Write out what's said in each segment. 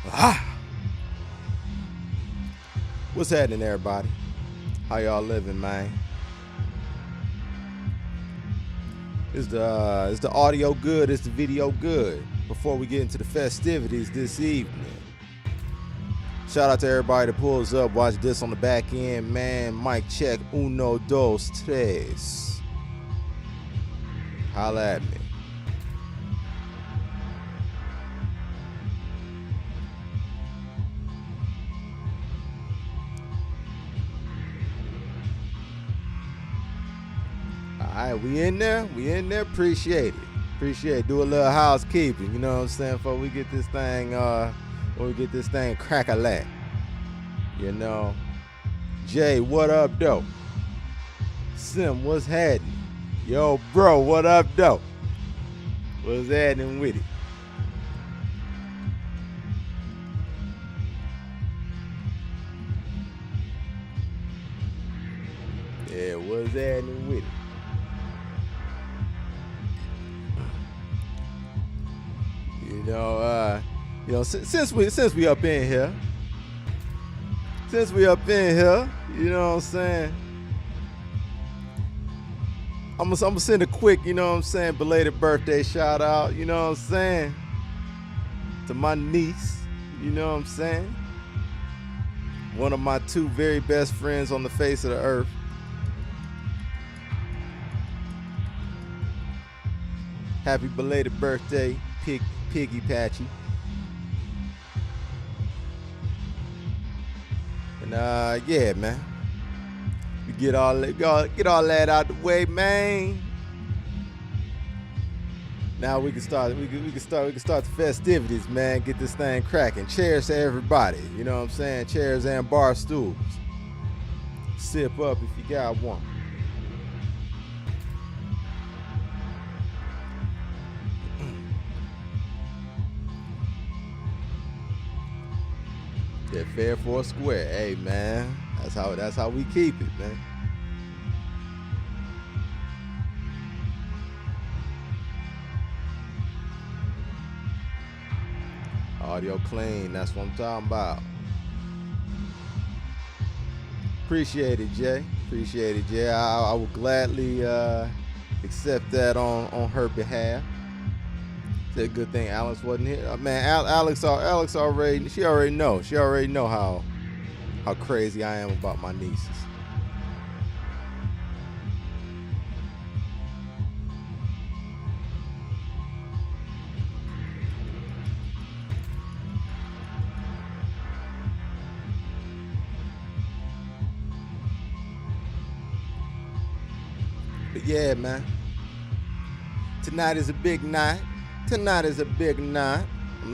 Ah! What's happening, everybody? How y'all living, man? Is the audio good? Is the video good? Before we get into the festivities this evening, shout out to everybody that pulls up, watch this on the back end, man. Mic check, uno, dos, tres. Holla at me. All right, we in there. Appreciate it. Do a little housekeeping, you know what I'm saying, before we get this thing crack-a-lack. You know. Jay, what up, though? Sim, what's happening? Yo, bro, what up, though? What's happening with it? Yeah, what's happening with it? Since we up in here, you know what I'm saying, I'm gonna send a quick, you know what I'm saying, belated birthday shout out, you know what I'm saying, to my niece, you know what I'm saying, one of my two very best friends on the face of the earth. Happy belated birthday, Piggy Patchy. And yeah, man. We get all that out the way, man. Now we can start the festivities, man. Get this thing cracking. Cheers to everybody. You know what I'm saying? Chairs and bar stools. Sip up if you got one. Yeah, fair for a square. Hey, man, that's how we keep it, man. Audio clean, that's what I'm talking about. Appreciate it, Jay. I will gladly accept that on her behalf. It's a good thing Alex wasn't here. Man, Alex already know how crazy I am about my nieces. But yeah, man. Tonight is a big night. I'm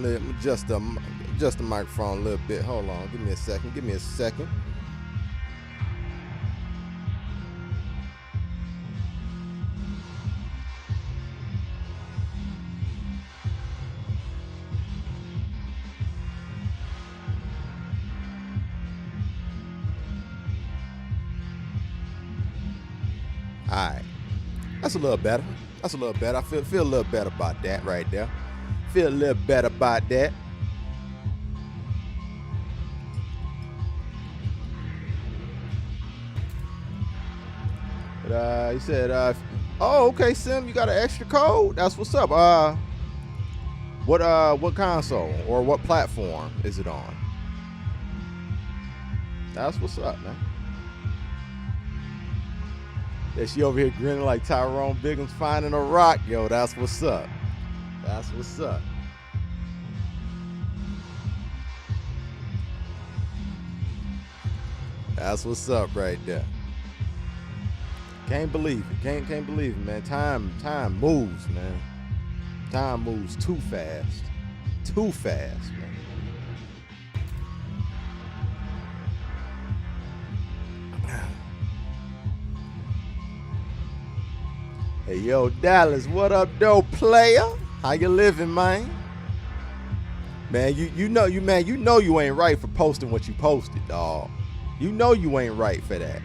gonna adjust the microphone a little bit. Hold on, give me a second. All right, that's a little better. I feel a little better about that right there. Feel a little better about that. But he said, oh, okay, Sim, you got an extra code? That's what's up. What console or what platform is it on? That's what's up, man. Yeah, she over here grinning like Tyrone Biggums finding a rock. Yo, that's what's up. That's what's up. That's what's up right there. Can't believe it. Can't believe it, man. Time moves, man. Time moves too fast. Too fast, man. Hey, yo, Dallas, what up, though, player? How you living, man? Man, you know you ain't right for posting what you posted, dog. You know you ain't right for that.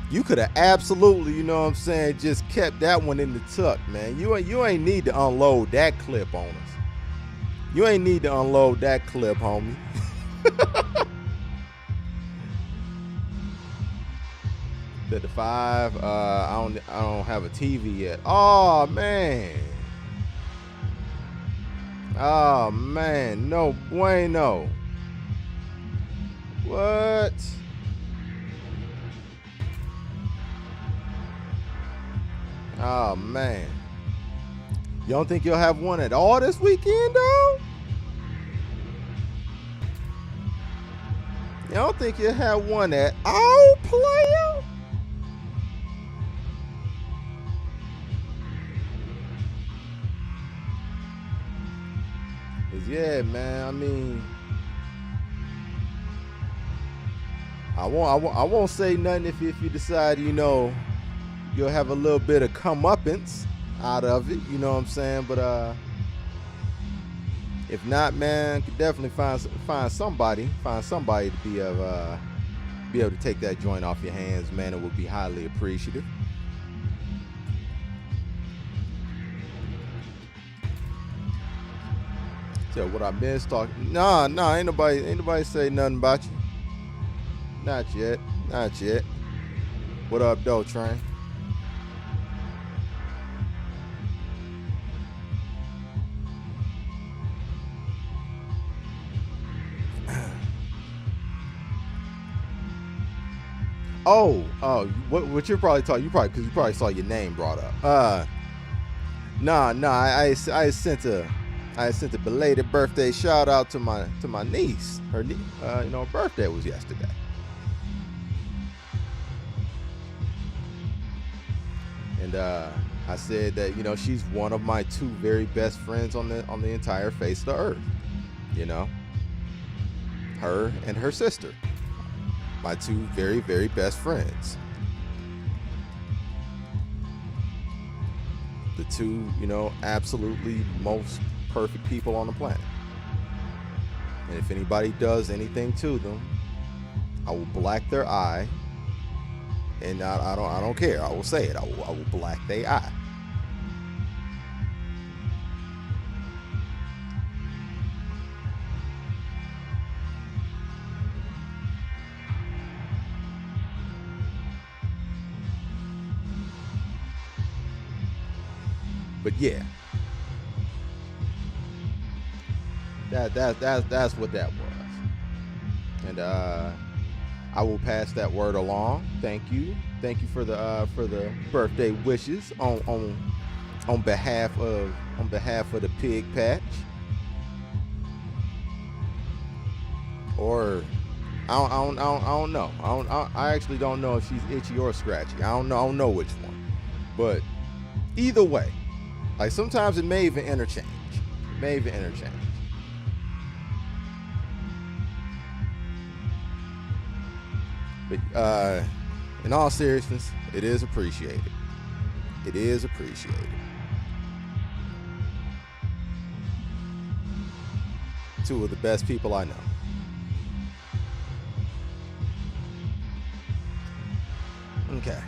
You could have absolutely, you know what I'm saying, just kept that one in the tuck, man. You ain't need to unload that clip on us. You ain't need to unload that clip, homie. The 5. I don't have a TV yet. Oh man. Oh man. No bueno. What? Oh man. You don't think you'll have one at all this weekend, though? You don't think you'll have one at all, player? Cause yeah, man. I mean, I won't say nothing if you decide, you know, you'll have a little bit of comeuppance out of it, you know what I'm saying? But if not, man, could definitely find somebody to be able to take that joint off your hands, man. It would be highly appreciative. So what I missed talking? Nah, ain't nobody say nothing about you. Not yet. What up, though, Train? Oh, what you're probably talking? Because you probably saw your name brought up. I sent a belated birthday shout out to my niece. Her birthday was yesterday. And I said that, you know, she's one of my 2 very best friends on the entire face of the earth. You know, her and her sister. My 2 very, very best friends. The 2, you know, absolutely most perfect people on the planet. And if anybody does anything to them, I will black their eye. And I don't care. I will say it. I will black their eye. But yeah, that's what that was, and I will pass that word along. Thank you for the birthday wishes on behalf of the pig patch, or I don't know. I actually don't know if she's itchy or scratchy. I don't know which one, but either way. Like sometimes it may even interchange. But in all seriousness, it is appreciated. It is appreciated. Two of the best people I know. Okay.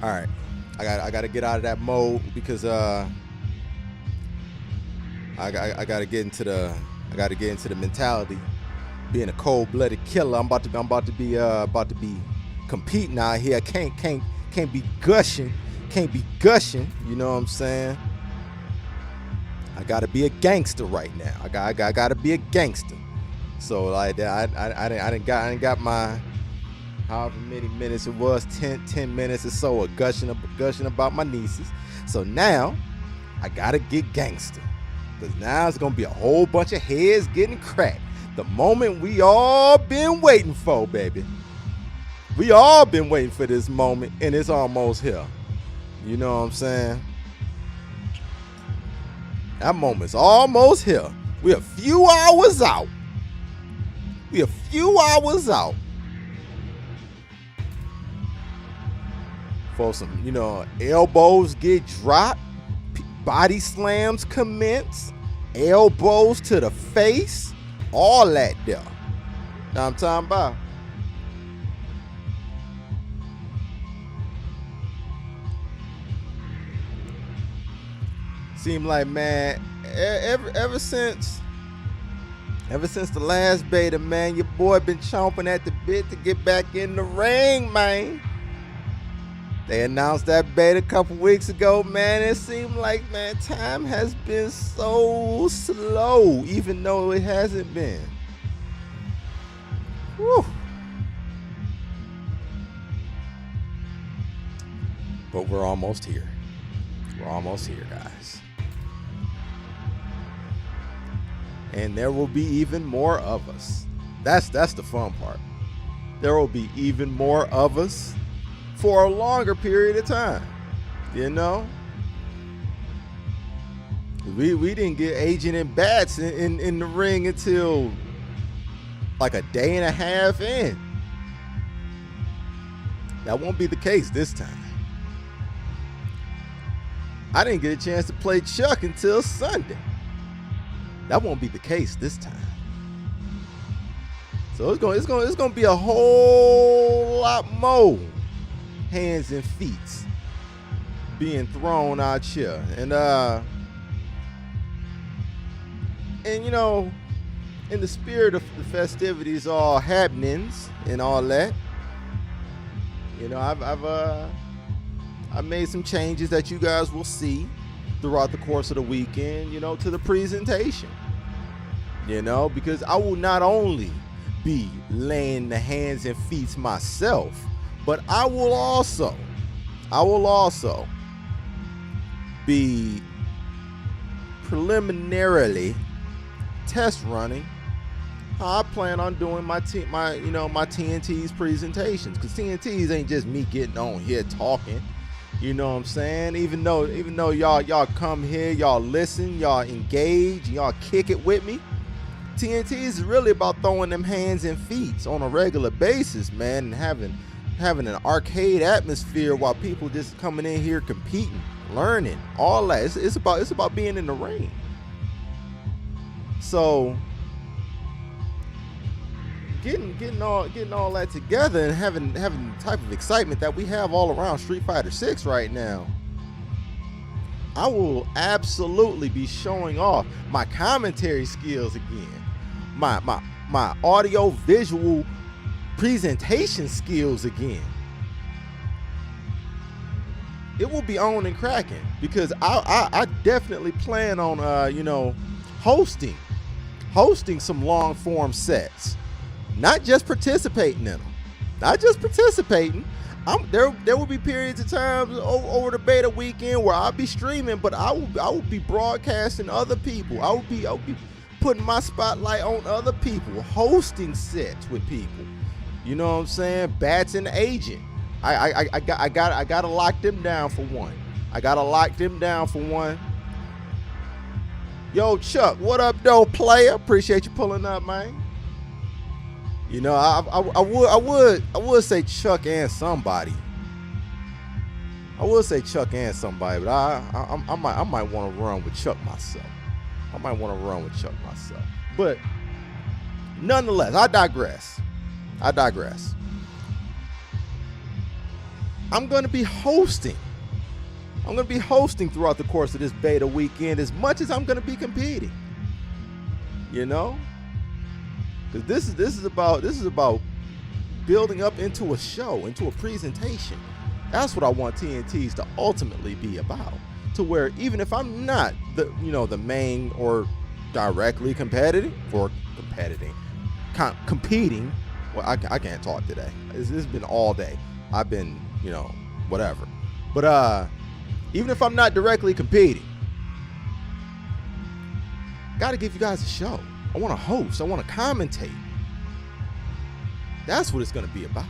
All right. I got to get out of that mode because I got to get into the mentality, being a cold-blooded killer. I'm about to be competing out here. Can't be gushing. You know what I'm saying? I got to be a gangster right now. I got to be a gangster. So like I didn't got my however many minutes it was, 10 minutes or so of gushing about my nieces. So now I gotta get gangster, because now it's gonna be a whole bunch of heads getting cracked. The moment we all been waiting for, baby. We all been waiting for this moment, and it's almost here. You know what I'm saying? That moment's almost here. We're a few hours out. For some, you know, elbows get dropped, body slams commence, elbows to the face, all that there. Now I'm talking about. Seem like, man, ever since the last beta, man, your boy been chomping at the bit to get back in the ring, man. They announced that beta a couple weeks ago, man. It seemed like, man, time has been so slow, even though it hasn't been. Whew. But we're almost here. We're almost here, guys. And there will be even more of us. That's the fun part. There will be even more of us for a longer period of time. You know? We didn't get Agent and Bats in the ring until like a day and a half in. That won't be the case this time. I didn't get a chance to play Chuck until Sunday. That won't be the case this time. So it's going to be a whole lot more hands and feet being thrown out here. And you know, in the spirit of the festivities, all happenings and all that, you know, I've made some changes that you guys will see throughout the course of the weekend, you know, to the presentation. You know, because I will not only be laying the hands and feet myself, but I will also be preliminarily test running how I plan on doing my TNT's presentations, because TNT's ain't just me getting on here talking. You know what I'm saying? Even though y'all come here, y'all listen, y'all engage, y'all kick it with me. TNT is really about throwing them hands and feet on a regular basis, man, and having an arcade atmosphere while people just coming in here competing, learning, all that. It's about being in the ring. So getting all that together and having the type of excitement that we have all around Street Fighter 6 right now, I will absolutely be showing off my commentary skills again, my audio visual presentation skills again. It will be on and cracking, because I definitely plan on hosting some long form sets. Not just participating in them. Not just participating. There will be periods of times over the beta weekend where I'll be streaming, but I will be broadcasting other people. I will be putting my spotlight on other people, hosting sets with people. You know what I'm saying? Bats and Agent. I gotta lock them down for one. Yo, Chuck, what up, though, player? Appreciate you pulling up, man. You know, I would say Chuck and somebody. But I might want to run with Chuck myself. But nonetheless, I digress. I'm going to be hosting throughout the course of this beta weekend as much as I'm going to be competing. You know? Because this is about building up into a show, into a presentation. That's what I want TNTs to ultimately be about. To where even if I'm not the main or directly competing. Well, I can't talk today. It's been all day. I've been whatever. But even if I'm not directly competing, gotta give you guys a show. I want to host. I want to commentate. That's what it's going to be about.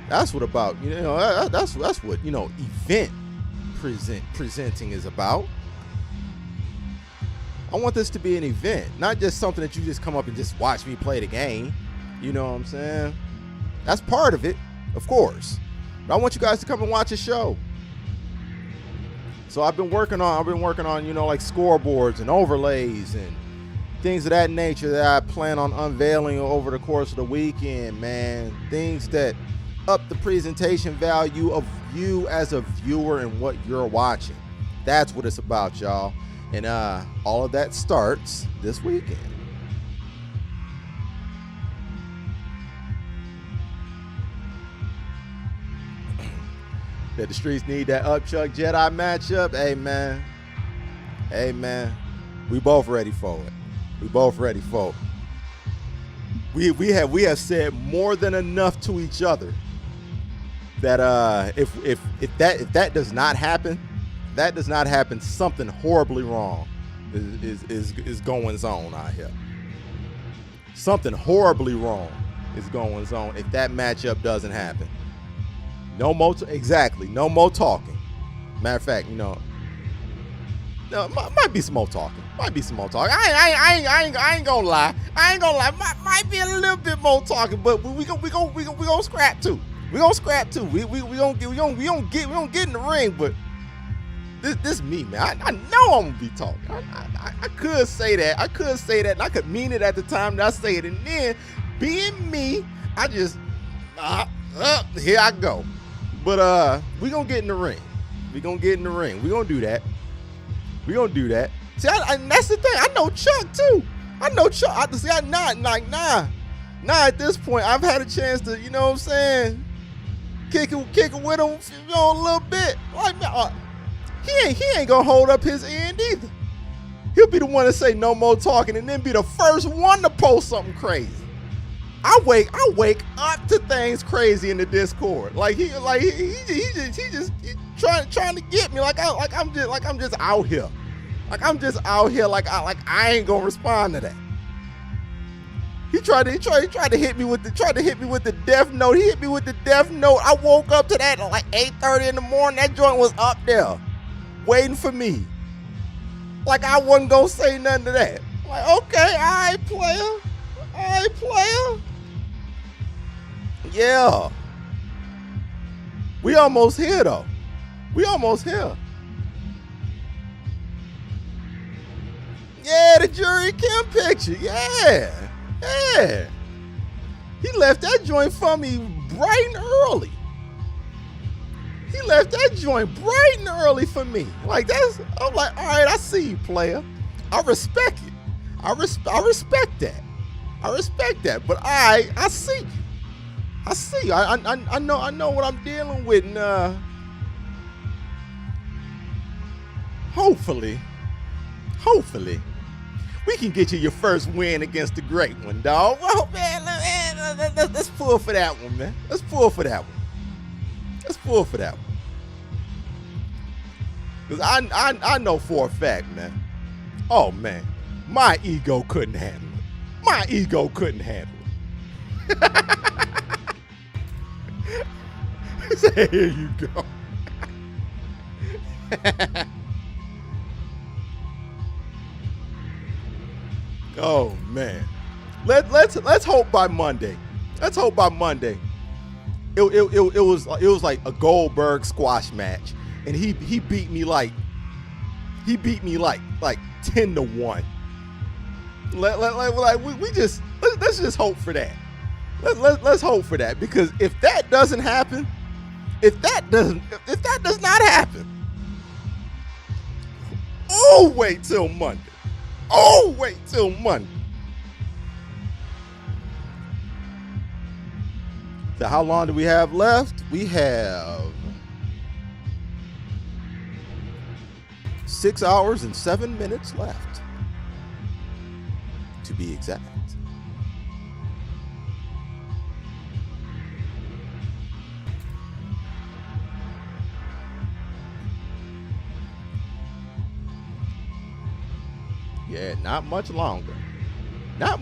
That's what event presenting is about. I want this to be an event, not just something that you just come up and just watch me play the game. You know what I'm saying? That's part of it, of course. But I want you guys to come and watch a show. So I've been working on like scoreboards and overlays and things of that nature that I plan on unveiling over the course of the weekend, man. Things that up the presentation value of you as a viewer and what you're watching. That's what it's about, y'all. And all of that starts this weekend. That the streets need that UnapolaJettik matchup. Hey man. We both ready for it. We have said more than enough to each other that if that does not happen, something horribly wrong is going on out here. Something horribly wrong is going on if that matchup doesn't happen. No more talking. Matter of fact, no, might be some more talking. I ain't gonna lie. Might be a little bit more talking, but we gonna scrap too. We gonna get in the ring, but this me, man. I know I'm gonna be talking. I could say that. And I could mean it at the time that I say it, and then being me, I just here I go. But we gonna get in the ring. We gonna do that. See, and that's the thing. I know Chuck too. Nah. At this point, I've had a chance to, you know what I'm saying, kick it with him, a little bit. Like, he ain't gonna hold up his end either. He'll be the one to say no more talking, and then be the first one to post something crazy. I wake up to things crazy in the Discord. Like he just trying to get me. Like I'm just out here. Like I ain't gonna respond to that. He tried to hit me with the death note. He hit me with the death note. I woke up to that at like 8:30 in the morning. That joint was up there, waiting for me. Like I wasn't gonna say nothing to that. Like, okay, all right, player. Yeah. We almost here though. Yeah, the Jury Kim picture. Yeah. He left that joint for me bright and early. For me. Like I'm like, all right, I see you, player. I respect it. I respect that. But I see you. I know what I'm dealing with, and hopefully, we can get you your first win against the great one, dog. Well, man, let's pull for that one, man. Let's pull for that one. Because I know for a fact, man. Oh, man. My ego couldn't handle it. So here you go. Oh man, let's hope by Monday. It was like a Goldberg squash match, and he beat me like 10-1. Let's just hope for that. Let's hope for that, because if that doesn't happen, if that does not happen, wait till Monday. So how long do we have left? We have 6 hours and 7 minutes left, to be exact. Yeah, not much longer. Yeah,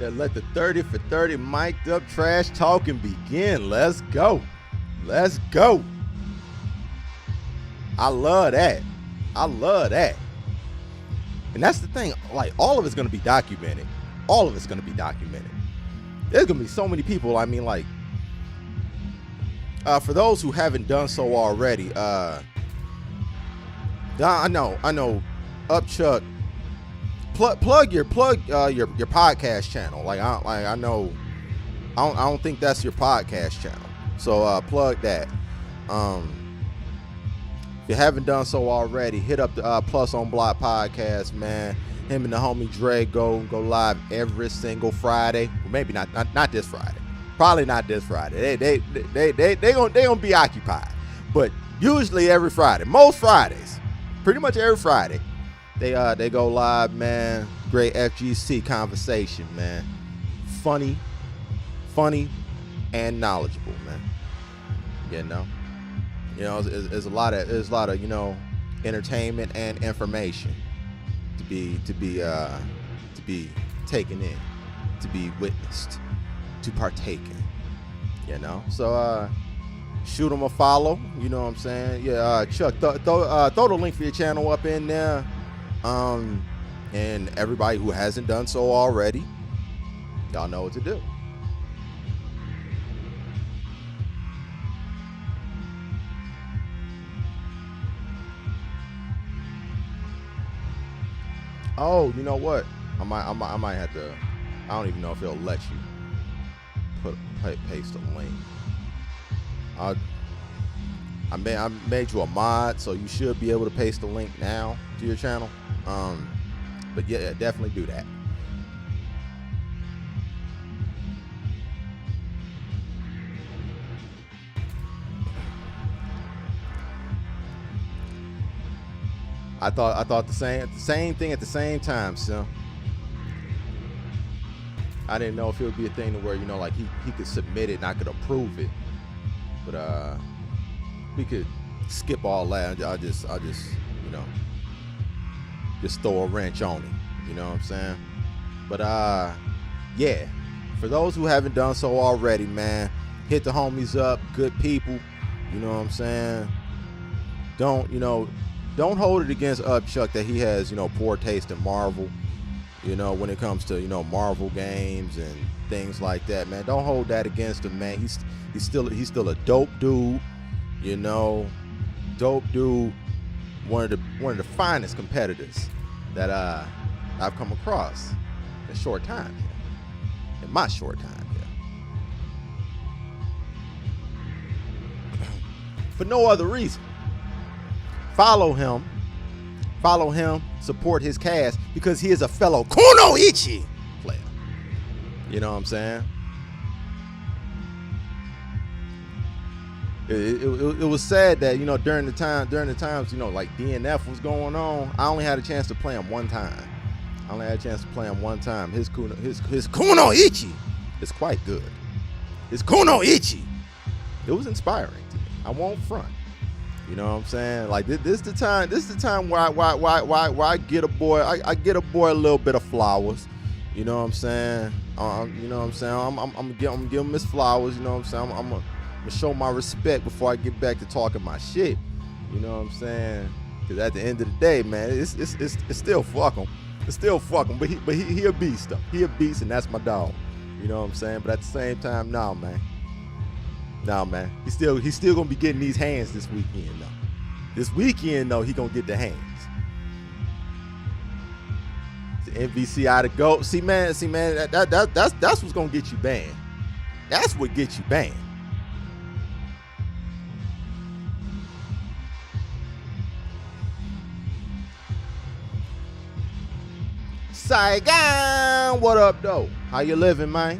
let the 30 for 30 mic'd up trash talking begin. Let's go. I love that. And that's the thing. Like, all of it's going to be documented. There's going to be so many people. I mean, like, for those who haven't done so already, I know, Upchuck, plug your podcast channel. Like I know I don't think that's your podcast channel. So plug that. If you haven't done so already, hit up the Plus on Block podcast, man. Him and the homie Dre go live every single Friday. Well, maybe not this Friday. Probably not this Friday. They gonna be occupied. But usually every Friday, most Fridays, pretty much every Friday, they go live, man. Great FGC conversation, man. Funny, and knowledgeable, man. There's a lot of entertainment and information to be taken in, to be witnessed, to partake in. So shoot them a follow. You know what I'm saying? Yeah, Chuck, throw the link for your channel up in there. And everybody who hasn't done so already, y'all know what to do. Oh, you know what? I might have to. I don't even know if it'll let you paste a link. I made you a mod, so you should be able to paste the link now to your channel. But yeah, definitely do that. I thought the same thing at the same time, so I didn't know if it would be a thing to where like he could submit it and I could approve it, but we could skip all that. I'll just just throw a wrench on it. You know what I'm saying? But yeah, for those who haven't done so already, man, hit the homies up. Good people. You know what I'm saying? Don't hold it against Upchuck that he has, poor taste in Marvel, when it comes to, Marvel games and things like that, man. Don't hold that against him, man. He's still a dope dude, dope dude. One of the finest competitors that I've come across in a short time here. In my short time here. For no other reason. Follow him, support his cast, because he is a fellow Kunoichi player. You know what I'm saying? It was sad that, during the times, like DNF was going on, I only had a chance to play him one time. His Kunoichi is quite good. His Kunoichi, it was inspiring to me. I won't front. You know what I'm saying? Like this is the time where I get a boy a little bit of flowers. You know what I'm saying? You know what I'm saying? I'm gonna give him his flowers. You know what I'm saying? I'm gonna show my respect before I get back to talking my shit. You know what I'm saying? Because at the end of the day, man, it's still fuck him. It's still fuck him. But he a beast though. He a beast, and that's my dog. You know what I'm saying? But at the same time, nah, man. He's still gonna be getting these hands this weekend though. This weekend though, he gonna get the hands. The MVC out of go. See man, that's what's gonna get you banned. That's what gets you banned. Saigon, what up though? How you living, man?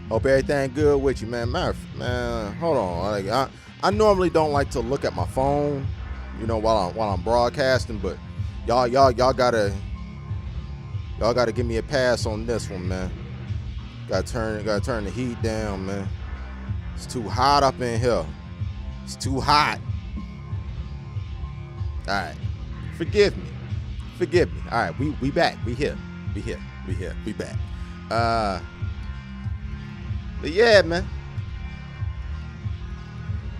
Hope everything good with you, man. Man, hold on. Like, I normally don't like to look at my phone, while I'm broadcasting, but y'all gotta give me a pass on this one, man. Gotta turn the heat down, man. It's too hot up in here. It's too hot. All right, forgive me. All right, we back. We here. We back. But yeah, man.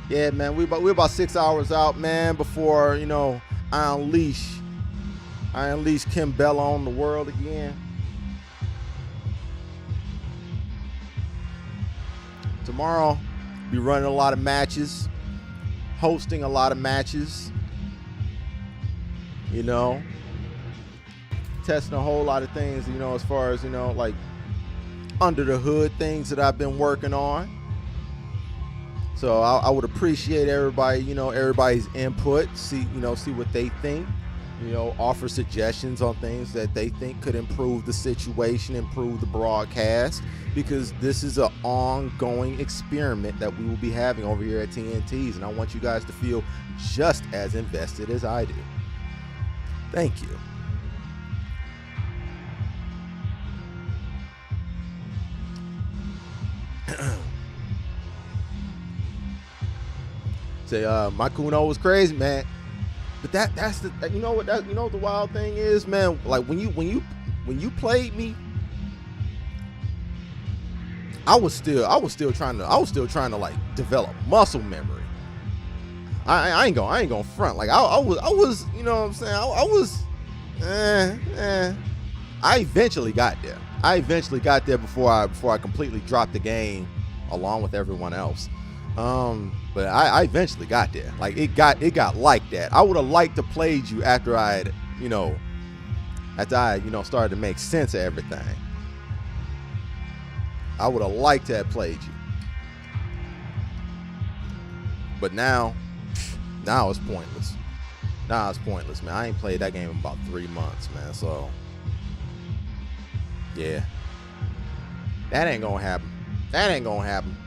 We're about 6 hours out, man, before, I unleash Kim Bella on the world again. Tomorrow, be running a lot of matches, hosting a lot of matches, testing a whole lot of things, as far as, like under the hood things that I've been working on. So I would appreciate everybody, you know, everybody's input. See what they think. You know, offer suggestions on things that they think could improve the situation, improve the broadcast, because this is an ongoing experiment that we will be having over here at TNT's, and I want you guys to feel just as invested as I do. Thank you. Say, my Kuno was crazy, man. But that's the, you know what the wild thing is, man. Like when you played me, I was still trying to like develop muscle memory. I ain't gonna front. Like I was, you know what I'm saying. I was, I eventually got there. I eventually got there before I completely dropped the game along with everyone else. But I eventually got there. Like it got like that. I would have liked to played you after I started to make sense of everything. I would have liked to have played you. But now it's pointless. Now it's pointless, man. I ain't played that game in about 3 months, man. So yeah. That ain't gonna happen. That ain't gonna happen.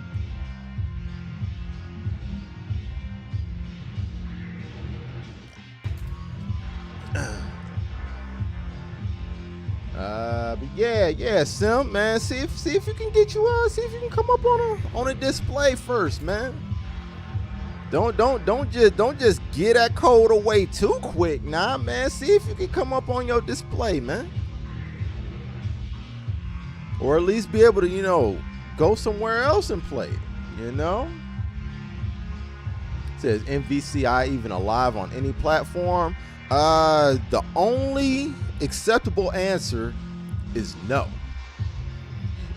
But yeah, Sim, man. See if you can get you see if you can come up on a display first, man. Don't just get that code away too quick, nah, man. See if you can come up on your display, man. Or at least be able to, you know, go somewhere else and play it, you know? It says MVCI even alive on any platform. The only acceptable answer is no.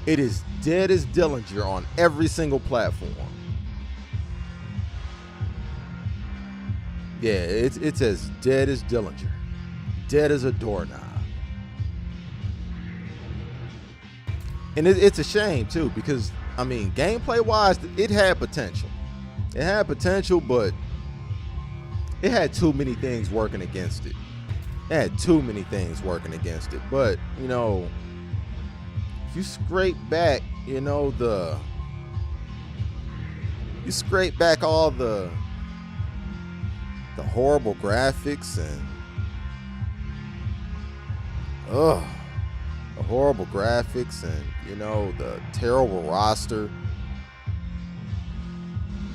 It is dead as Dillinger on every single platform. Yeah, it's as dead as Dillinger. Dead as a doorknob. And it's a shame too, because I mean, gameplay wise, it had potential. It had potential, but it had too many things working against it. It had too many things working against it. But, you know, if you scrape back, you know, you scrape back all the horrible graphics and the horrible graphics and, you know, the terrible roster.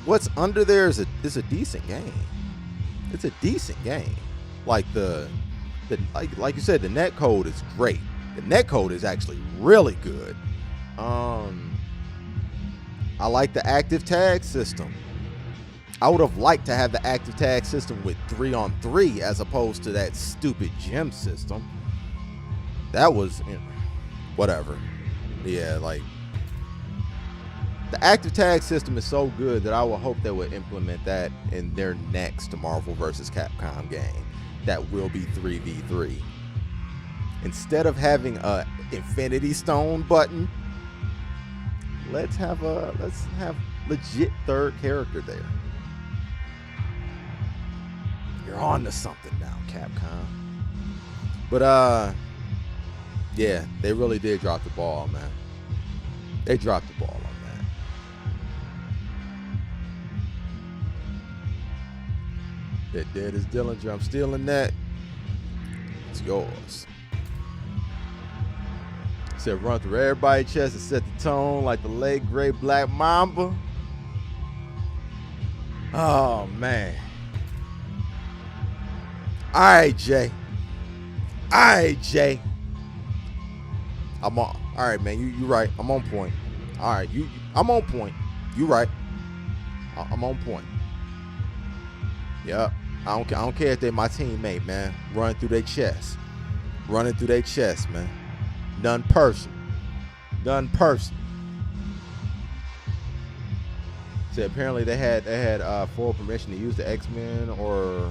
What's under there is a decent game. It's a decent game. Like like you said, the net code is great. The net code is actually really good. I like the active tag system. I would have liked to have the active tag system with 3-on-3 as opposed to that stupid gym system. That was, you know, whatever. Yeah, like the active tag system is so good that I would hope they would implement that in their next Marvel vs. Capcom game. That will be 3v3. Instead of having a Infinity Stone button, let's have legit third character there. You're on to something now, Capcom. But yeah, they really did drop the ball, man. They dropped the ball on that. That dead is Dillinger. I'm stealing that. It's yours. Said run through everybody's chest and set the tone like the late great Black Mamba. Oh man. All right, Jay. All right, Jay. I'm on. All right, man. You right. I'm on point. All right, I'm on point. You right. I'm on point. Yep. I don't care if they're my teammate, man. Running through their chest. Running through their chest, man. None personal. None personal. So apparently they had full permission to use the X-Men, or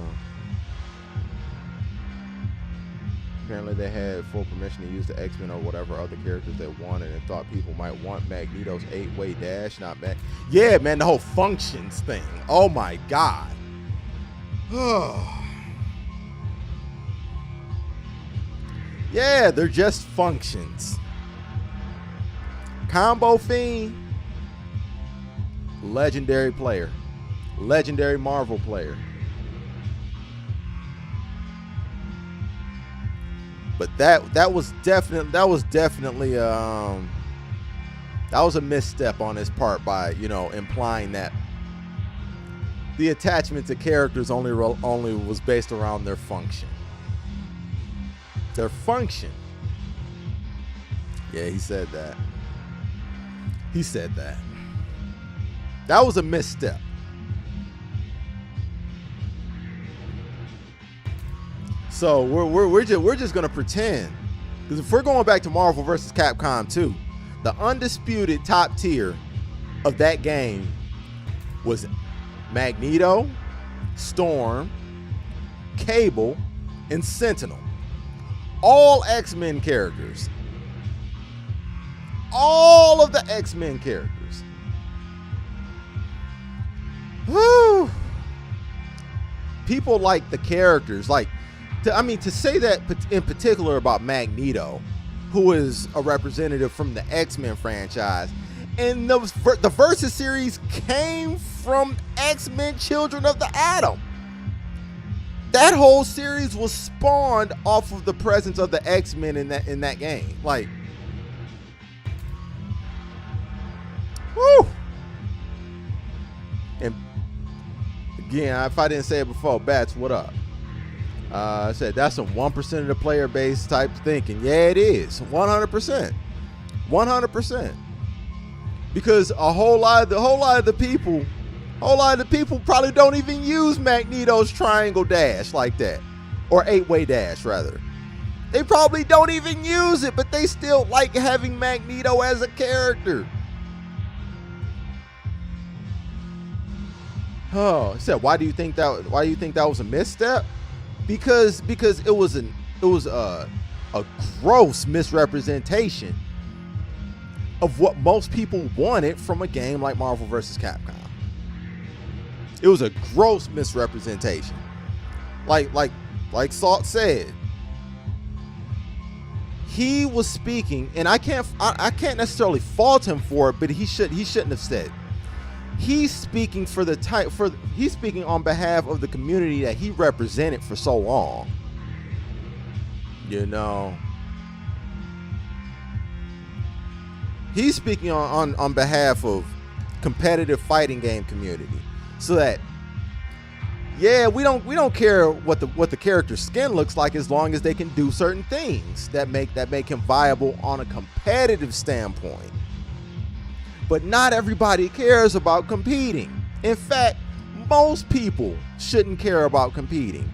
Apparently they had full permission to use the X-Men or whatever other characters they wanted and thought people might want Magneto's 8-way dash, not Mag. Yeah, man, the whole functions thing. Oh my God. Yeah, they're just functions. Combo Fiend, legendary player, legendary Marvel player. But that was definitely that was a misstep on his part by, you know, implying that the attachment to characters only was based around their function. Their function. Yeah, he said that. He said that. That was a misstep. So we're just gonna pretend, because if we're going back to Marvel vs. Capcom 2, the undisputed top tier of that game was Magneto, Storm, Cable, and Sentinel. All X-Men characters. All of the X-Men characters. Whew. People like the characters, like, to say that in particular about Magneto, who is a representative from the X-Men franchise, and the Versus series came from X-Men Children of the Atom. That whole series was spawned off of the presence of the X-Men in that game. Like, whoo! And again, if I didn't say it before, Bats, what up? I said that's some 1% of the player base type thinking. Yeah, it is 100%, 100%. Because a whole lot of the people probably don't even use Magneto's triangle dash like that, or 8-way dash rather. They probably don't even use it, but they still like having Magneto as a character. Oh, I said, why do you think that was a misstep? Because it was a gross misrepresentation of what most people wanted from a game like Marvel vs. Capcom. It was a gross misrepresentation. Like Salt said, he was speaking, and I can't necessarily fault him for it, but he shouldn't have said it. He's speaking he's speaking on behalf of the community that he represented for so long. You know, he's speaking on behalf of competitive fighting game community. So that, yeah, we don't care what the character's skin looks like, as long as they can do certain things that make him viable on a competitive standpoint. But not everybody cares about competing. In fact, most people shouldn't care about competing.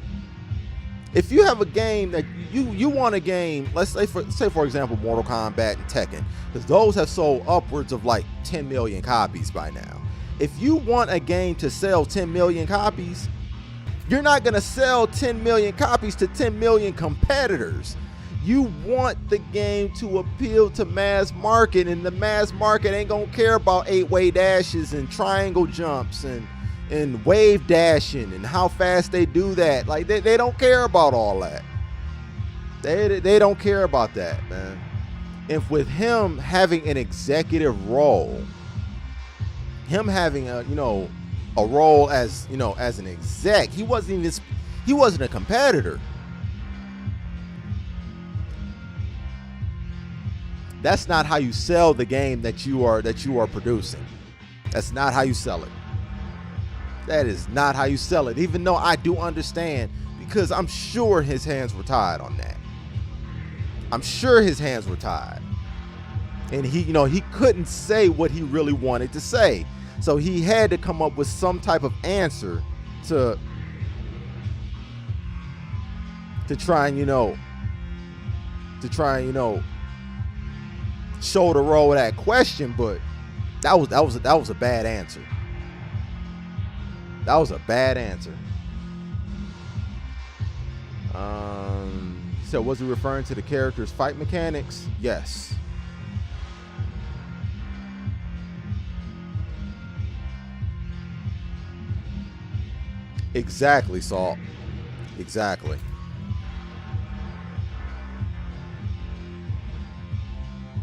If you have a game that you want a game, let's say for example Mortal Kombat and Tekken, because those have sold upwards of like 10 million copies by now. If you want a game to sell 10 million copies, you're not going to sell 10 million copies to 10 million competitors. You want the game to appeal to mass market, and the mass market ain't gonna care about 8-way dashes and triangle jumps and wave dashing and how fast they do that. Like, they don't care about all that. They don't care about that, man. And with him having an executive role, him having a role as an exec, he wasn't a competitor. That's not how you sell the game that you are producing. That's not how you sell it. That is not how you sell it. Even though I do understand, because I'm sure his hands were tied on that. I'm sure his hands were tied. And he couldn't say what he really wanted to say. So he had to come up with some type of answer to try and shoulder roll that question, but that was a bad answer. That was a bad answer. So was he referring to the character's fight mechanics? Yes. Exactly, Salt. Exactly.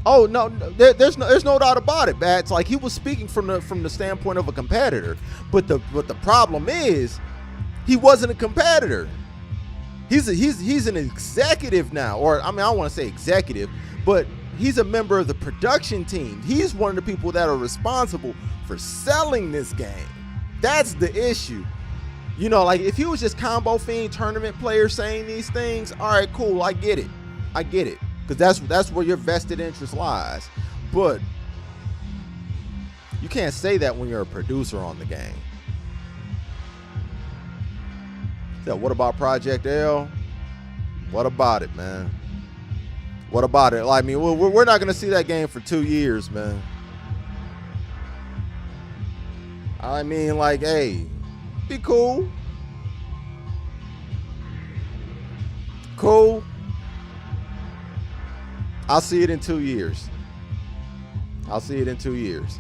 Oh no, there's no doubt about it, Bats. Like, he was speaking from the standpoint of a competitor, but the problem is he wasn't a competitor. He's an executive now, or I mean, I don't want to say executive, but he's a member of the production team. He's one of the people that are responsible for selling this game. That's the issue. You know, like, if he was just Combo Fiend tournament player saying these things, all right, cool, I get it, because that's where your vested interest lies. But you can't say that when you're a producer on the game. So what about Project L? What about it, man? What about it? I mean, we're not going to see that game for 2 years, man. I mean, like, hey, be cool. Cool. I'll see it in 2 years. I'll see it in 2 years.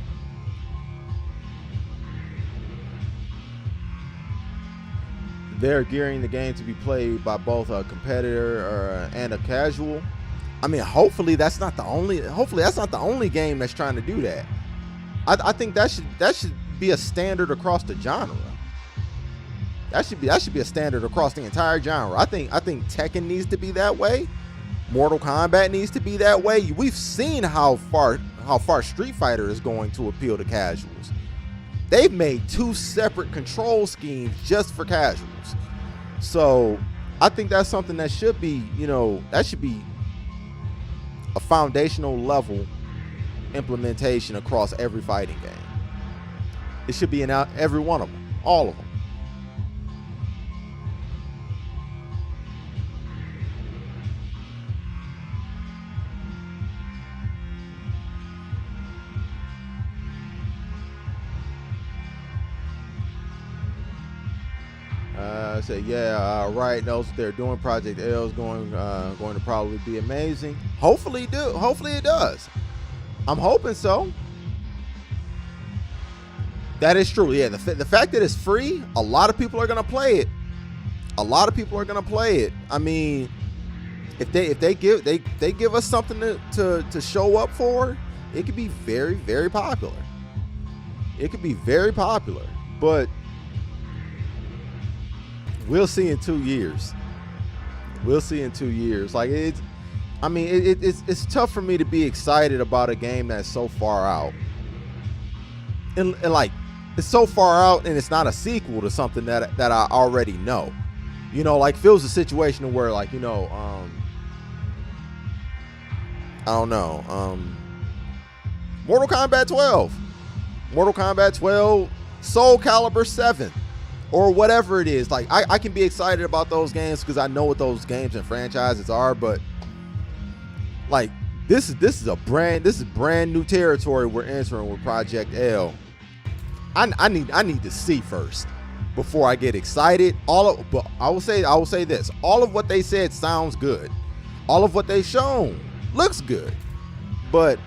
They're gearing the game to be played by both a competitor and a casual. I mean, hopefully that's not the only game that's trying to do that. I think that should be a standard across the genre. That should be a standard across the entire genre. I think Tekken needs to be that way. Mortal Kombat needs to be that way. We've seen how far Street Fighter is going to appeal to casuals. They've made 2 separate control schemes just for casuals. So I think that's something that should be, that should be a foundational level implementation across every fighting game. It should be in every one of them, all of them. Say, yeah, right. Knows what they're doing. Project L is going to probably be amazing. Hopefully it does. I'm hoping so. That is true. Yeah, the fact that it's free, a lot of people are going to play it. I mean, if they give us something to show up for, it could be very, very popular. But we'll see in 2 years. Like, it's tough for me to be excited about a game that's so far out. And like, it's so far out and it's not a sequel to something that I already know. Like, feels a situation where, like, I don't know. Mortal Kombat 12, Soul Calibur 7. Or whatever it is. Like, I can be excited about those games because I know what those games and franchises are, but like, this is brand new territory we're entering with Project L. I need to see first before I get excited. But I will say this: all of what they said sounds good. All of what they've shown looks good, but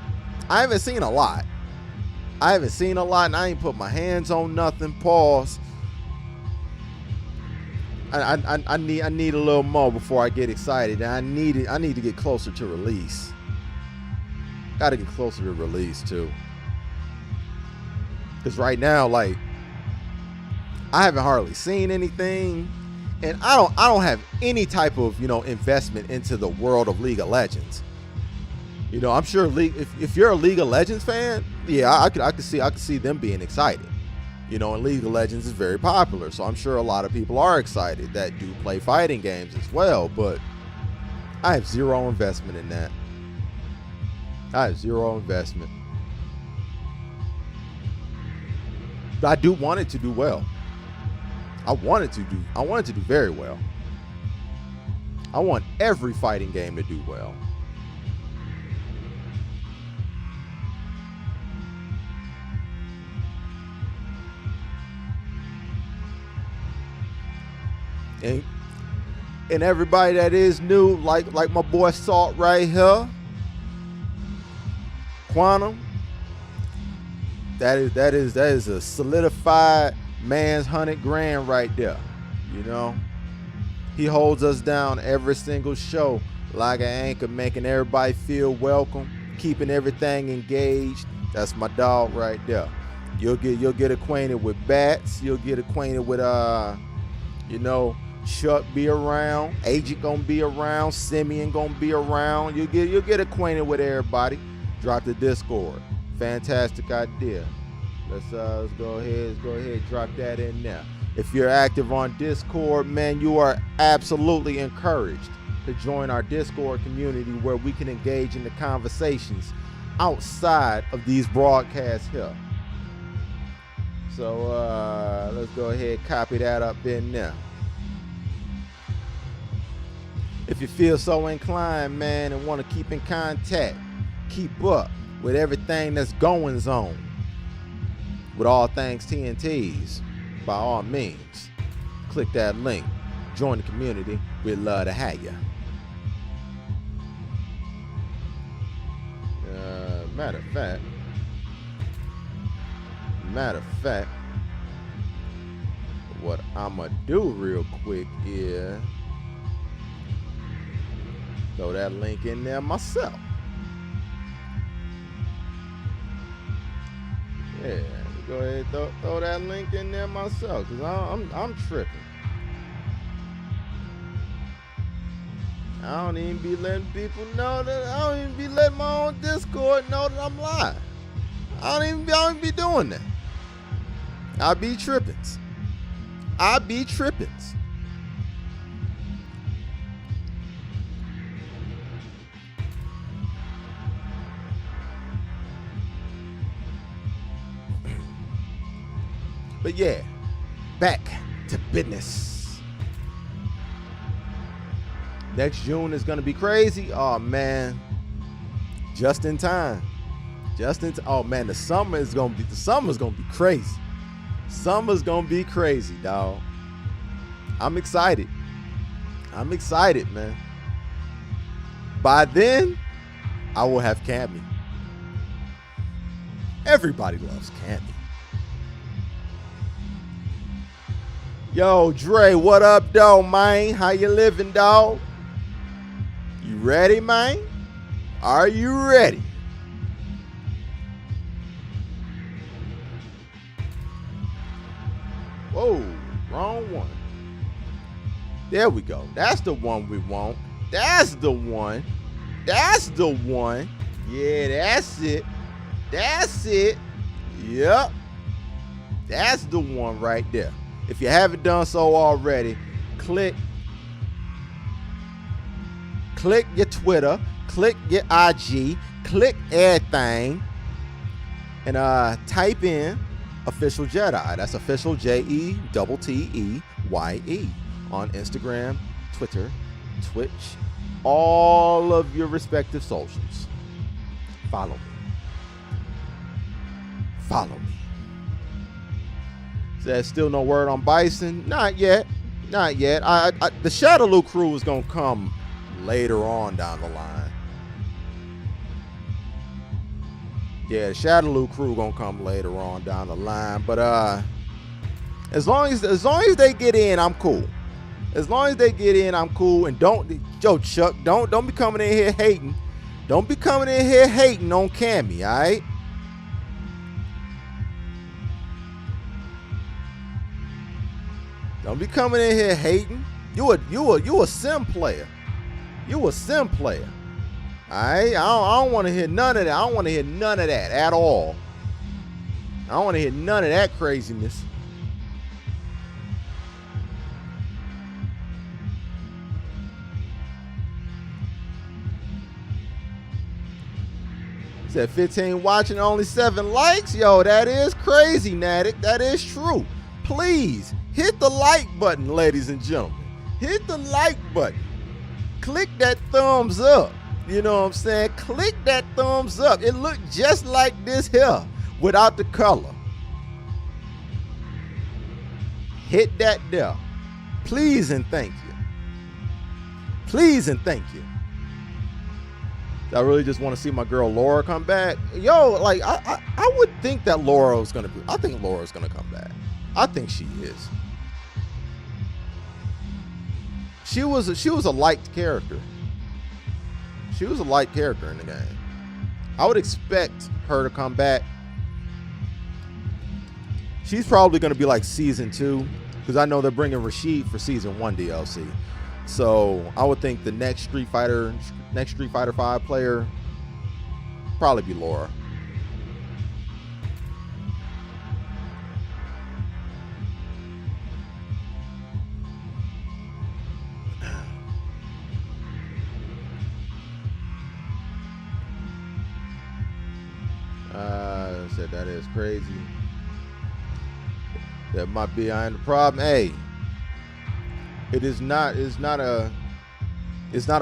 I haven't seen a lot. And I ain't put my hands on nothing. Pause. I need a little more before I get excited, and I need to get closer to release. Got to get closer to release too, because right now, like, I haven't hardly seen anything, and I don't have any type of investment into the world of League of Legends. I'm sure if you're a League of Legends fan, yeah, I could see them being excited. And League of Legends is very popular, so I'm sure a lot of people are excited that do play fighting games as well, but I have zero investment in that. But I do want it to do well. I want it to do very well. I want every fighting game to do well. And everybody that is new, like my boy Salt right here, Quantum, that is a solidified man's 100 grand right there. You know, he holds us down every single show like an anchor, making everybody feel welcome, keeping everything engaged. That's my dog right there. You'll get acquainted with Bats. You'll get acquainted with you know, Chuck be around, Agent gonna be around, Simeon gonna be around. You'll get acquainted with everybody. Drop the Discord. Fantastic idea. Let's go ahead, drop that in there. If you're active on Discord, man, you are absolutely encouraged to join our Discord community where we can engage in the conversations outside of these broadcasts here. So let's go ahead, copy that up in there. If you feel so inclined, man, and want to keep in contact, keep up with everything that's goings on with all things TNTs, by all means, click that link, join the community. We'd love to have you. Matter of fact, what I'ma do real quick is throw that link in there myself. Yeah, go ahead, throw that link in there myself, cause I'm tripping. I don't even be letting people know that. I don't even be letting my own Discord know that I'm live. I don't even be doing that. I be trippins. But yeah, back to business. Next June is gonna be crazy. Oh man, just in time. Oh man, the summer's gonna be crazy. Summer's gonna be crazy, dog. I'm excited, man. By then, I will have Cammy. Everybody loves Cammy. Yo, Dre, what up, though, man? How you living, dog? You ready, man? Are you ready? Whoa, wrong one. There we go. That's the one we want. That's the one. Yeah, that's it. Yep. That's the one right there. If you haven't done so already, click your Twitter, click your IG, click everything, and type in Official Jedi. That's Official JETTEYE on Instagram, Twitter, Twitch, all of your respective socials. Follow me. There's still no word on Bison. Not yet. The Shadaloo crew is gonna come later on down the line. Yeah, the Shadaloo crew gonna come later on down the line. But as long as they get in, I'm cool. And don't, Chuck, don't be coming in here hating. Don't be coming in here hating on Cammy, all right? Don't be coming in here hating. You a sim player. All right? I don't want to hear none of that. I don't want to hear none of that at all. I don't want to hear none of that craziness. Said 15 watching, only 7 likes. Yo, that is crazy, Natick. That is true. Please hit the like button, ladies and gentlemen. Hit the like button. Click that thumbs up. You know what I'm saying? Click that thumbs up. It looked just like this here without the color. Hit that there. Please and thank you. Please and thank you. I really just want to see my girl Laura come back. Yo, like I would think that Laura was gonna be. I think Laura's gonna come back. I think she is. She was a liked character. She was a liked character in the game. I would expect her to come back. She's probably gonna be like season 2, because I know they're bringing Rashid for season 1 DLC. So I would think the next Street Fighter 5 player probably be Laura. Said that is crazy. That might be behind the problem. Hey, it's not a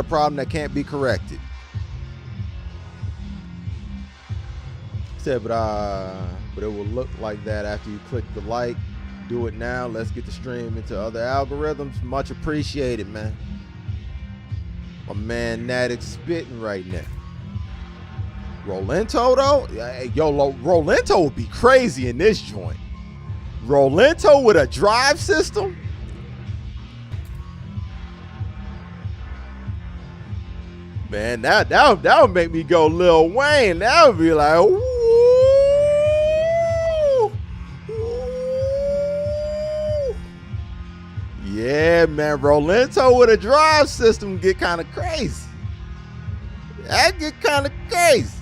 problem that can't be corrected. Said, but it will look like that after you click the like. Do it now. Let's get the stream into other algorithms. Much appreciated, man. My man Natic spitting right now. Rolento though, yo, Rolento would be crazy in this joint. Rolento with a drive system. Man, that would make me go Lil Wayne. That would be like, ooh, ooh. Yeah, man, Rolento with a drive system get kind of crazy. That get kind of crazy.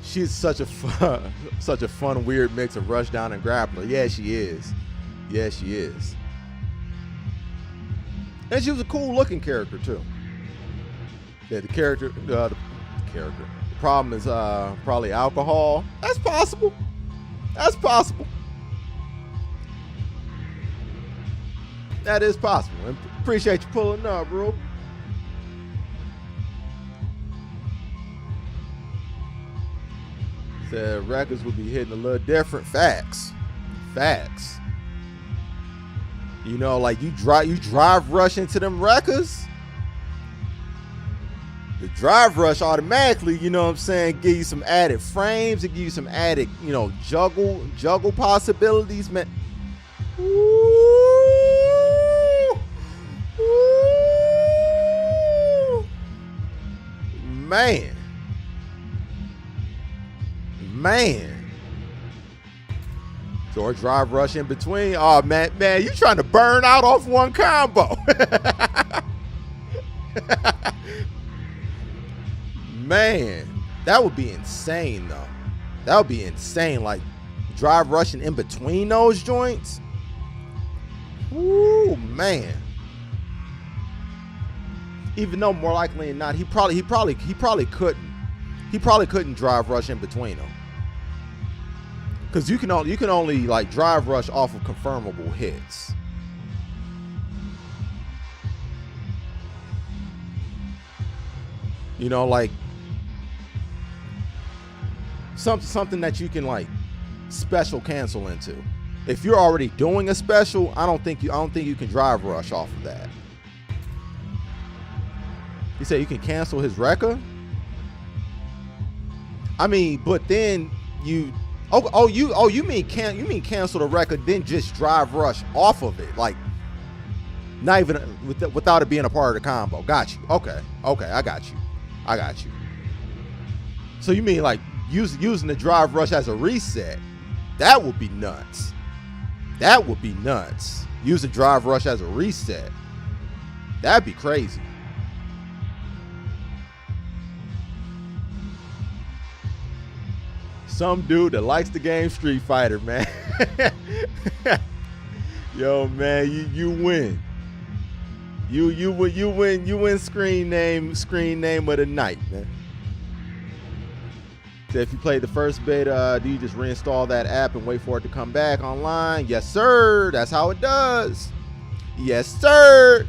She's such a fun, weird mix of Rushdown and Grappler. Yeah, she is. Yeah, she is. And she was a cool looking character too. Yeah, the problem is probably alcohol. That's possible. That's possible. That is possible. And appreciate you pulling up, bro. Said records will be hitting a little different. Facts. You know, like you drive rush into them records. The drive rush automatically, you know what I'm saying, give you some added frames, it give you some added, you know, juggle possibilities, man. Ooh. Ooh. Man. Or drive rush in between. Oh man, you trying to burn out off one combo. Man, that would be insane though. That would be insane. Like drive rushing in between those joints. Ooh, man. Even though more likely than not, he probably couldn't drive rush in between them. Because you can only like drive rush off of confirmable hits. You know, like something that you can like special cancel into. If you're already doing a special, I don't think you can drive rush off of that. You say you can cancel his record? I mean, but then you you mean cancel the record, then just drive rush off of it, like not even without it being a part of the combo. Got you. Okay, I got you. So you mean like using the drive rush as a reset? That would be nuts. Using drive rush as a reset. That'd be crazy. Some dude that likes the game Street Fighter, man. Yo, man, you win. You win screen name of the night, man. So if you played the first beta, do you just reinstall that app and wait for it to come back online? Yes, sir. That's how it does. Yes, sir.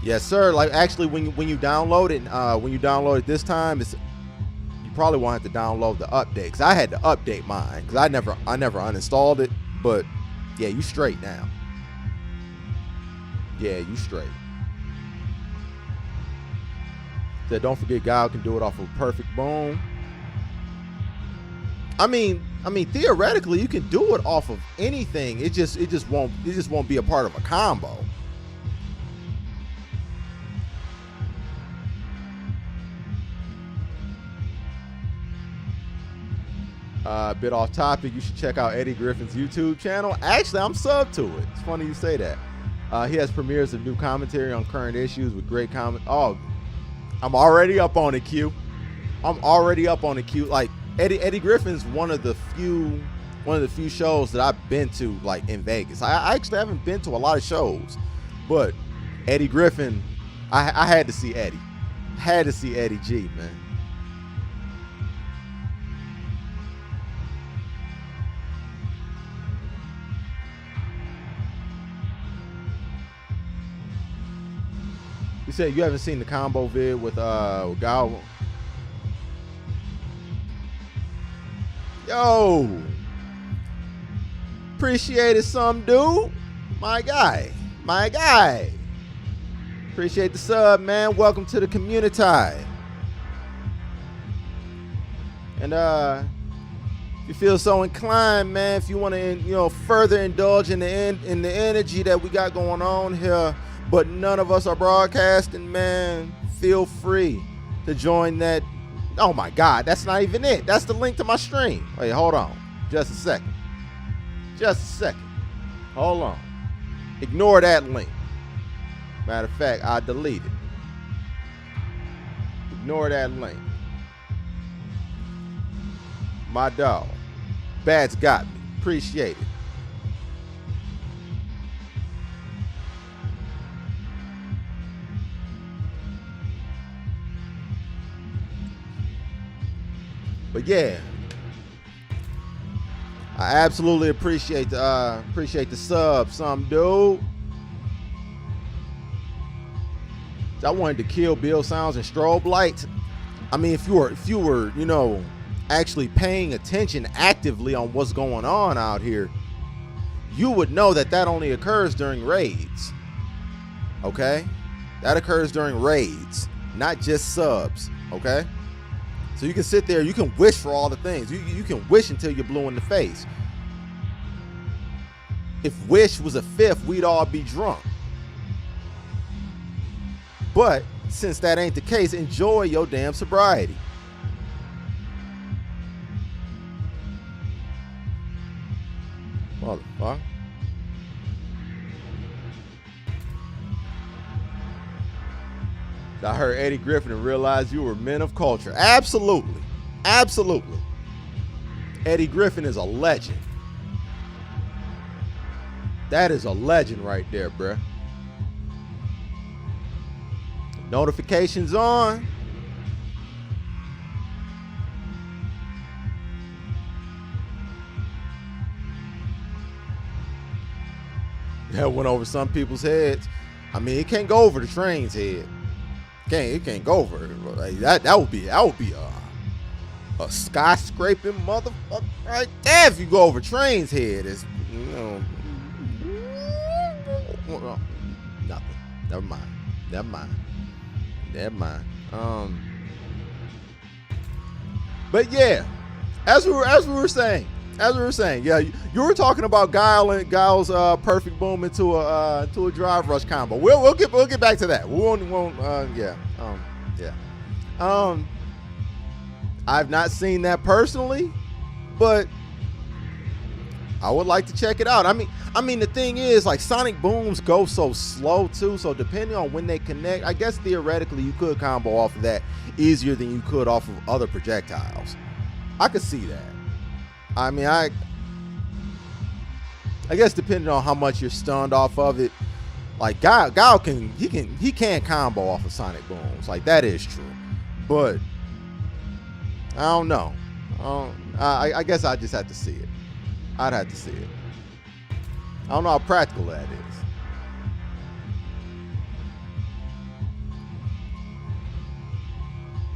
Yes, sir. Like actually, when you download it, this time, it's probably won't have to download the update, because I had to update mine, because I never uninstalled it. But yeah, you straight now. Yeah, you straight. Said, don't forget, Guile can do it off of Perfect Boom. I mean, theoretically, you can do it off of anything. It just won't be a part of a combo. A bit off topic, you should check out Eddie Griffin's YouTube channel. Actually, I'm subbed to it. It's funny you say that. He has premieres of new commentary on current issues with great comment. Oh, I'm already up on the queue. I'm already up on the queue. Like Eddie Griffin's one of the few shows that I've been to, like, in Vegas. I actually haven't been to a lot of shows, but Eddie Griffin, I had to see Eddie. Had to see Eddie G, man. You said you haven't seen the combo vid with Guile. Yo, appreciate it, some dude. My guy. Appreciate the sub, man. Welcome to the community. And if you feel so inclined, man, if you want to, further indulge in the energy that we got going on here, but none of us are broadcasting, man, feel free to join that. Oh my God, that's not even it. That's the link to my stream. Wait, hold on. Just a second. Hold on. Ignore that link. Matter of fact, I delete it. Ignore that link. My dog. Bad's got me. Appreciate it. But yeah, I absolutely appreciate the sub, some dude. I wanted to kill Bill sounds and strobe lights. I mean, if you were, actually paying attention actively on what's going on out here, you would know that only occurs during raids. Okay, that occurs during raids, not just subs. Okay. So you can sit there, you can wish for all the things. You can wish until you're blue in the face. If wish was a fifth, we'd all be drunk. But since that ain't the case, enjoy your damn sobriety. Motherfucker. I heard Eddie Griffin and realized you were men of culture. Absolutely. Eddie Griffin is a legend. That is a legend right there, bruh. Notifications on. That went over some people's heads. I mean, it can't go over the train's head. It can't go over it. Like, that would be a skyscraping motherfucker right there. If you go over train's head, it's nothing. Never mind. But yeah, as we were saying, yeah, you were talking about Guile's perfect boom into a drive rush combo. We'll get back to that. We won't. I've not seen that personally, but I would like to check it out. I mean, the thing is, like, sonic booms go so slow too. So depending on when they connect, I guess theoretically you could combo off of that easier than you could off of other projectiles. I could see that. I mean, I guess depending on how much you're stunned off of it, like Guile can combo off of sonic booms. Like, that is true, but I don't know. I guess I just have to see it. I'd have to see it. I don't know how practical that is.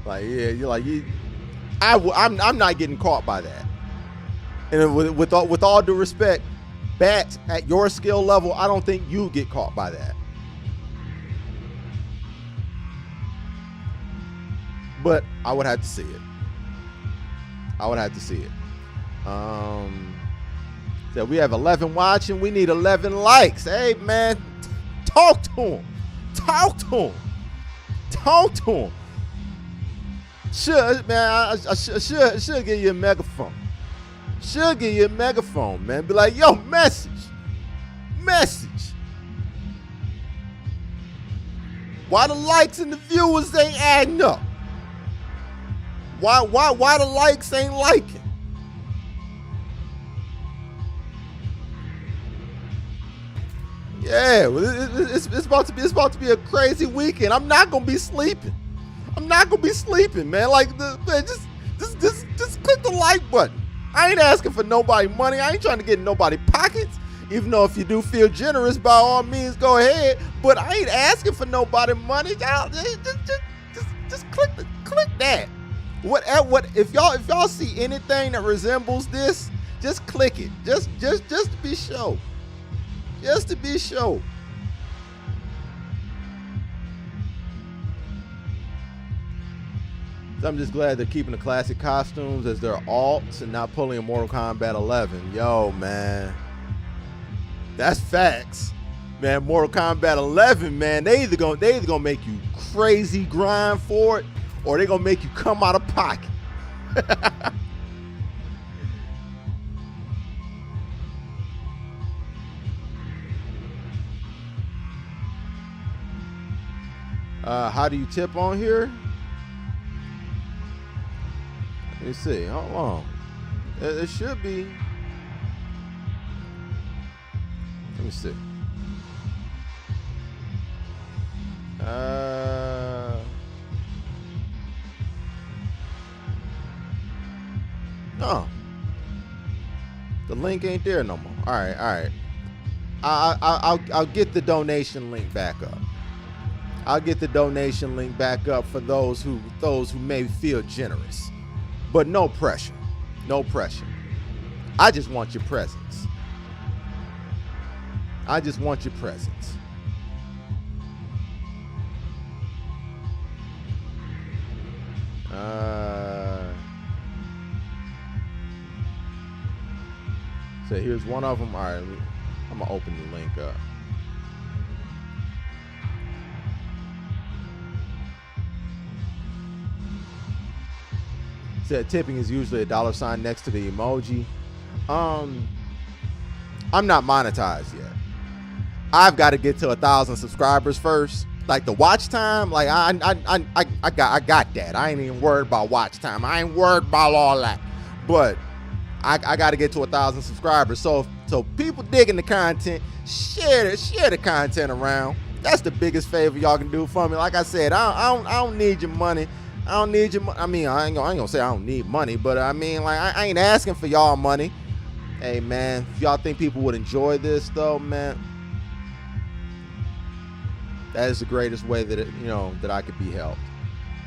Like, yeah, you're like, I'm not getting caught by that. And with all due respect, Bats, at your skill level, I don't think you get caught by that. But I would have to see it. I would have to see it. So we have 11 watching. We need 11 likes. Hey, man, talk to him. Talk to him. Talk to him. Should, man, I should give you a megaphone. Should give you a megaphone, man. Be like, yo, message. Why the likes and the viewers ain't adding up? Why the likes ain't liking? Yeah, it's about to be a crazy weekend. I'm not gonna be sleeping. Man. Like, man, just click the like button. I ain't asking for nobody money. I ain't trying to get in nobody pockets. Even though if you do feel generous, by all means, go ahead. But I ain't asking for nobody money. Just click that. What if y'all see anything that resembles this, just click it. Just to be sure. Just to be sure. I'm just glad they're keeping the classic costumes as their alts and not pulling a Mortal Kombat 11. Yo, man. That's facts. Man, Mortal Kombat 11, man, they either gonna make you crazy grind for it, or they gonna make you come out of pocket. How do you tip on here? Let me see. Hold on. It should be. Let me see. No. The link ain't there no more. All right. I'll get the donation link back up. I'll get the donation link back up for those who may feel generous. But no pressure. No pressure. I just want your presence. So here's one of them. All right, I'm gonna open the link up. Said tipping is usually a $sign next to the emoji. I'm not monetized yet. I've got to get to 1,000 subscribers first. Like the watch time, like I got that. I ain't even worried about watch time. I ain't worried about all that. But I got to get to 1,000 subscribers. So people digging the content, share the content around. That's the biggest favor y'all can do for me. Like I said, I don't need your money. I don't need your money. I mean, I ain't gonna say I don't need money, but I mean, like, I ain't asking for y'all money. Hey, man, if y'all think people would enjoy this, though, man, that is the greatest way that that I could be helped.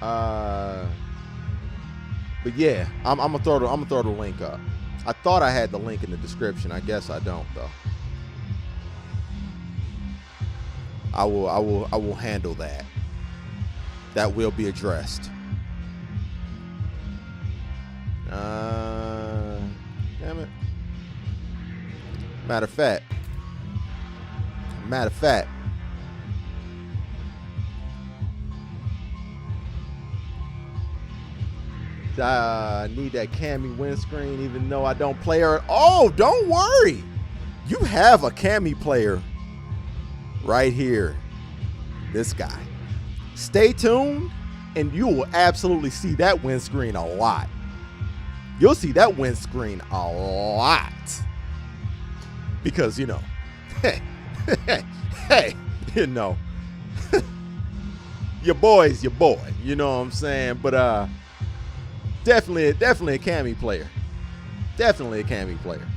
But yeah, I'm gonna throw the link up. I thought I had the link in the description. I guess I don't, though. I will handle that. That will be addressed. Damn it. Matter of fact, I need that Cammy windscreen, even though I don't play her. Oh, don't worry. You have a Cammy player right here. This guy. Stay tuned, and you will absolutely see that windscreen a lot. You'll see that windscreen a lot. Because, hey, your boy's your boy. You know what I'm saying? But definitely a Cammy player. Definitely a Cammy player.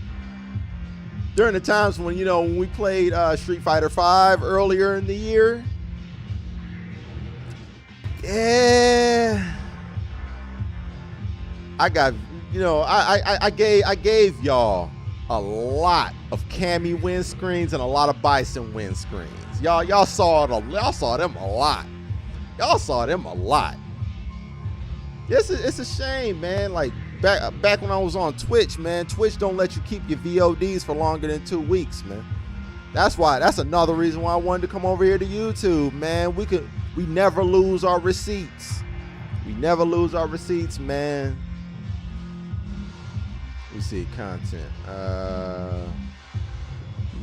During the times when we played Street Fighter V earlier in the year, I got, you know, I gave y'all a lot of Cammy windscreens and a lot of Bison windscreens. Y'all saw them a lot. Y'all saw them a lot. It's a shame, man. Like back when I was on Twitch, man, Twitch don't let you keep your VODs for longer than 2 weeks, man. That's another reason why I wanted to come over here to YouTube, man. We never lose our receipts. We never lose our receipts, man. Let me see content.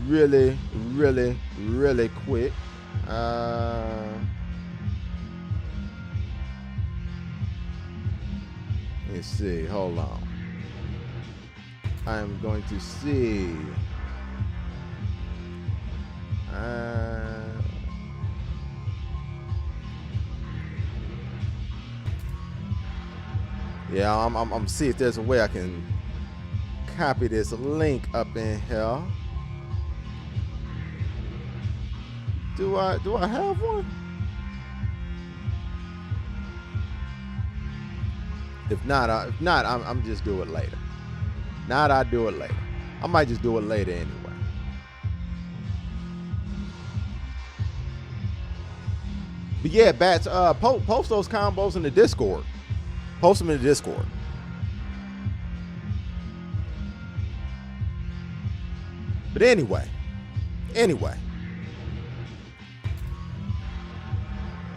Really quick. Let's see. Hold on. I'm going to see. Yeah, I'm see if there's a way I can copy this link up in here. Do I have one? If not, I'm just do it later. Not I do it later. I might just do it later anyway. But yeah, Bats, post those combos in the Discord. Post them in the Discord. But anyway,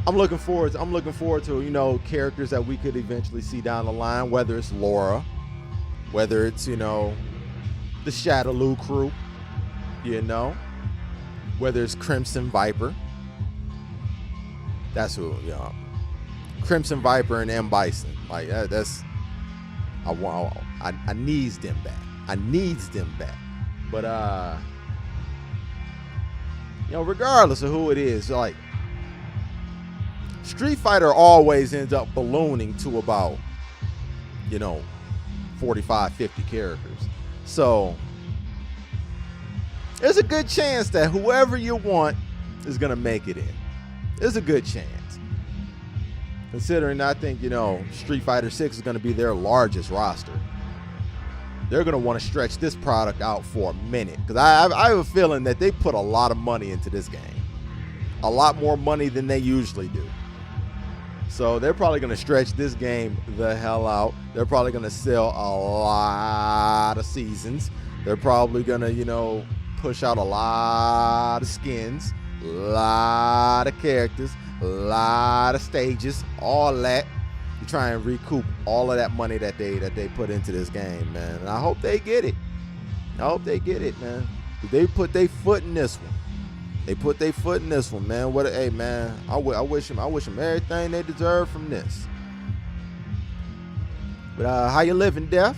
I'm looking forward to, you know, characters that we could eventually see down the line, whether it's Laura, whether it's, you know, the Shadaloo crew, you know, whether it's Crimson Viper. That's who, you know, Crimson Viper and M Bison. Like that's I needs them back. I needs them back. But you know, regardless of who it is, like Street Fighter always ends up ballooning to about, you know, 45, 50 characters. So there's a good chance that whoever you want is gonna make it in. There's a good chance. Considering I think, you know, Street Fighter 6 is going to be their largest roster. They're going to want to stretch this product out for a minute. Because I have a feeling that they put a lot of money into this game. A lot more money than they usually do. So they're probably going to stretch this game the hell out. They're probably going to sell a lot of seasons. They're probably going to, you know, push out a lot of skins. A lot of characters. A lot of stages, all that to try and recoup all of that money that they put into this game, man. And I hope they get it. I hope they get it, man. They put their foot in this one. They put their foot in this one, man. Hey, man, I wish them everything they deserve from this. But how you living, Def?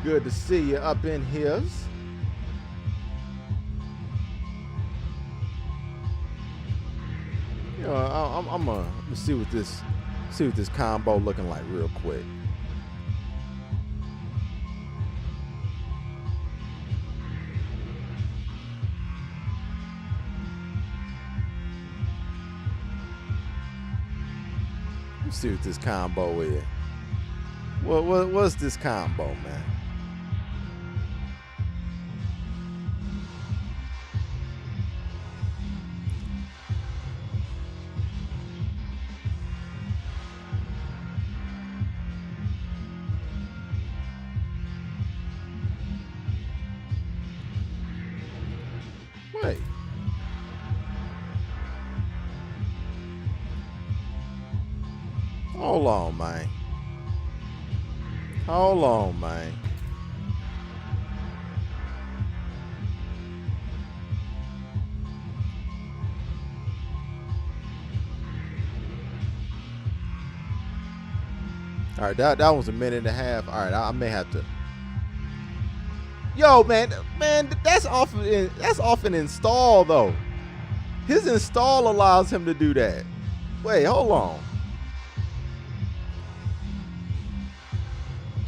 Good to see you up in here. You know, I'm gonna see what this combo looking like real quick. Let's see what this combo is. What's this combo, man? Wait. Hold on, man. Hold on, man. All right, that was a minute and a half. All right, I may have to. Yo, man, that's off an install though. His install allows him to do that. Wait, hold on.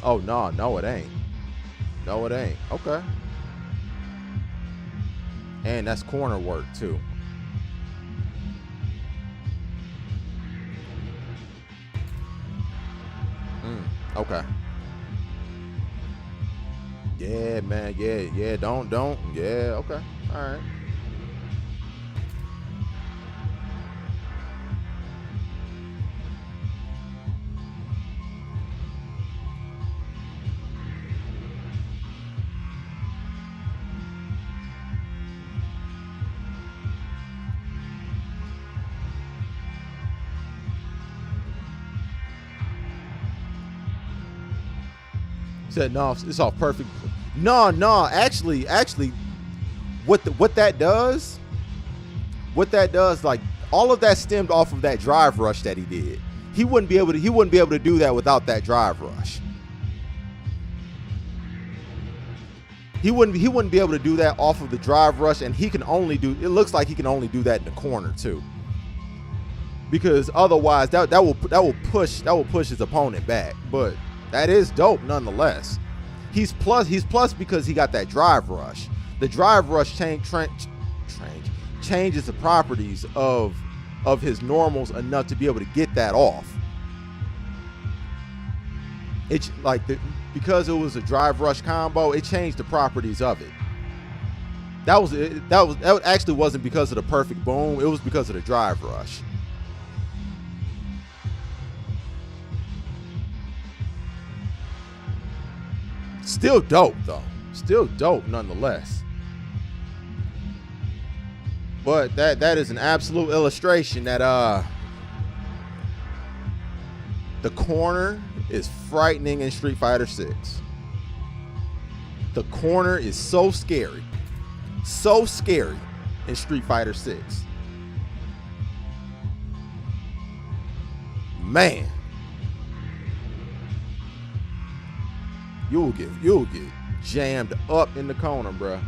Oh no, it ain't. No, it ain't. Okay. And that's corner work too. Okay. Yeah, man. Yeah. Don't. Yeah. Okay. All right. Said no, it's all perfect. No. Actually, what that does, like all of that stemmed off of that drive rush that he did. He wouldn't be able to do that without that drive rush. He wouldn't be able to do that off of the drive rush, and he can only do. It looks like he can only do that in the corner too. Because otherwise, that will push his opponent back. But that is dope nonetheless. He's plus because he got that drive rush. The drive rush changes the properties of his normals enough to be able to get that off. It's like because it was a drive rush combo, it changed the properties of it. That actually wasn't because of the perfect boom. It was because of the drive rush. Still dope though. Still dope nonetheless. But that is an absolute illustration that the corner is frightening in Street Fighter 6. The corner is so scary. So scary in Street Fighter 6. Man. You'll get jammed up in the corner, bruh.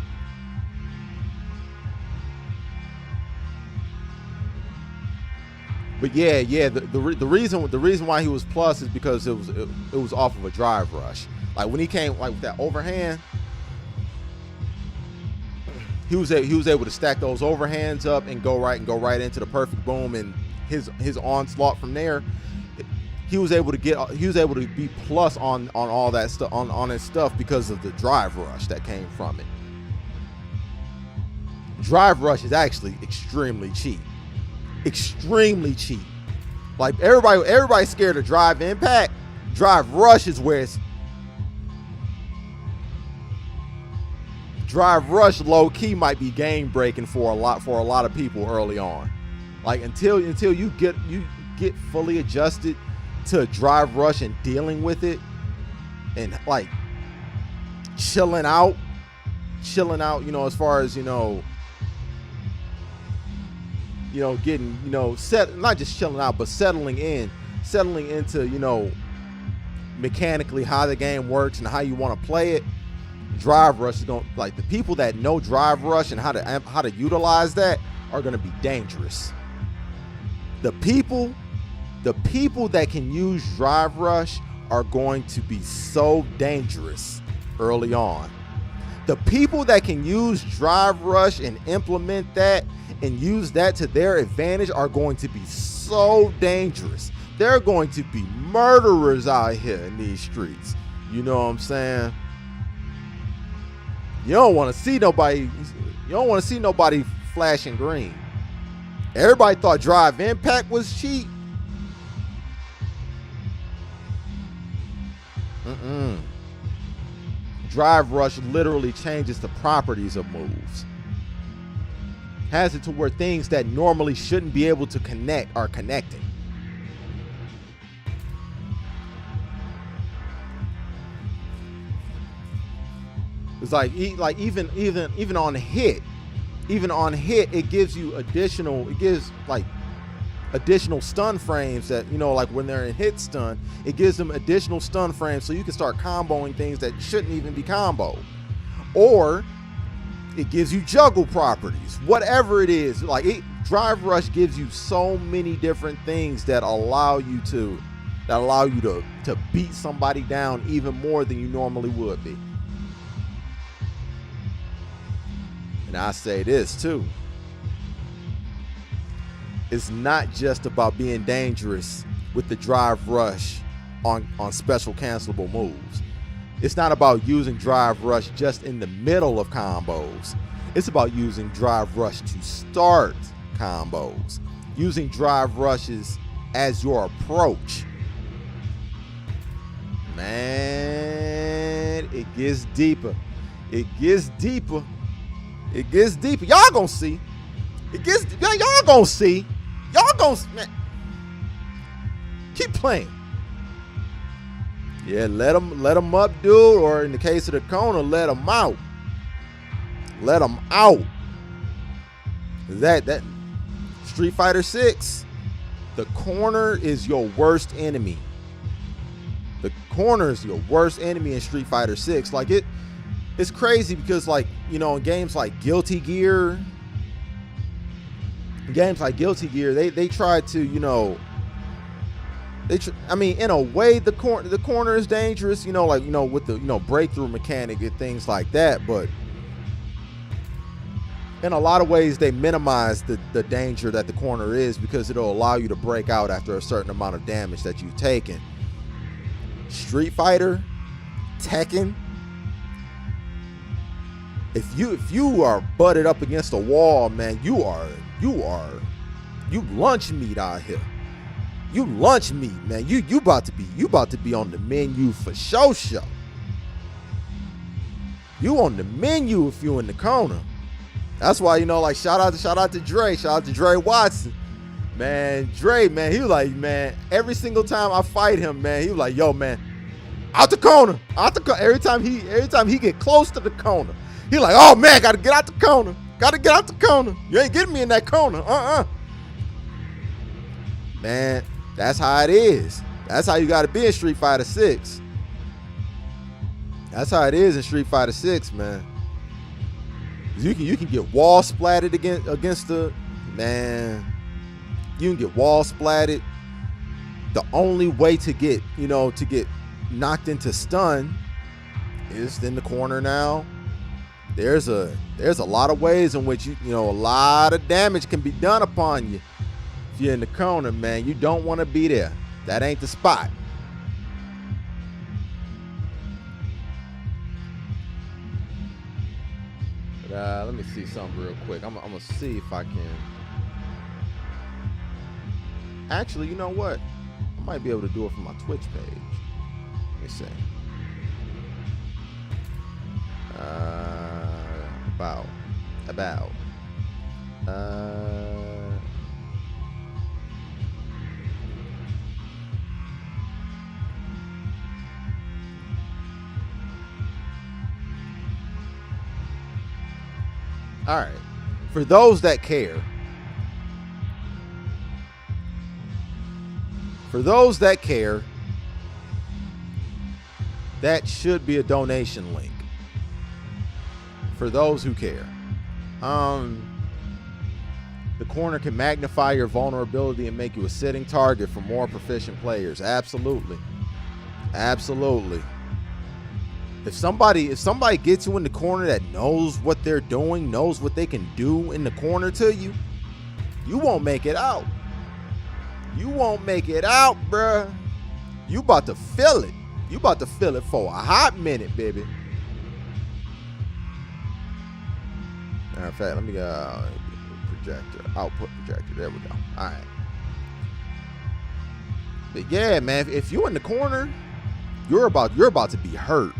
But yeah, the reason why he was plus is because it was off of a drive rush. Like when he came like with that overhand, he was able to stack those overhands up and go right into the perfect boom, and his onslaught from there. He was able to be plus on all that stuff on his stuff because of the drive rush that came from it. Drive rush is actually extremely cheap. Extremely cheap. Like everybody's scared of drive impact. Drive rush is where it's drive rush low key might be game breaking for a lot of people early on. Like until you get fully adjusted to drive rush and dealing with it and like chilling out, as far as getting, not just chilling out, but settling into, mechanically how the game works and how you want to play it. Drive rush is going, like, the people that know drive rush and how to utilize that are going to be dangerous. The people that can use drive rush are going to be so dangerous early on. The people that can use drive rush and implement that and use that to their advantage are going to be so dangerous. They're going to be murderers out here in these streets. You know what I'm saying? You don't want to see nobody flashing green. Everybody thought drive impact was cheap. Drive rush literally changes the properties of moves. Has it to where things that normally shouldn't be able to connect are connecting. It's like even on hit, it gives you additional stun frames that, like when they're in hit stun, it gives them additional stun frames so you can start comboing things that shouldn't even be comboed. Or it gives you juggle properties, whatever it is. Like drive rush gives you so many different things that allow you to beat somebody down even more than you normally would be. And I say this too. It's not just about being dangerous with the drive rush on special cancelable moves. It's not about using drive rush just in the middle of combos. It's about using drive rush to start combos. Using drive rushes as your approach. Man, it gets deeper. It gets deeper. It gets deeper. Y'all gonna see. Y'all gonna see. Y'all gonna, man. Keep playing. Yeah, let them up, dude. Or in the case of the corner, let them out. Let them out. That Street Fighter 6, the corner is your worst enemy. The corner is your worst enemy in Street Fighter 6. Like it's crazy because, like, you know, in games like Guilty Gear, they try to, you know, I mean, in a way, the corner is dangerous, you know, like, you know, with the, you know, breakthrough mechanic and things like that. But in a lot of ways, they minimize the danger that the corner is because it'll allow you to break out after a certain amount of damage that you've taken. Street Fighter, Tekken, if you are butted up against a wall, man, you lunch meat out here. You lunch meat, man. You about to be on the menu for show. You on the menu if you in the corner. That's why, you know, like, shout out to Dre. Shout out to Dre Watson. Man, Dre, man, he was like, man, every single time I fight him, man, he was like, yo, man, out the corner. Every time he get close to the corner, he like, oh man, gotta get out the corner. You ain't getting me in that corner. Man, that's how it is. That's how you gotta be in Street Fighter 6. That's how it is in Street Fighter 6, man. You can get wall splatted against the, man. You can get wall splatted. The only way to get knocked into stun is in the corner now. There's a lot of ways in which a lot of damage can be done upon you if you're in the corner, man. You don't want to be there. That ain't the spot. But let me see something real quick. I'm gonna see if I can. Actually, you know what? I might be able to do it from my Twitch page. Let me see. About. All right. For those that care. That should be a donation link. For those who care. The corner can magnify your vulnerability and make you a sitting target for more proficient players. Absolutely. If somebody gets you in the corner that knows what they're doing, knows what they can do in the corner to you, you won't make it out. You won't make it out, bruh. You about to feel it. You about to feel it for a hot minute, baby. Matter of fact, let me go output projector. There we go. All right. But yeah, man, if you're in the corner, you're about to be hurt.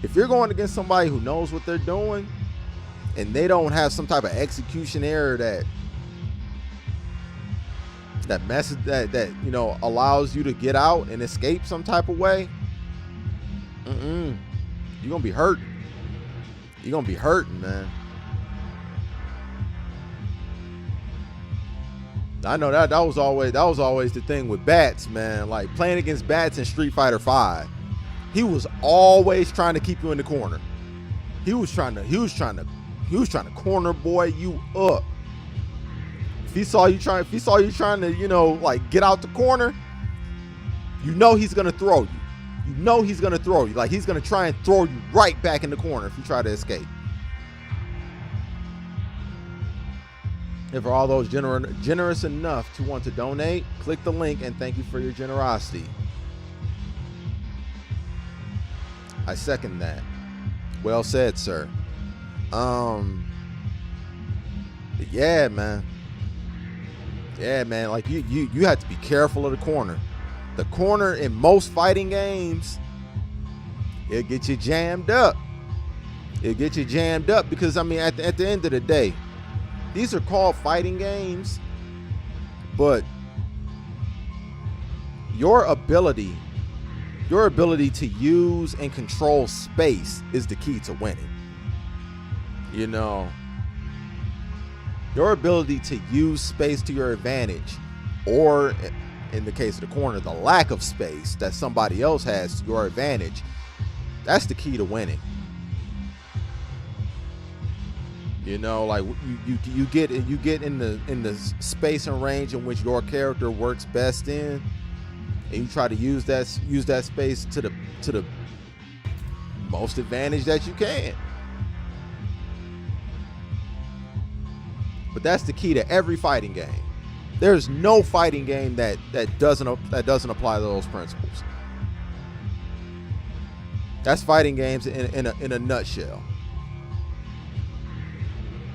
If you're going against somebody who knows what they're doing and they don't have some type of execution error that allows you to get out and escape some type of way, you're gonna be hurting. You're gonna be hurting, man. I know that was always the thing with Bats, man. Like playing against Bats in Street Fighter 5, he was always trying to keep you in the corner. He was trying to corner boy you up. If he saw you trying to, like get out the corner, he's gonna throw you. Like he's gonna try and throw you right back in the corner if you try to escape. And for all those generous enough to want to donate, click the link and thank you for your generosity. I second that. Well said, sir. Yeah, man. Yeah, man. Like you have to be careful of the corner. The corner in most fighting games, it'll get you jammed up. It'll get you jammed up because, I mean, at the end of the day, these are called fighting games, but your ability to use and control space is the key to winning. You know, your ability to use space to your advantage, or in the case of the corner, the lack of space that somebody else has to your advantage, that's the key to winning. You know, like you get in the space and range in which your character works best in, and you try to use that space to the most advantage that you can. But that's the key to every fighting game. There's no fighting game that doesn't apply those principles. That's fighting games in a nutshell.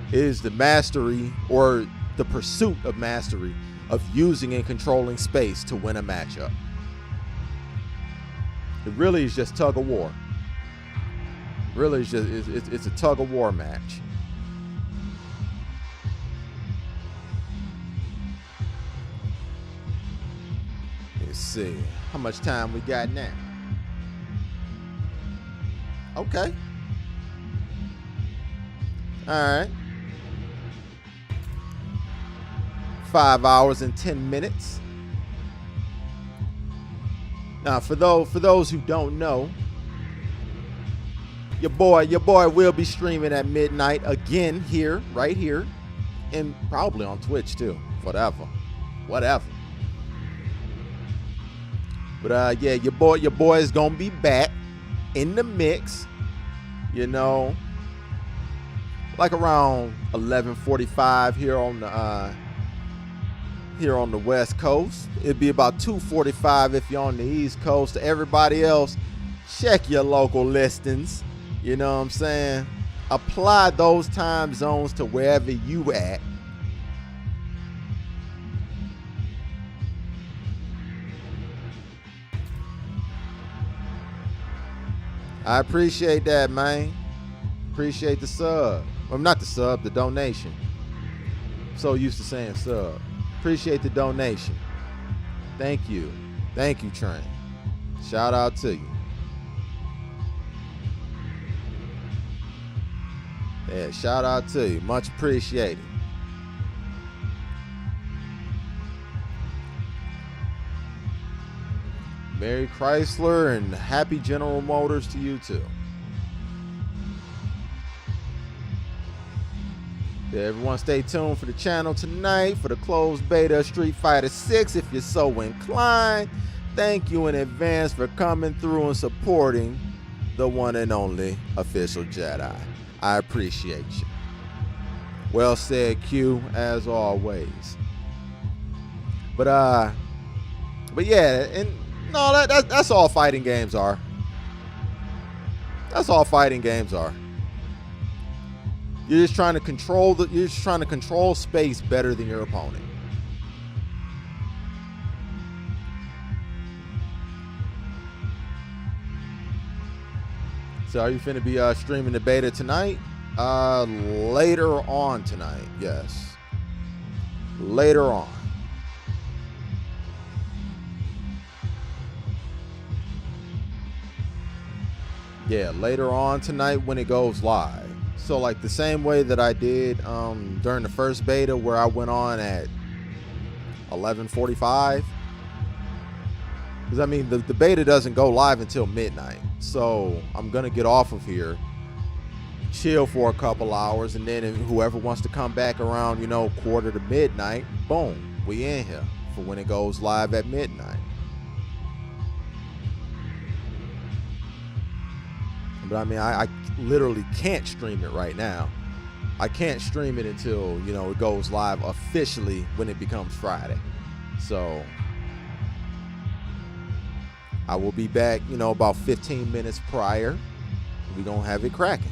It is the mastery, or the pursuit of mastery, of using and controlling space to win a matchup. It really is just tug of war. Really, it's a tug of war match. Let's see how much time we got now. Okay. All right. 5 hours and 10 minutes. Now, for those who don't know, your boy will be streaming at midnight again here, right here, and probably on Twitch too. Whatever. But yeah, your boy is gonna be back in the mix. You know, like around 11:45 here on the West Coast. It'd be about 2:45 if you're on the East Coast. To everybody else, check your local listings. You know what I'm saying? Apply those time zones to wherever you at. I appreciate that, man. Appreciate the sub. Well, not the sub, the donation. I'm so used to saying sub. Appreciate the donation. Thank you. Thank you, Trent. Shout out to you. Yeah, shout out to you. Much appreciated. Merry Chrysler and happy General Motors to you too. Yeah, everyone stay tuned for the channel tonight for the closed beta Street Fighter 6 if you're so inclined. Thank you in advance for coming through and supporting the one and only official Jedi. I appreciate you. Well said, Q, as always. But yeah, and no, that's all fighting games are. That's all fighting games are. You're just trying to control space better than your opponent. So are you finna be streaming the beta tonight? Later on tonight, yes. Later on. Yeah, later on tonight when it goes live. So like the same way that I did during the first beta where I went on at 11:45. Because I mean the beta doesn't go live until midnight. So I'm gonna get off of here, chill for a couple hours, and then whoever wants to come back around, you know, quarter to midnight, boom, we in here for when it goes live at midnight. But I mean, I literally can't stream it right now. I can't stream it until, you know, it goes live officially when it becomes Friday. So, I will be back, you know, about 15 minutes prior. We're going to have it cracking.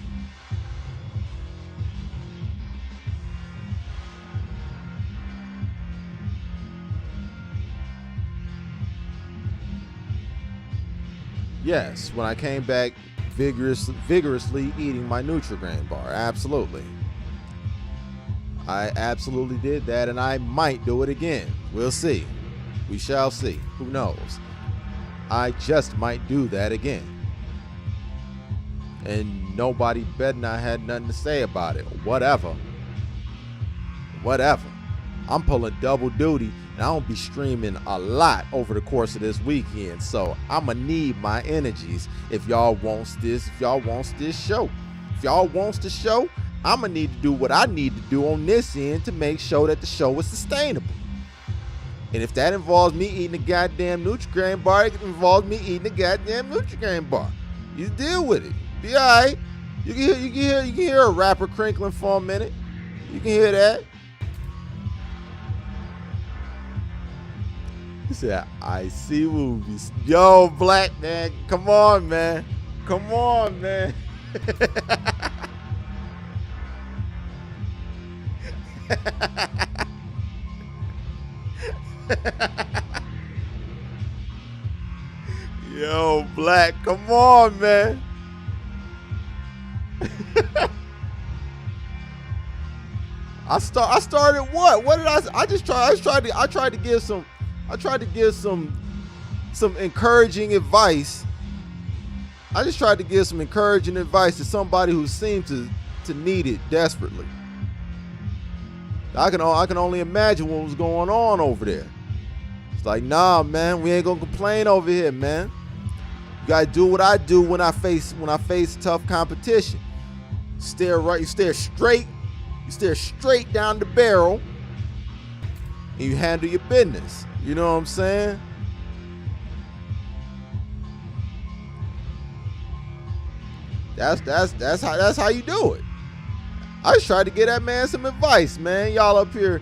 Yes, when I came back vigorously eating my Nutri-Grain bar. Absolutely. I absolutely did that, and I might do it again. We'll see. We shall see. Who knows? I just might do that again. And nobody better not had nothing to say about it. Whatever. I'm pulling double duty, and I don't be streaming a lot over the course of this weekend. So I'ma need my energies if y'all wants this. If y'all wants this show. If y'all wants the show, I'ma need to do what I need to do on this end to make sure that the show is sustainable. And if that involves me eating a goddamn Nutri-Grain bar, it involves me eating a goddamn Nutri-Grain bar. You deal with it. Be all right. You can hear a rapper crinkling for a minute. You can hear that. He said, I see movies. Yo, Black man, come on, man. Come on, man. Yo, Black, come on, man. I started what? What did I tried to give some encouraging advice. I just tried to give some encouraging advice to somebody who seemed to need it desperately. I can only imagine what was going on over there. It's like, nah, man, we ain't gonna complain over here, man. You gotta do what I do when I face tough competition. You stare straight down the barrel, and you handle your business. You know what I'm saying? That's how you do it. I just tried to get that man some advice, man. Y'all up here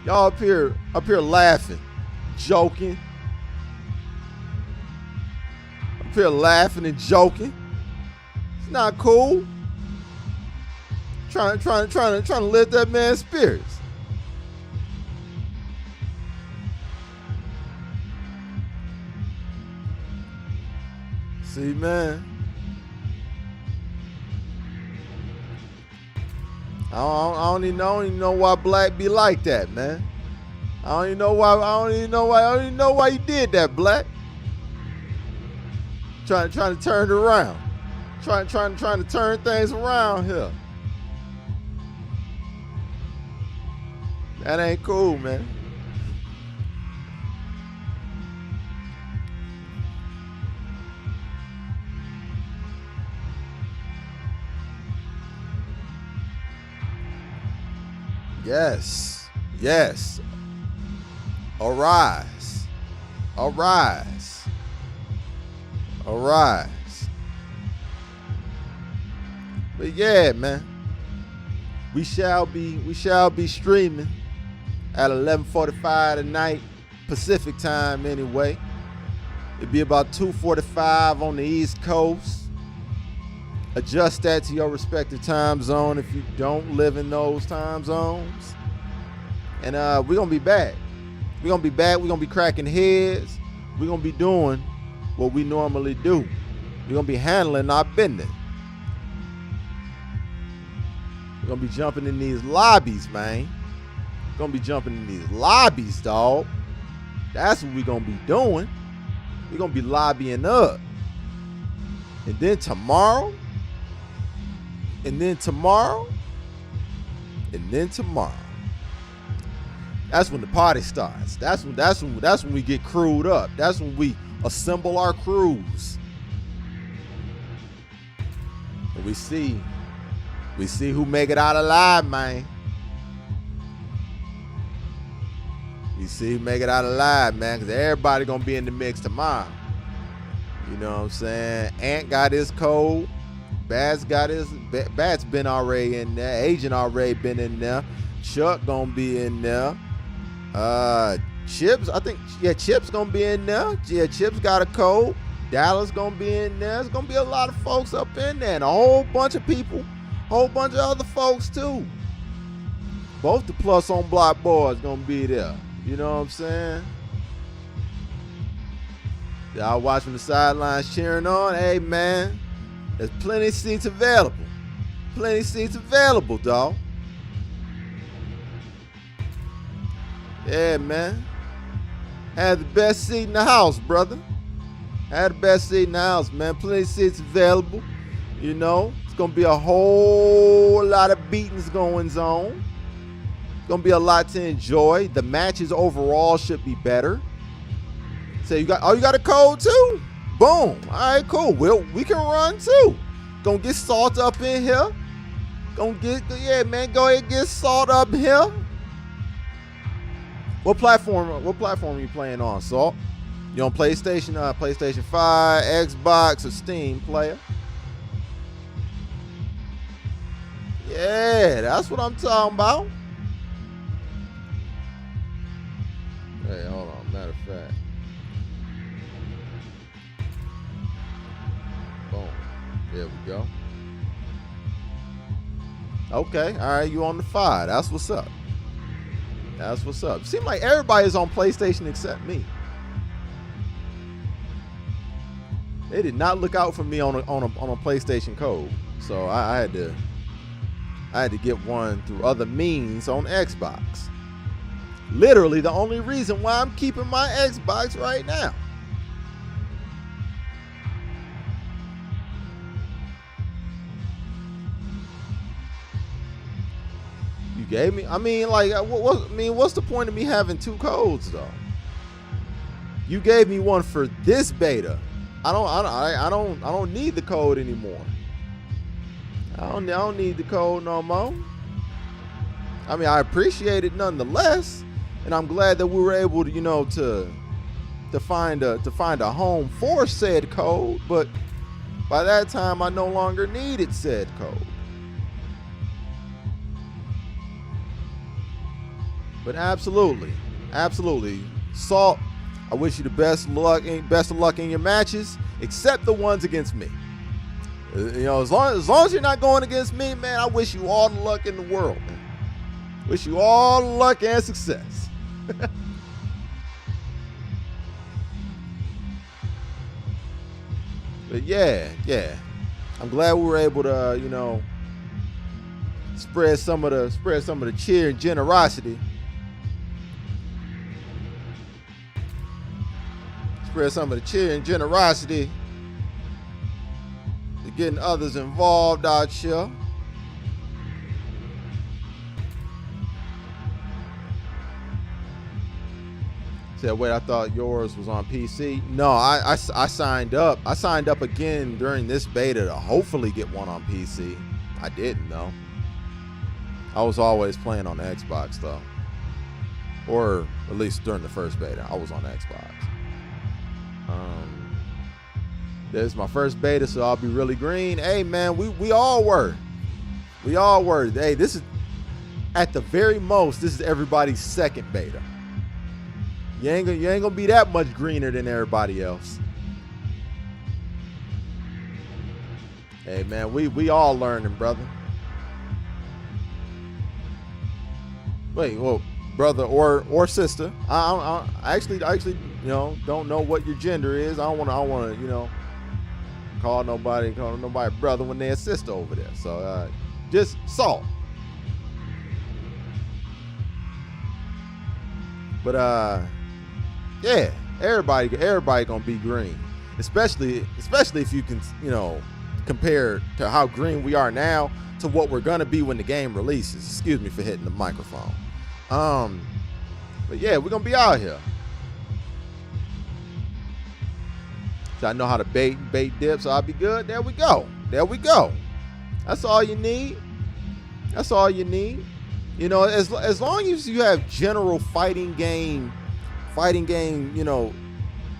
laughing, joking. Up here laughing and joking. It's not cool. Trying to lift that man's spirits. See, man. I don't even know why Black be like that, man. I don't even know why you did that, Black. Trying to turn it around. Trying to turn things around here. That ain't cool, man. Yes. Arise. But yeah, man. We shall be streaming at 11:45 tonight, Pacific time anyway. It'll be about 2:45 on the East Coast. Adjust that to your respective time zone if you don't live in those time zones. And we're going to be back. We're going to be cracking heads. We're going to be doing what we normally do. We're going to be handling our business. We're going to be jumping in these lobbies, man. We're going to be jumping in these lobbies, dog. That's what we're going to be doing. We're going to be lobbying up. And then tomorrow. That's when the party starts. That's when we get crewed up. That's when we assemble our crews. And we see who make it out alive, man. We see who make it out alive, man, because everybody gonna be in the mix tomorrow. You know what I'm saying? Ant got his code. Bats been already in there. Agent already been in there. Chuck gonna be in there. Chips, I think, Chips gonna be in there. Yeah, Chips got a code. Dallas gonna be in there. There's gonna be a lot of folks up in there, and a whole bunch of people, whole bunch of other folks too. Both the Plus on Block boys gonna be there. You know what I'm saying? Y'all watching the sidelines cheering on. Hey man, there's plenty of seats available. Plenty of seats available, dog. Yeah, man. Had the best seat in the house, brother. Had the best seat in the house, man. Plenty of seats available. You know, it's going to be a whole lot of beatings going on. It's going to be a lot to enjoy. The matches overall should be better. So you got a code too? Boom. All right, cool. We can run too. Gonna get Salt up in here. Yeah, man, go ahead and get Salt up here. What platform are you playing on, Salt? You on PlayStation, PlayStation 5, Xbox, or Steam player? Yeah, that's what I'm talking about. Hey, hold on. Matter of fact. Boom. There we go. Okay, all right, you on the 5. That's what's up. That's what's up. Seems like everybody's on PlayStation except me. They did not look out for me on a PlayStation code, so I had to get one through other means on Xbox. Literally the only reason why I'm keeping my Xbox right now. You gave me, I mean, like, what's the point of me having 2 codes though? You gave me one for this beta. I don't need the code anymore. I don't need the code no more. I mean, I appreciate it nonetheless, and I'm glad that we were able to, you know, to find a home for said code. But by that time, I no longer needed said code. But absolutely, Salt, I wish you the best of luck in your matches, except the ones against me. You know, as long as you're not going against me, man, I wish you all the luck in the world, man. Wish you all the luck and success. But yeah, I'm glad we were able to, you know, spread some of the cheer and generosity. Spread some of the cheer and generosity to getting others involved out here. Said, wait, I thought yours was on PC. No, I signed up. I signed up again during this beta to hopefully get one on PC. I didn't though. I was always playing on the Xbox though, or at least during the first beta, I was on the Xbox. This is my first beta, so I'll be really green. Hey man, we all were. We all were. Hey, this is at the very most, this is everybody's second beta. You ain't gonna be that much greener than everybody else. Hey man, we all learning, brother. Wait, well, brother or sister. I actually, you know, don't know what your gender is. I don't want to, you know, call nobody brother when they're a sister over there. So just Salt. But yeah, everybody gonna be green, especially if you can, you know, compare to how green we are now to what we're gonna be when the game releases. Excuse me for hitting the microphone. But yeah, we're gonna be out here. So I know how to bait dip, so I'll be good. There we go. That's all you need. You know, as long as you have general fighting game, you know,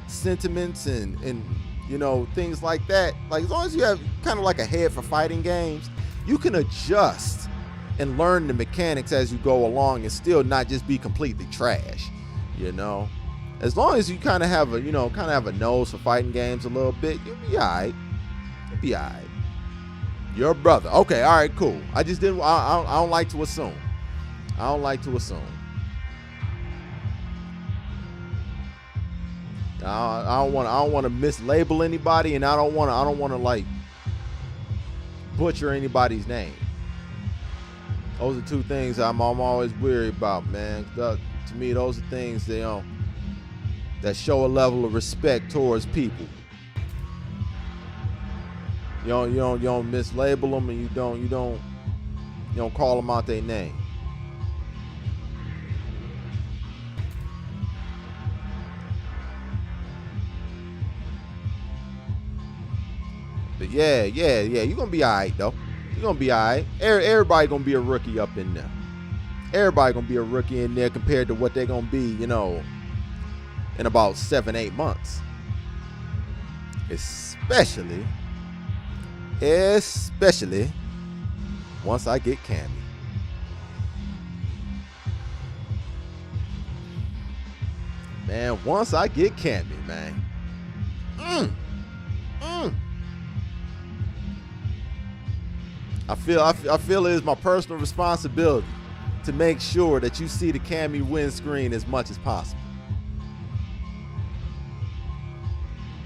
sentiments and you know, things like that. Like as long as you have kind of like a head for fighting games, you can adjust and learn the mechanics as you go along and still not just be completely trash, you know. As long as you kind of have a nose for fighting games a little bit, you'll be all right. You'll be all right. Your brother. Okay, all right, cool. I just didn't. I don't like to assume. I don't like to assume. I don't want to mislabel anybody, and I don't want to like butcher anybody's name. Those are two things I'm always weary about, man. To me, those are things that show a level of respect towards people. You don't mislabel them, and you don't call them out their name. But yeah, you're gonna be all right though. You're gonna be all right. Everybody gonna be a rookie up in there. Everybody gonna be a rookie in there compared to what they're gonna be, in about 7-8 months. Especially once I get Cammy. Man, once I get Cammy, man. I feel it is my personal responsibility to make sure that you see the Cammy windscreen as much as possible.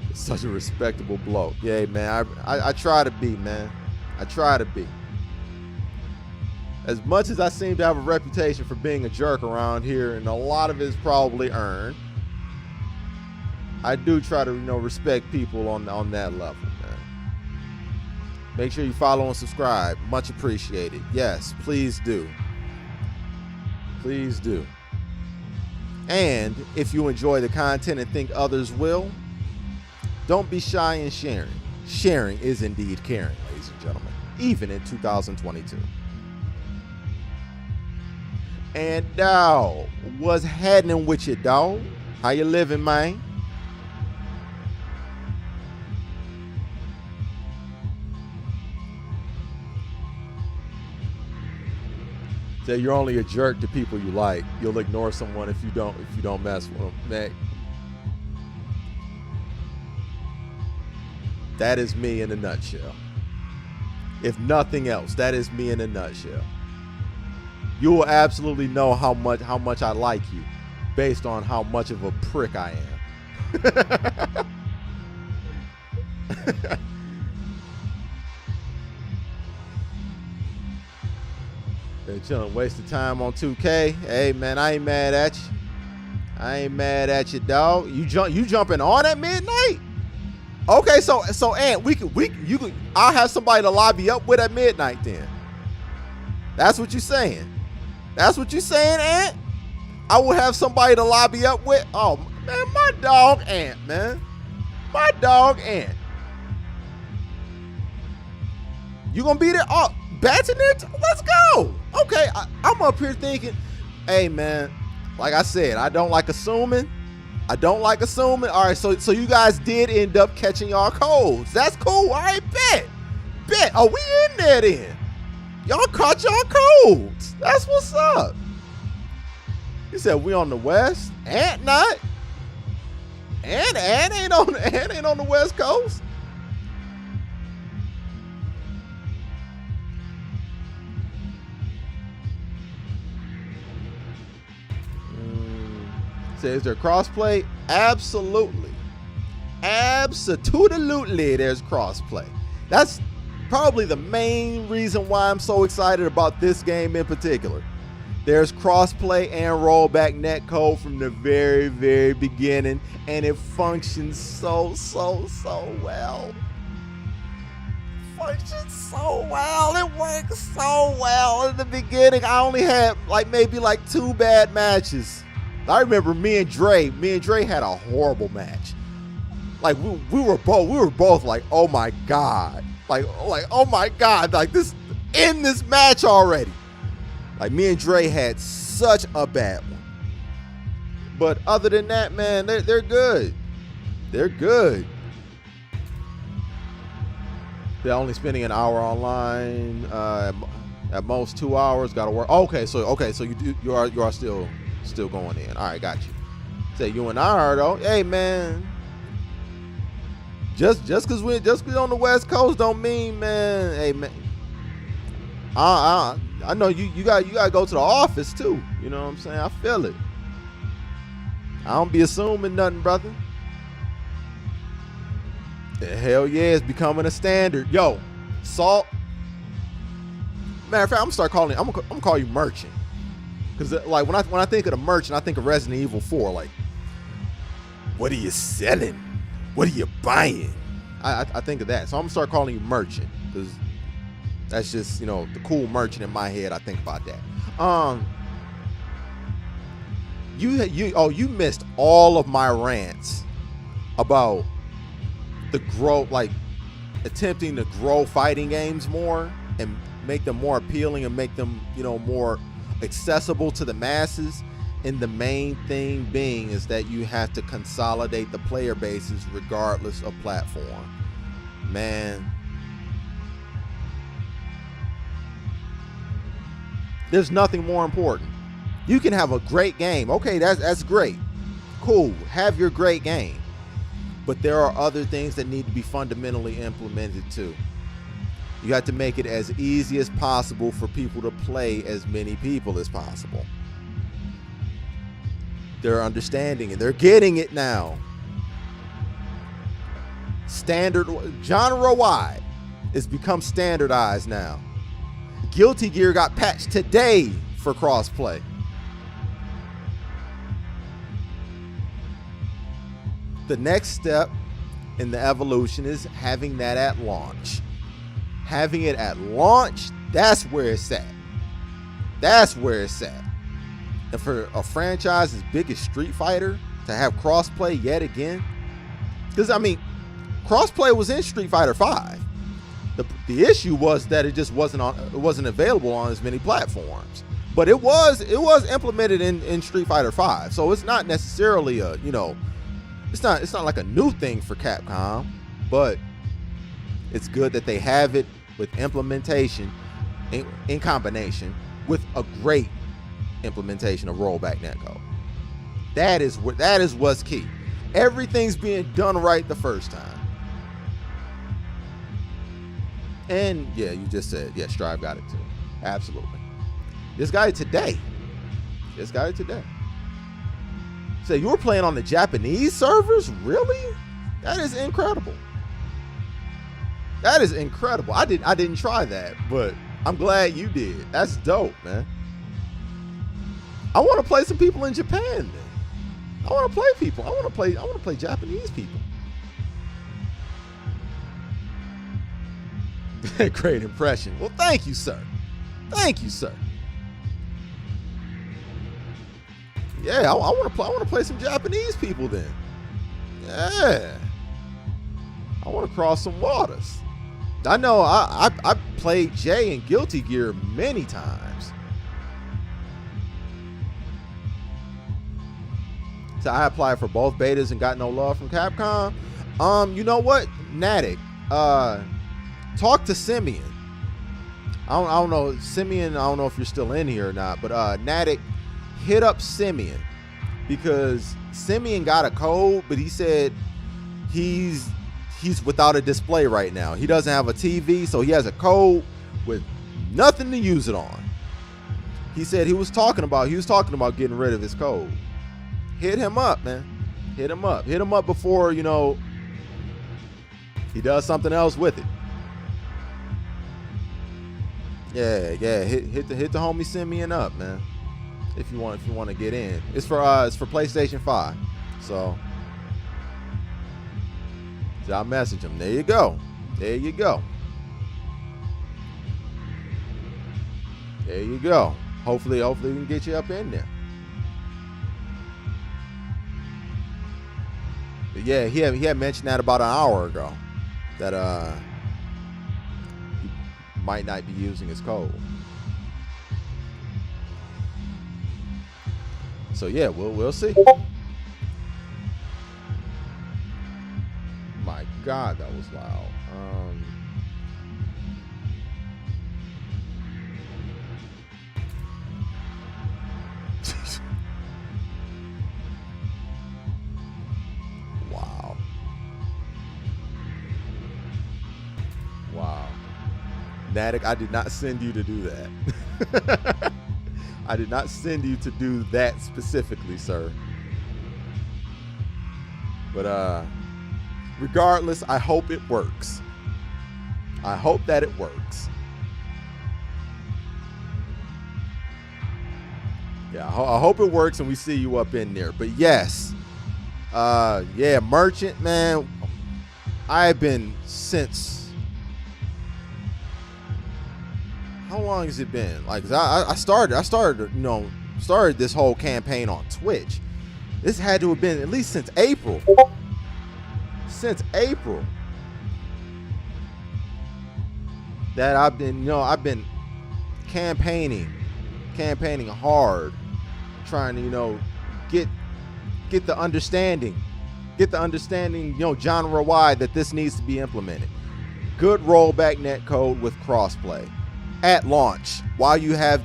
It's such a respectable bloke. Yeah, man. I try to be, man. I try to be. As much as I seem to have a reputation for being a jerk around here, and a lot of it is probably earned, I do try to, respect people on that level, man. Make sure you follow and subscribe. Much appreciated. Yes, please do. Please do. And if you enjoy the content and think others will, don't be shy in sharing. Sharing is indeed caring, ladies and gentlemen, even in 2022. And dawg, what's happening with you, dawg? How you living, man? Say you're only a jerk to people you like. You'll ignore someone if you don't mess with them. Man, that is me in a nutshell. If nothing else, that is me in a nutshell. You will absolutely know how much I like you based on how much of a prick I am. They're chilling, wasting time on 2K. Hey man, I ain't mad at you. I ain't mad at you, dog. You jumping on at midnight? Okay, so Ant, I'll have somebody to lobby up with at midnight then. That's what you're saying. That's what you're saying, Ant? I will have somebody to lobby up with. Oh man, my dog Ant, man. My dog Ant. You gonna be there? Oh, bats in there? Let's go. Okay, I'm up here thinking, hey man, like I said, I don't like assuming. All right, so you guys did end up catching y'all codes. That's cool. All right, bet. Oh, we in there then. Y'all caught y'all codes. That's what's up. He said we on the west. Ant not. Ant ain't on the west coast. Is there crossplay? Absolutely. Absolutely there's crossplay. That's probably the main reason why I'm so excited about this game in particular. There's crossplay and rollback netcode from the very, very beginning, and it functions so well. Functions so well. It works so well. In the beginning, I only had maybe 2 bad matches. I remember me and Dre had a horrible match. We were both like, oh my God. Oh my God, this end this match already. Me and Dre had such a bad one. But other than that, man, they're good. They're good. They're only spending an hour online, at most 2 hours. Got to work. Okay, so you are still going in. All right, got you. Say you and I are though. Hey man, just cause we on the West Coast don't mean, man. Hey man, I know you gotta go to the office too. You know what I'm saying? I feel it. I don't be assuming nothing, brother. Hell yeah, it's becoming a standard. Yo, Salt. Matter of fact, I'm gonna call you Merchant. Cause like when I think of the Merchant, I think of Resident Evil 4. Like, what are you selling? What are you buying? I think of that. So I'm gonna start calling you Merchant, because that's just, you know, the cool merchant in my head. I think about that. You missed all of my rants about the growth, like attempting to grow fighting games more and make them more appealing and make them, you know, more accessible to the masses. And the main thing being is that you have to consolidate the player bases regardless of platform. Man, there's nothing more important. You can have a great game. Okay, that's great. Cool. Have your great game. But there are other things that need to be fundamentally implemented too. You have to make it as easy as possible for people to play as many people as possible. They're understanding it. They're getting it now. Standard, genre-wide, it's become standardized now. Guilty Gear got patched today for crossplay. The next step in the evolution is having that at launch. Having it at launch, that's where it's at. That's where it's at. And for a franchise as big as Street Fighter to have crossplay yet again, because I mean, crossplay was in Street Fighter 5. The issue was that it just wasn't available on as many platforms. But it was implemented in Street Fighter 5. So it's not necessarily a, you know, it's not like a new thing for Capcom, but it's good that they have it with implementation in combination with a great implementation of rollback netcode. That is what's key. Everything's being done right the first time. And yeah, you just said, yeah, Strive got it too. Absolutely. Just got it today. So you were playing on the Japanese servers? Really? That is incredible. That is incredible. I didn't try that, but I'm glad you did. That's dope, man. I want to play some people in Japan then. I want to play people. I want to play Japanese people. Great impression. Well, thank you, sir. Thank you, sir. Yeah, I want to play some Japanese people then. Yeah. I want to cross some waters. I know I played Jay in Guilty Gear many times. So I applied for both betas and got no love from Capcom. You know what? Natic, talk to Simeon. I don't know, Simeon, I don't know if you're still in here or not, but Natic, hit up Simeon, because Simeon got a code, but he said he's without a display right now. He doesn't have a TV, so he has a code with nothing to use it on. He said he was talking about getting rid of his code. Hit him up, man. Hit him up before, you know, he does something else with it. Yeah. Hit the homie Simeon up, man. If you want to get in. It's for PlayStation 5. So I'll message him. There you go. There you go. Hopefully we can get you up in there. But yeah, he had mentioned that about an hour ago, that he might not be using his code. So yeah, we'll see. My God, that was loud. Natic, I did not send you to do that. I did not send you to do that specifically, sir. But regardless, I hope it works. I hope that it works. Yeah, I hope it works and we see you up in there. But yes, yeah, Merchant, man, I've been since, how long has it been? Like, I started, you know, started this whole campaign on Twitch. This had to have been at least since April. Since April. That I've been, you know, I've been campaigning hard, trying to, you know, get the understanding, you know, genre wide that this needs to be implemented. Good rollback netcode with crossplay at launch. While you have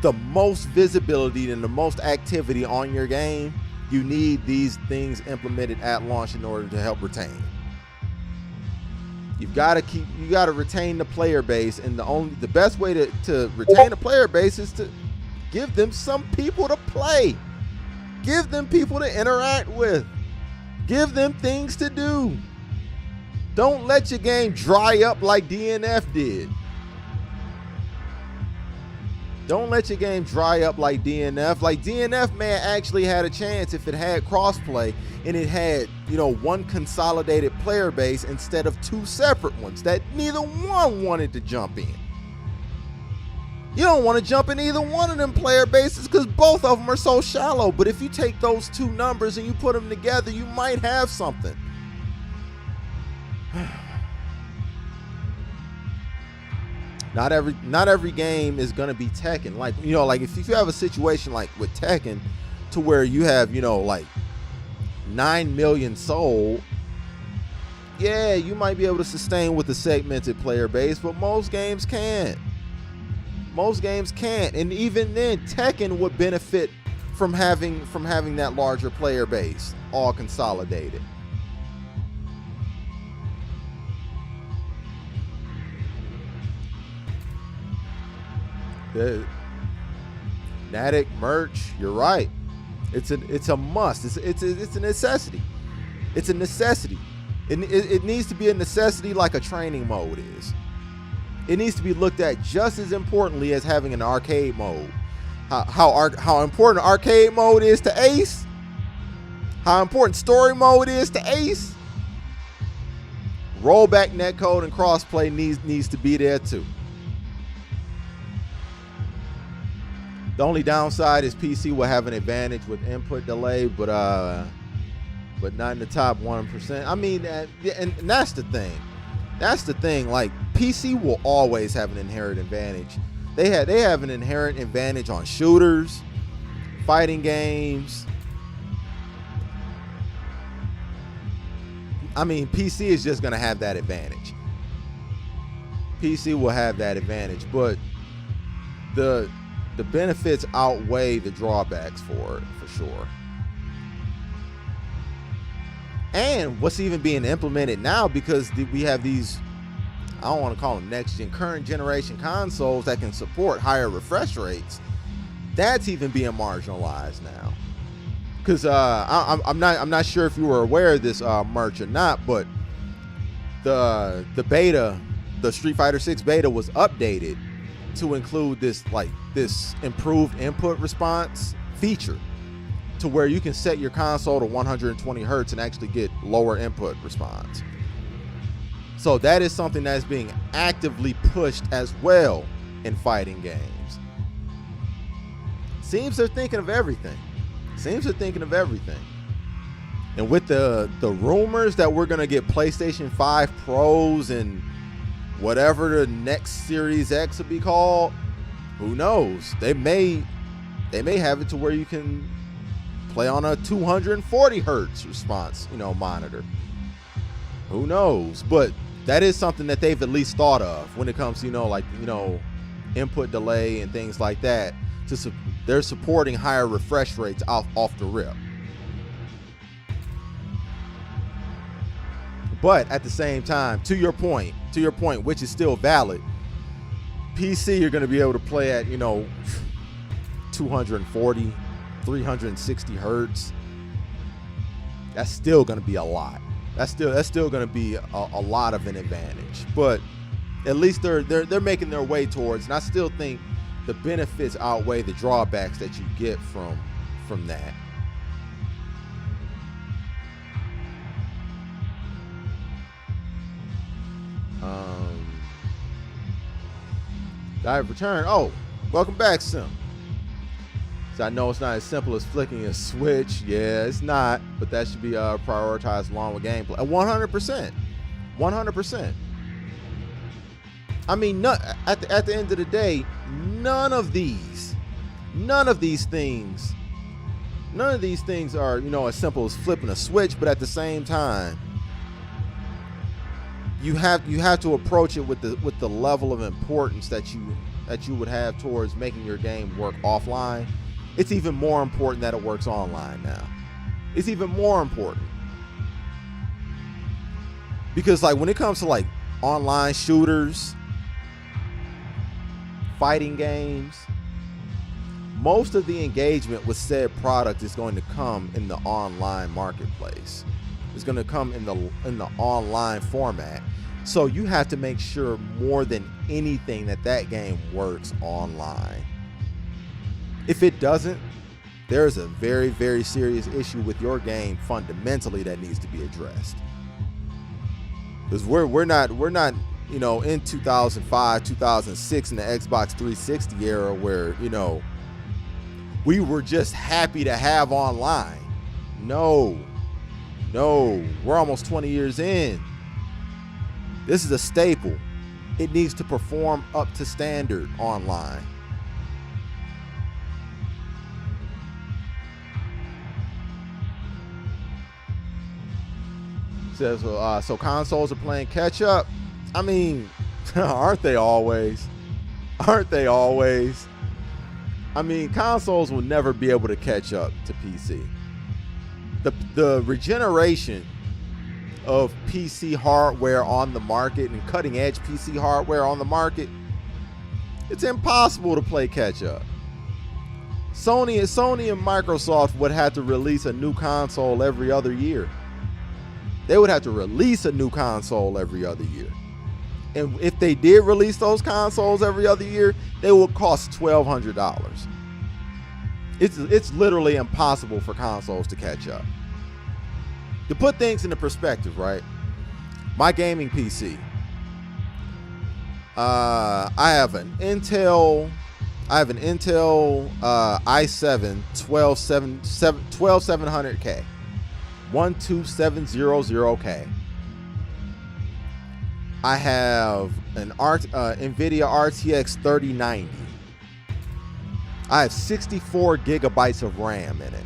the most visibility and the most activity on your game, you need these things implemented at launch in order to help retain. You got to retain the player base, and the best way to retain a player base is to give them some people to play. Give them people to interact with. Give them things to do. Don't let your game dry up like DNF did. Don't let your game dry up like DNF. Like, DNF, man, actually had a chance if it had crossplay and it had, you know, one consolidated player base instead of two separate ones that neither one wanted to jump in. You don't want to jump in either one of them player bases because both of them are so shallow. But if you take those two numbers and you put them together, you might have something. Not every game is gonna be Tekken. Like, you know, like if you have a situation like with Tekken, to where you have, you know, like 9 million sold, yeah, you might be able to sustain with a segmented player base, but most games can't. Most games can't, and even then, Tekken would benefit from having that larger player base, all consolidated. The Natic merch, you're right. It's a must. It's a necessity. It's a necessity. It needs to be a necessity like a training mode is. It needs to be looked at just as importantly as having an arcade mode. How important arcade mode is to Ace. How important story mode is to Ace. Rollback netcode and crossplay needs to be there too. The only downside is PC will have an advantage with input delay, but not in the top 1%. I mean, and that's the thing. That's the thing. Like, PC will always have an inherent advantage. They have an inherent advantage on shooters, fighting games. I mean, PC is just gonna have that advantage. PC will have that advantage, but the benefits outweigh the drawbacks for it, for sure. And what's even being implemented now, because we have these, I don't want to call them next gen, current generation consoles that can support higher refresh rates, that's even being marginalized now. Because I'm not sure if you were aware of this merch or not, but the beta, the Street Fighter 6 beta was updated to include this improved input response feature, to where you can set your console to 120 hertz and actually get lower input response. So that is something that's being actively pushed as well in fighting games. Seems they're thinking of everything. And with the rumors that we're gonna get PlayStation 5 Pros and whatever the next Series X will be called, who knows? They may have it to where you can play on a 240 hertz response, you know, monitor. Who knows? But that is something that they've at least thought of when it comes to, you know, like, you know, input delay and things like that. They're supporting higher refresh rates off the rip. But at the same time, to your point, which is still valid, PC you're going to be able to play at, you know, 240, 360 hertz. That's still going to be a lot. That's still going to be a lot of an advantage. But at least they're making their way towards, and I still think the benefits outweigh the drawbacks that you get from that. Dive return. Oh, welcome back, Sim. So I know it's not as simple as flicking a switch. Yeah, it's not, but that should be prioritized along with gameplay. 100%, 100%. I mean, at the end of the day, none of these things are, you know, as simple as flipping a switch. But at the same time, you have to approach it with the level of importance that you would have towards making your game work offline. It's even more important that it works online now. It's even more important because, like, when it comes to like online shooters, fighting games, most of the engagement with said product is going to come in the online marketplace. It's going to come in the online format. So you have to make sure more than anything that game works online. If it doesn't, there's a very, very serious issue with your game fundamentally that needs to be addressed. Because we're not, you know, in 2005, 2006 in the Xbox 360 era where, you know, we were just happy to have online. No, we're almost 20 years in. This is a staple. It needs to perform up to standard online. Says, so consoles are playing catch up. I mean, aren't they always? Aren't they always? I mean, consoles will never be able to catch up to PC. The regeneration of PC hardware on the market and cutting edge PC hardware on the market, it's impossible to play catch up. Sony and Microsoft would have to release a new console every other year. They would have to release a new console every other year. And if they did release those consoles every other year, they would cost $1,200. It's literally impossible for consoles to catch up. To put things into perspective, right? My gaming PC, I have an Intel i7 12700K, 12700K. I have an NVIDIA RTX 3090. I have 64 gigabytes of RAM in it.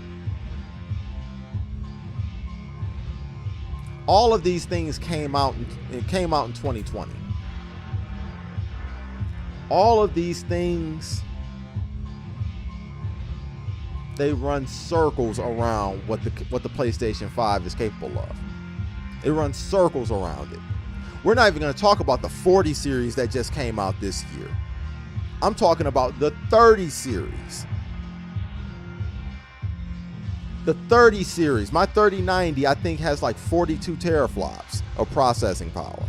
All of these things came out in 2020. All of these things, they run circles around what the PlayStation 5 is capable of. It runs circles around it. We're not even going to talk about the 40 series that just came out this year. I'm talking about the 30 series. The 30 series, my 3090, I think has like 42 teraflops of processing power.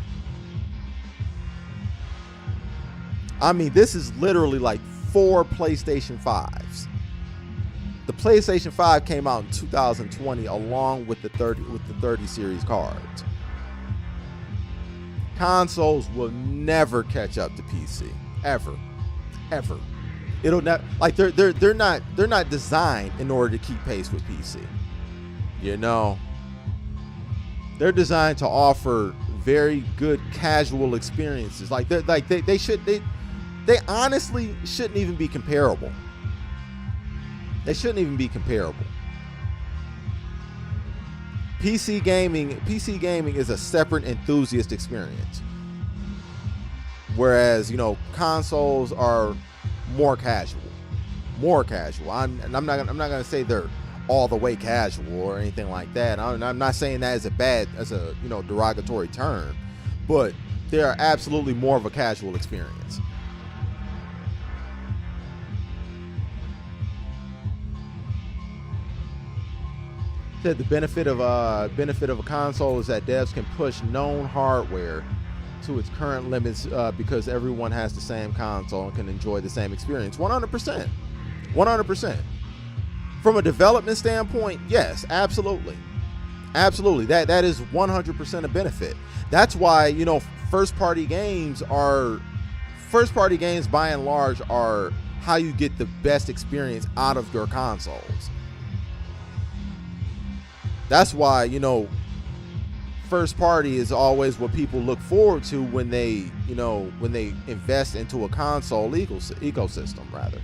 I mean, this is literally like 4 PlayStation 5s. The PlayStation 5 came out in 2020 along with the 30 series cards. Consoles will never catch up to PC, ever. It'll not, like, they're not designed in order to keep pace with PC. You know, they're designed to offer very good casual experiences. Like they honestly shouldn't even be comparable. They shouldn't even be comparable. PC gaming is a separate enthusiast experience. Whereas, you know, consoles are more casual. I'm not gonna say they're all the way casual or anything like that. I'm not saying that as a derogatory term, but they are absolutely more of a casual experience. Said the benefit of a console is that devs can push known hardware to its current limits because everyone has the same console and can enjoy the same experience. 100%. 100%. From a development standpoint, yes, absolutely. Absolutely. That is 100% a benefit. That's why, first party games by and large are how you get the best experience out of your consoles. That's why, first party is always what people look forward to when they invest into a console ecosystem, rather.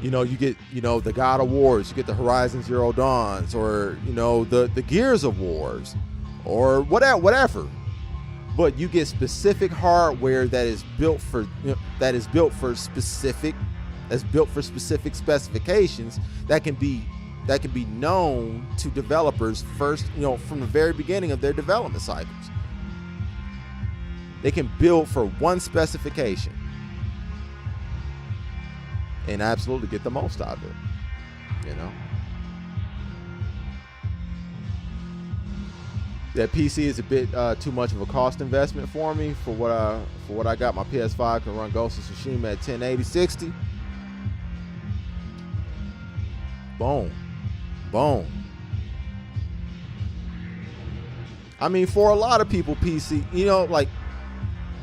You get, the God of Wars, you get the Horizon Zero Dawns, or, the Gears of Wars, or whatever. But you get specific hardware that is built for specific specifications that can be known to developers first, from the very beginning of their development cycles. They can build for one specification and absolutely get the most out of it, That PC is a bit too much of a cost investment for me for what I got. My PS5 can run Ghost of Tsushima at 1080 60. Boom. I mean, for a lot of people, PC,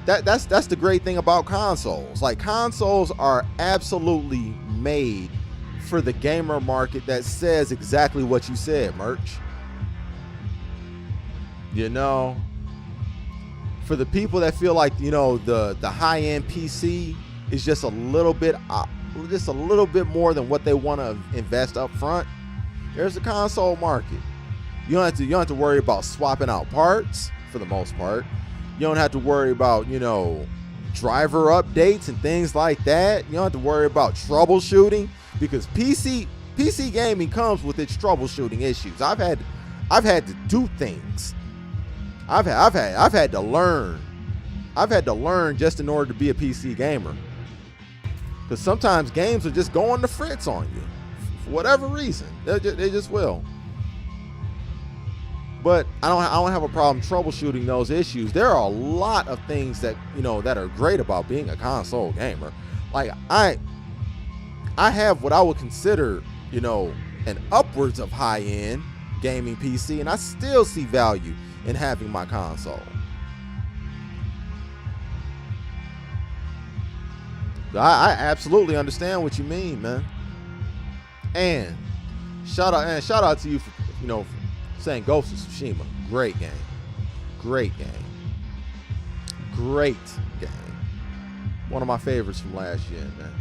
that's the great thing about consoles. Like, consoles are absolutely made for the gamer market that says exactly what you said, Merch. For the people that feel like, the high-end PC is just a little bit more than what they want to invest up front, there's the console market. You don't have to worry about swapping out parts for the most part. You don't have to worry about, driver updates and things like that. You don't have to worry about troubleshooting, because PC gaming comes with its troubleshooting issues. I've had to do things. I've had to learn. I've had to learn just in order to be a PC gamer. Because sometimes games will just go on the fritz on you for whatever reason. They just will. But I don't have a problem troubleshooting those issues. There are a lot of things that that are great about being a console gamer. Like, I have what I would consider an upwards of high-end gaming PC, and I still see value in having my console. I absolutely understand what you mean, man. And shout out to you for for saying Ghost of Tsushima. Great game. Great game. One of my favorites from last year, man.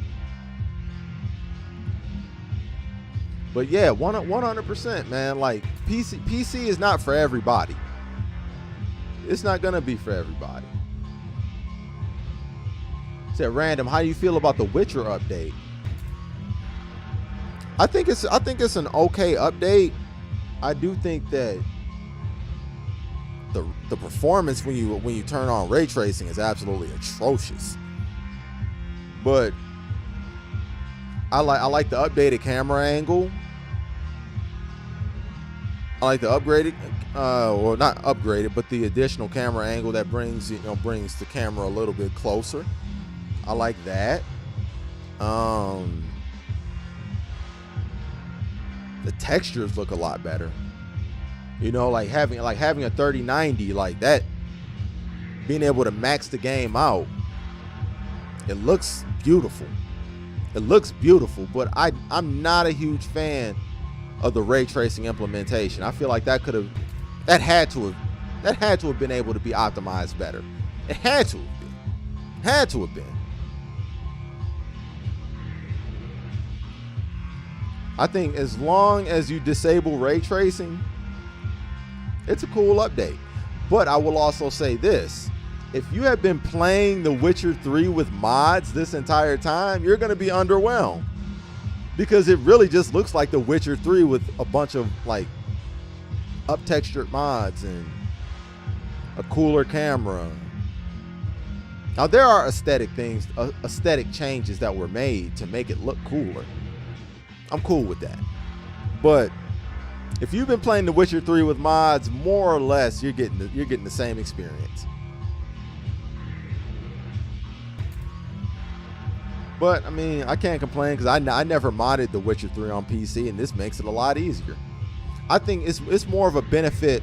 But yeah, 100%, man. Like, PC is not for everybody. It's not gonna be for everybody. Said Random, how do you feel about the Witcher update? I think it's an okay update. I do think that the performance when you turn on ray tracing is absolutely atrocious. But I like the updated camera angle. I like the upgraded, well, not upgraded, but the additional camera angle that brings the camera a little bit closer. I like that. The textures look a lot better. Like having a 3090 like that, being able to max the game out, it looks beautiful. It looks beautiful, but I'm not a huge fan of the ray tracing implementation. I feel like that had to have been able to be optimized better. It had to have been. I think as long as you disable ray tracing, it's a cool update. But I will also say this: if you have been playing The Witcher 3 with mods this entire time, you're going to be underwhelmed. because it really just looks like The Witcher 3 with a bunch of like up textured mods and a cooler camera. Now there are aesthetic changes that were made to make it look cooler. I'm cool with that. But if you've been playing The Witcher 3 with mods, more or less you're getting the same experience. But I mean, I can't complain because I never modded The Witcher 3 on PC, and this makes it a lot easier. I think it's more of a benefit.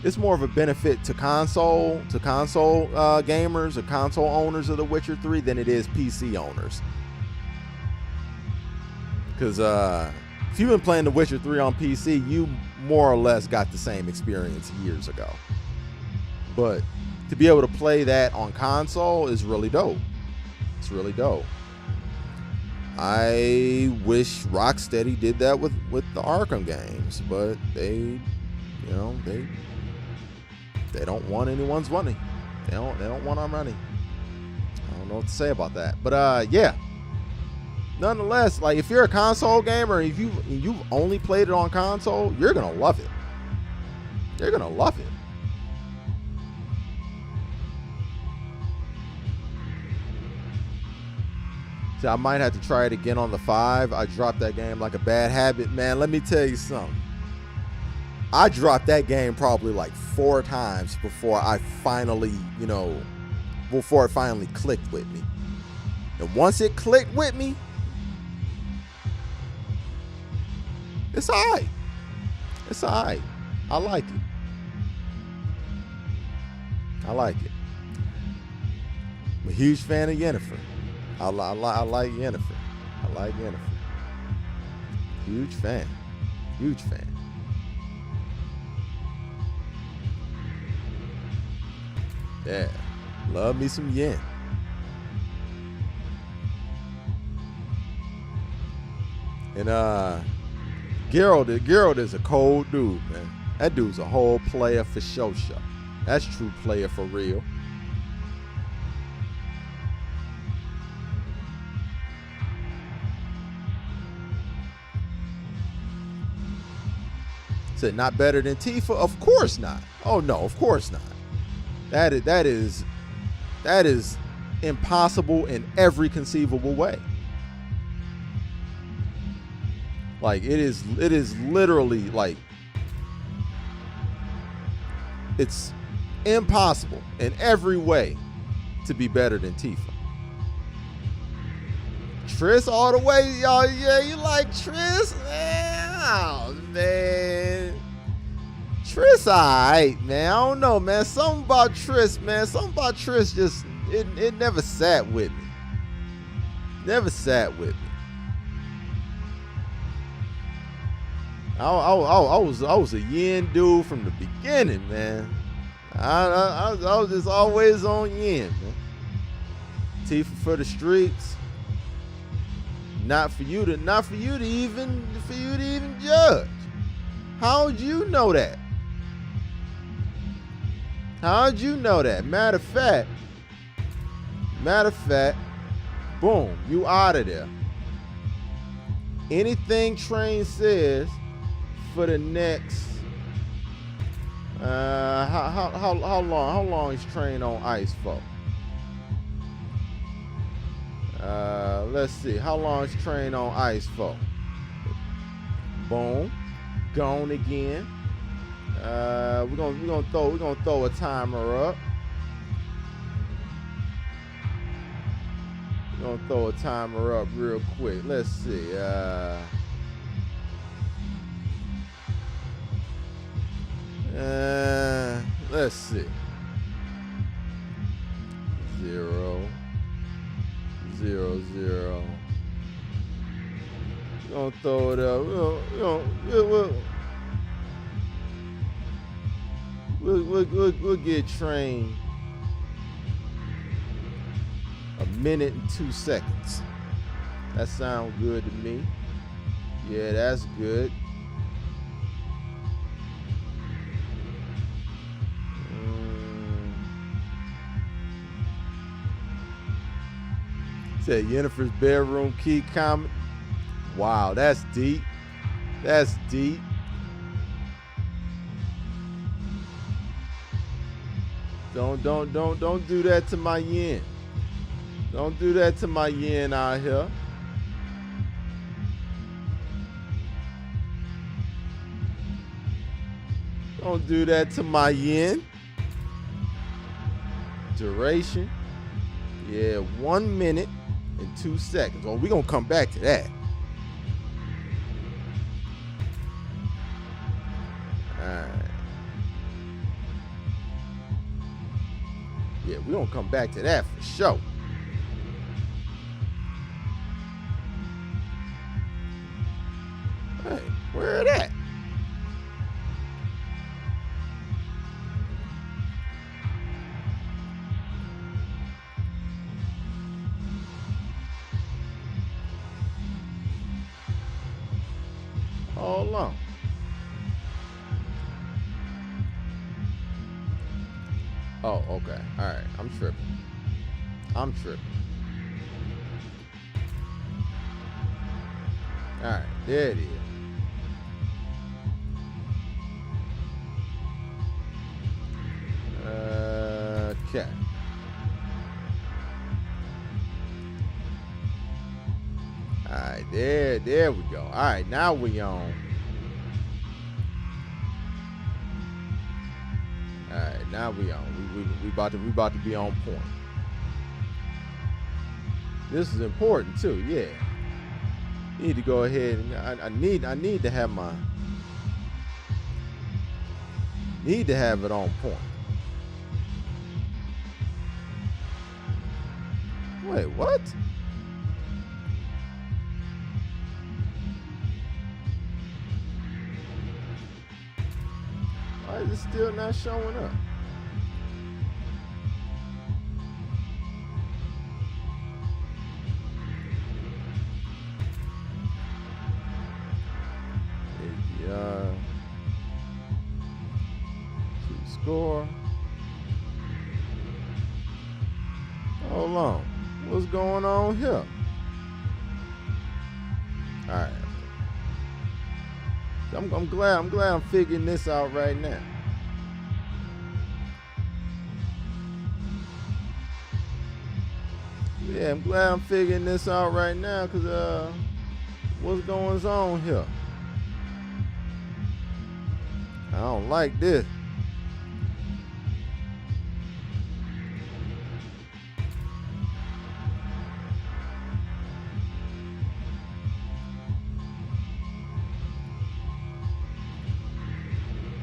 It's more of a benefit to console gamers or console owners of The Witcher 3 than it is PC owners. Because if you've been playing The Witcher 3 on PC, you more or less got the same experience years ago. But to be able to play that on console is really dope. It's really dope. I wish Rocksteady did that with the Arkham games, but they don't want anyone's money. They don't want our money. I don't know what to say about that. But yeah. Nonetheless, like if you're a console gamer, if you've only played it on console, you're gonna love it. You're gonna love it. So I might have to try it again on the 5. I dropped that game like a bad habit, man. Let me tell you something. I dropped that game probably like 4 times before I finally, before it finally clicked with me. And once it clicked with me, it's alright. It's alright. I like it. I like it. I'm a huge fan of Yennefer. I like Yennefer. I like Yennefer. Huge fan. Huge fan. Yeah. Love me some Yen. And Geralt is a cold dude, man. That dude's a whole player for show. That's true player for real. Said not better than Tifa? Of course not. Oh no, of course not. That is impossible in every conceivable way. Like it is literally like it's impossible in every way to be better than Tifa. Triss all the way, y'all. Yeah, you like Triss? Man, oh, man. Triss alright, man. I don't know, man. Something about Triss, man. Something about Triss just it never sat with me. Never sat with me. I was a Yen dude from the beginning, man. I was just always on Yen, man. Tifa for the streets. Not for you to even judge. How'd you know that? How'd you know that? Matter of fact, boom, you out of there. Anything Train says for the next how long is Train on ice for? Let's see. How long is Train on ice for? Boom. Gone again. We're gonna throw a timer up. We're gonna throw a timer up real quick. Let's see. Let's see. 0, 0, 0. We're gonna throw it up. We'll get Train a minute and 2 seconds. That sounds good to me. Yeah, that's good. Said Yennefer's bedroom key comment. Wow, that's deep. That's deep. Don't do that to my yin. Don't do that to my yin out here. Don't do that to my yin. Duration. Yeah, 1 minute and 2 seconds. Oh, we're going to come back to that. All right. Yeah, we're going to come back to that for sure. Hey, where it at? Hold on. Oh, okay. All right. I'm tripping. All right. There it is. Okay. All right. There we go. All right. Now we on. All right, now we on. We about to be on point. This is important too. Yeah. Need to go ahead and I need to have my need to have it on point. Wait, what? Why is it still not showing up? Score. Hold on. What's going on here? All right. I'm glad I'm figuring this out right now. Yeah, I'm glad I'm figuring this out right now because what's going on here? I don't like this.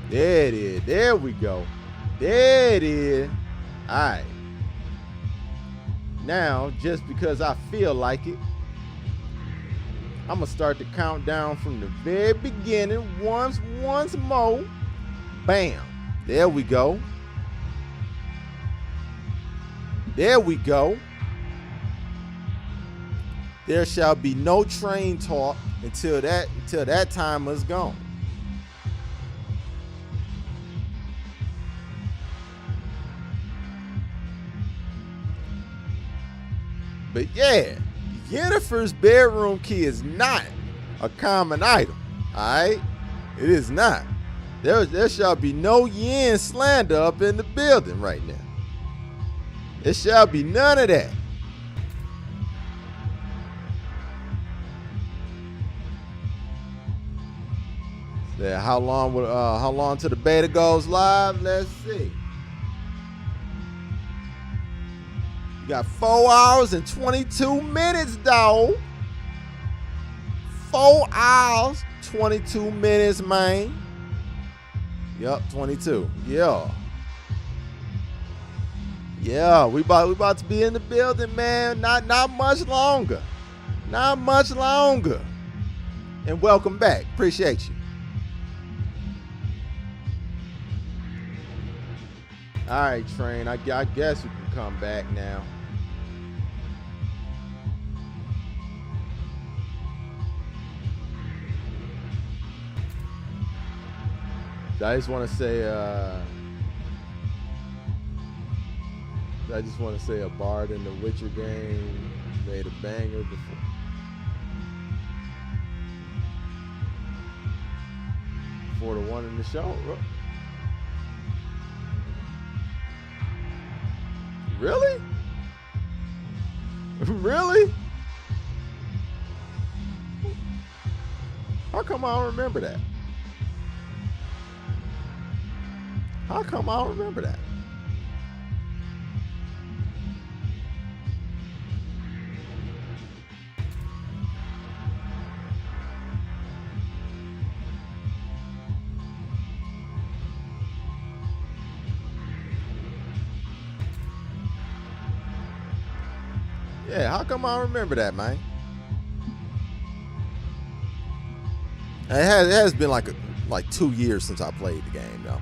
There it is. There we go. There it is. All right. Now, just because I feel like it, I'm going to start the countdown from the very beginning once more. Bam. There we go. There we go. There shall be no train talk until that timer's gone. But yeah, Yennefer's bedroom key is not a common item. Alright? It is not. There shall be no yin slander up in the building right now. There shall be none of that. So how long till the beta goes live? Let's see. You got 4 hours and 22 minutes, dog. 4 hours, 22 minutes, man. Yep, 22. Yeah. Yeah, we about to be in the building, man. Not much longer. Not much longer. And welcome back. Appreciate you. All right, Train. I guess we can come back now. I just want to say, a bard in the Witcher game made a banger before. before the one in the show. Really? Really? How come I don't remember that? How come I don't remember that? Yeah, how come I don't remember that, man? It has been like 2 years since I played the game, though.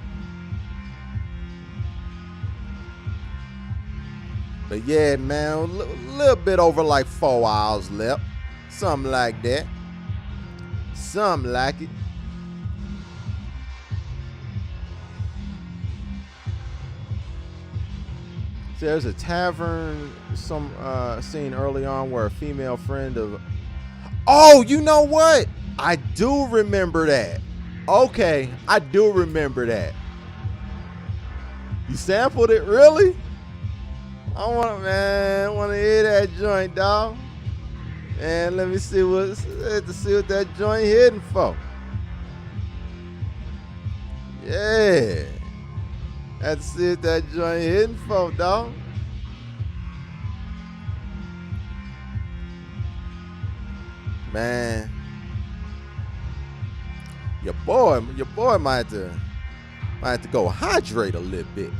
But yeah, man, a little bit over like 4 hours left. Something like that. Something like it. So there's a tavern scene early on where a female friend of... Oh, you know what? I do remember that. Okay, I do remember that. You sampled it, really? I want to hear that joint, dog. And let me see what that joint hitting for. Yeah. Had to see what that joint hitting for, dog. Man. Your boy might have to go hydrate a little bit.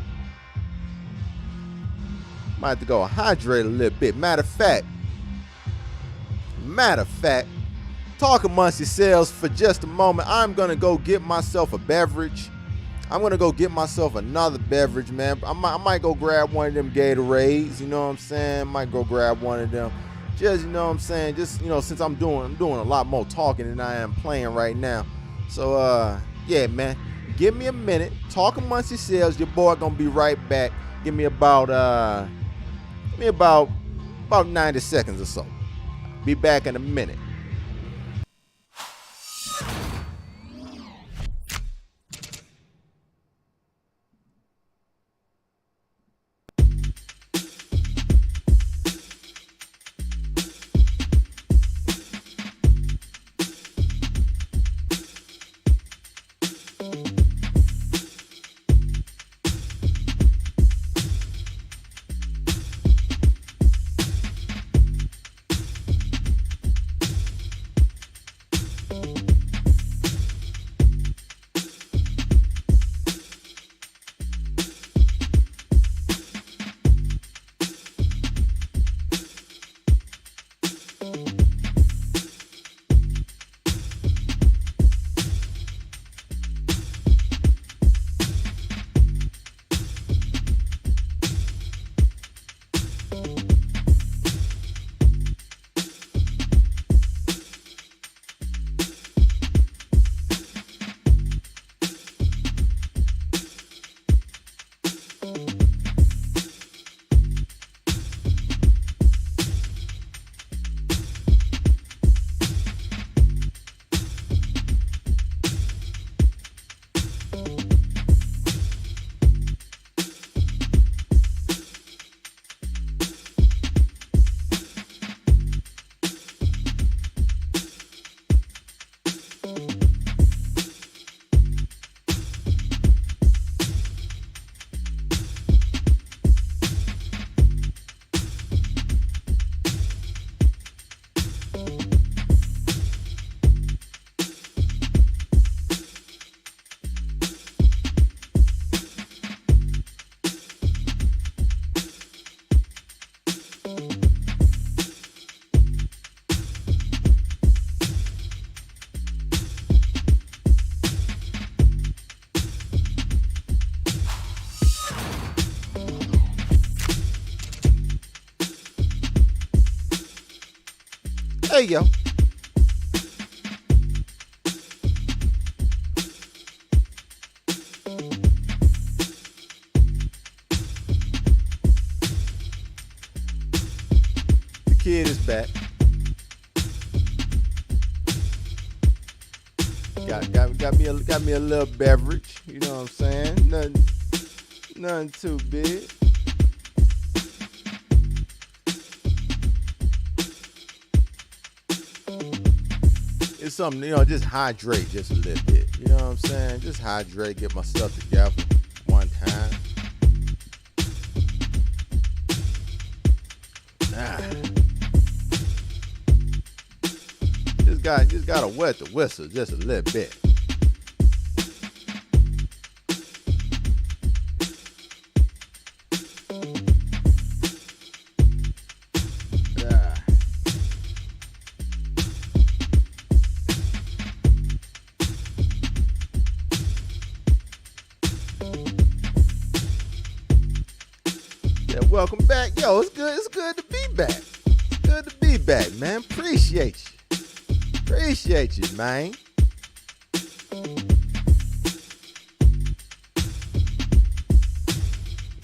Might have to go hydrate a little bit. Matter of fact, talk amongst yourselves for just a moment. I'm gonna go get myself a beverage. I'm gonna go get myself another beverage, man. I might go grab one of them Gatorades. You know what I'm saying? Might go grab one of them. Just, you know what I'm saying? Just, you know, since I'm doing a lot more talking than I am playing right now. So yeah, man. Give me a minute. Talk amongst yourselves. Your boy gonna be right back. Give me about 90 seconds or so. Be back in a minute. There you go. The kid is back. got me a little beverage. You know what I'm saying? Nothing too big. It's something, just hydrate just a little bit. You know what I'm saying? Just hydrate, get my stuff together one time. Just gotta wet the whistle just a little bit. Welcome back. Yo, it's good to be back. It's good to be back, man. Appreciate you, man.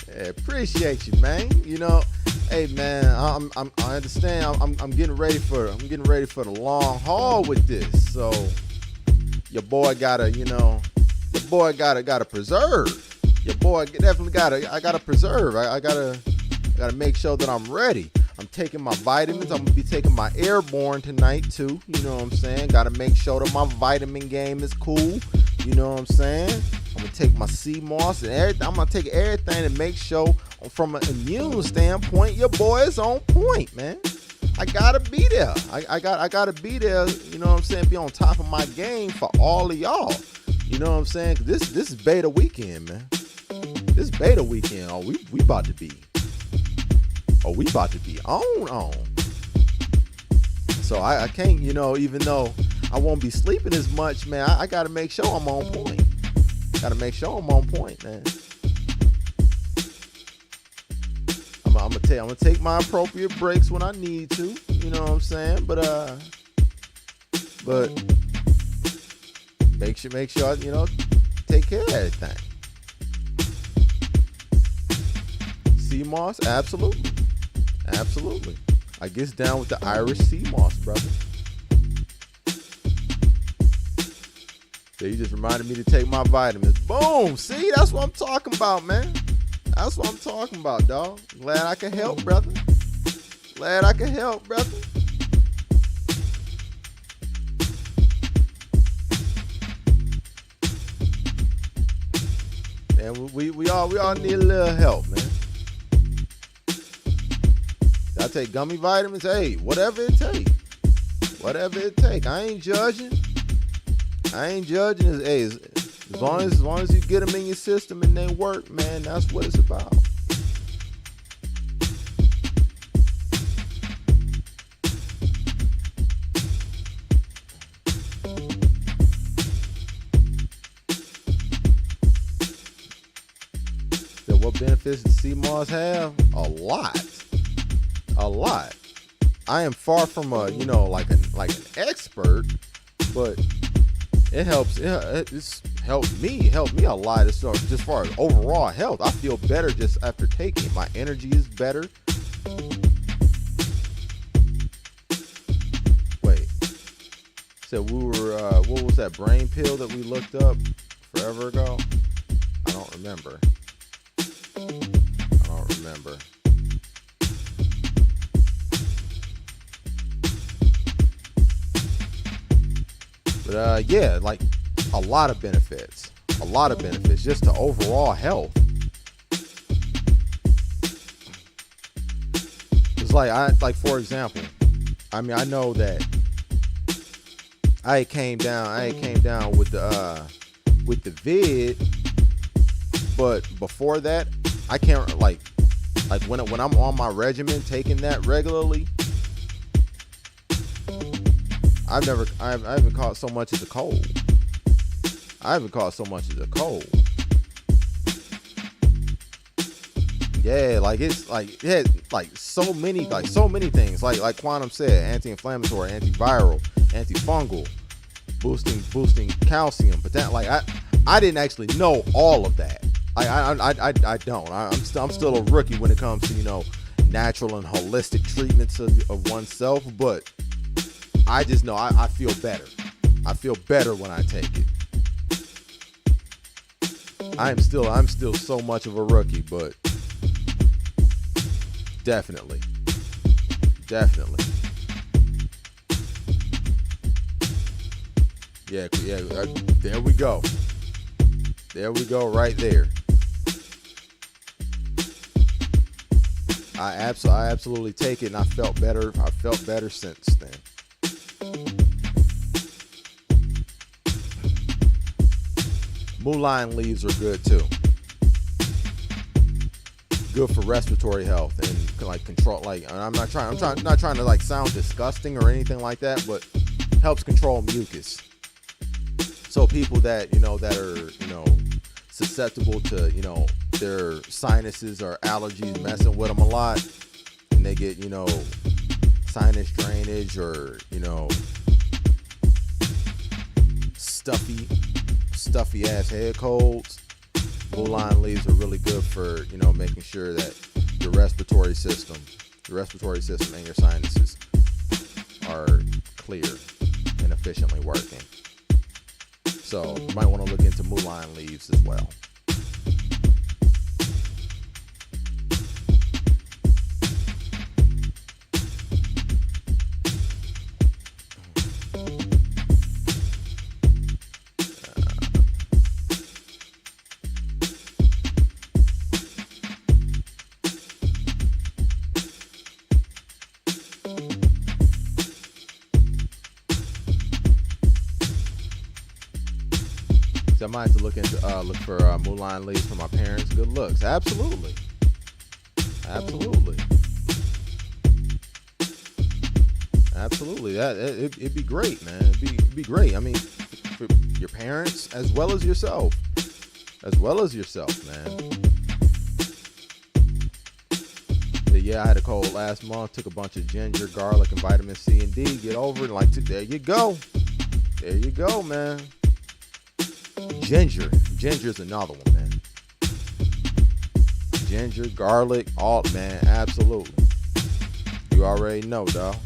Yeah, appreciate you, man. Hey man, I understand. I'm getting ready for the long haul with this. So your boy gotta preserve. Your boy definitely I gotta preserve. I gotta make sure that I'm ready. I'm taking my vitamins. I'm gonna be taking my airborne tonight too. You know what I'm saying? Gotta make sure that my vitamin game is cool. You know what I'm saying? I'm gonna take my sea moss and everything. I'm gonna take everything to make sure from an immune standpoint, your boy is on point, man. I gotta be there. I gotta be there, you know what I'm saying? Be on top of my game for all of y'all. You know what I'm saying? This is beta weekend, man. This beta weekend. We about to be on. So I can't, even though I won't be sleeping as much, man, I gotta make sure I'm on point. Man. I'm gonna take my appropriate breaks when I need to, you know what I'm saying? But make sure, take care of everything. Sea moss, absolutely. I guess down with the Irish sea moss, brother. So you just reminded me to take my vitamins. Boom! See, that's what I'm talking about, man. That's what I'm talking about, dog. Glad I can help, brother. And we all need a little help, man. I take gummy vitamins. Hey, whatever it take. I ain't judging. Hey, as long as you get them in your system and they work, man, that's what it's about. So what benefits does sea moss have? A lot. I am far from like an expert, but it helps. It's helped me a lot as far as overall health. I feel better just after taking it. My energy is better. Wait, so we were what was that brain pill that we looked up forever ago? I don't remember. But yeah, like a lot of benefits just to overall health. It's like for example, I know that I came down with the vid, but before that, I can't like when I'm on my regimen taking that regularly, I haven't caught so much as a cold. Yeah, like it's like it had like so many things. Like Quantum said, anti-inflammatory, antiviral, antifungal, boosting calcium. But that I didn't actually know all of that. I don't. I'm still a rookie when it comes to natural and holistic treatments of oneself. But I just know I feel better. I feel better when I take it. I'm still so much of a rookie, but definitely. Yeah, there we go. There we go, right there. I absolutely take it, and I felt better. I felt better since then. Mullein leaves are good too. Good for respiratory health and like control. Like I'm not trying to like sound disgusting or anything like that, but helps control mucus. So people that that are susceptible to their sinuses or allergies messing with them a lot, and they get sinus drainage or stuffy ass head colds. Mullein leaves are really good for making sure that your respiratory system and your sinuses are clear and efficiently working. So you might want to look into mullein leaves as well. I might have to look for mullein leaves for my parents' good looks. Absolutely. It'd be great, man. It'd be great. I mean, for your parents as well as yourself, man. But yeah, I had a cold last month. Took a bunch of ginger, garlic, and vitamin C and D. Get over it. There you go, man. Ginger's another one, man. Ginger, garlic, man, absolutely. You already know, dog.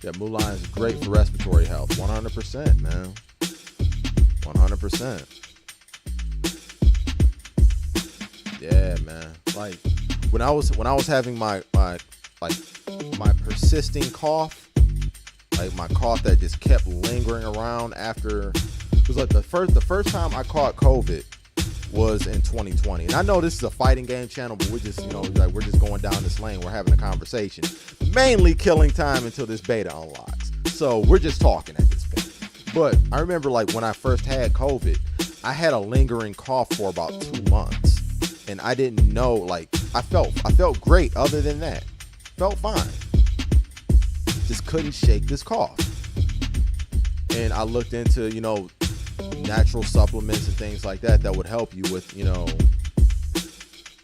That mullein is great for respiratory health. 100%, man. 100%. Yeah, man. Like when I was having my persisting cough, like my cough that just kept lingering around after. It was like the first time I caught COVID was in 2020. And I know this is a fighting game channel, but we're just, we're just going down this lane. We're having a conversation, mainly killing time until this beta unlocks. So we're just talking at this point. But I remember like when I first had COVID, I had a lingering cough for about 2 months, and I didn't know, like I felt great. Other than that, felt fine. Just couldn't shake this cough. And I looked into, natural supplements and things like that would help you with,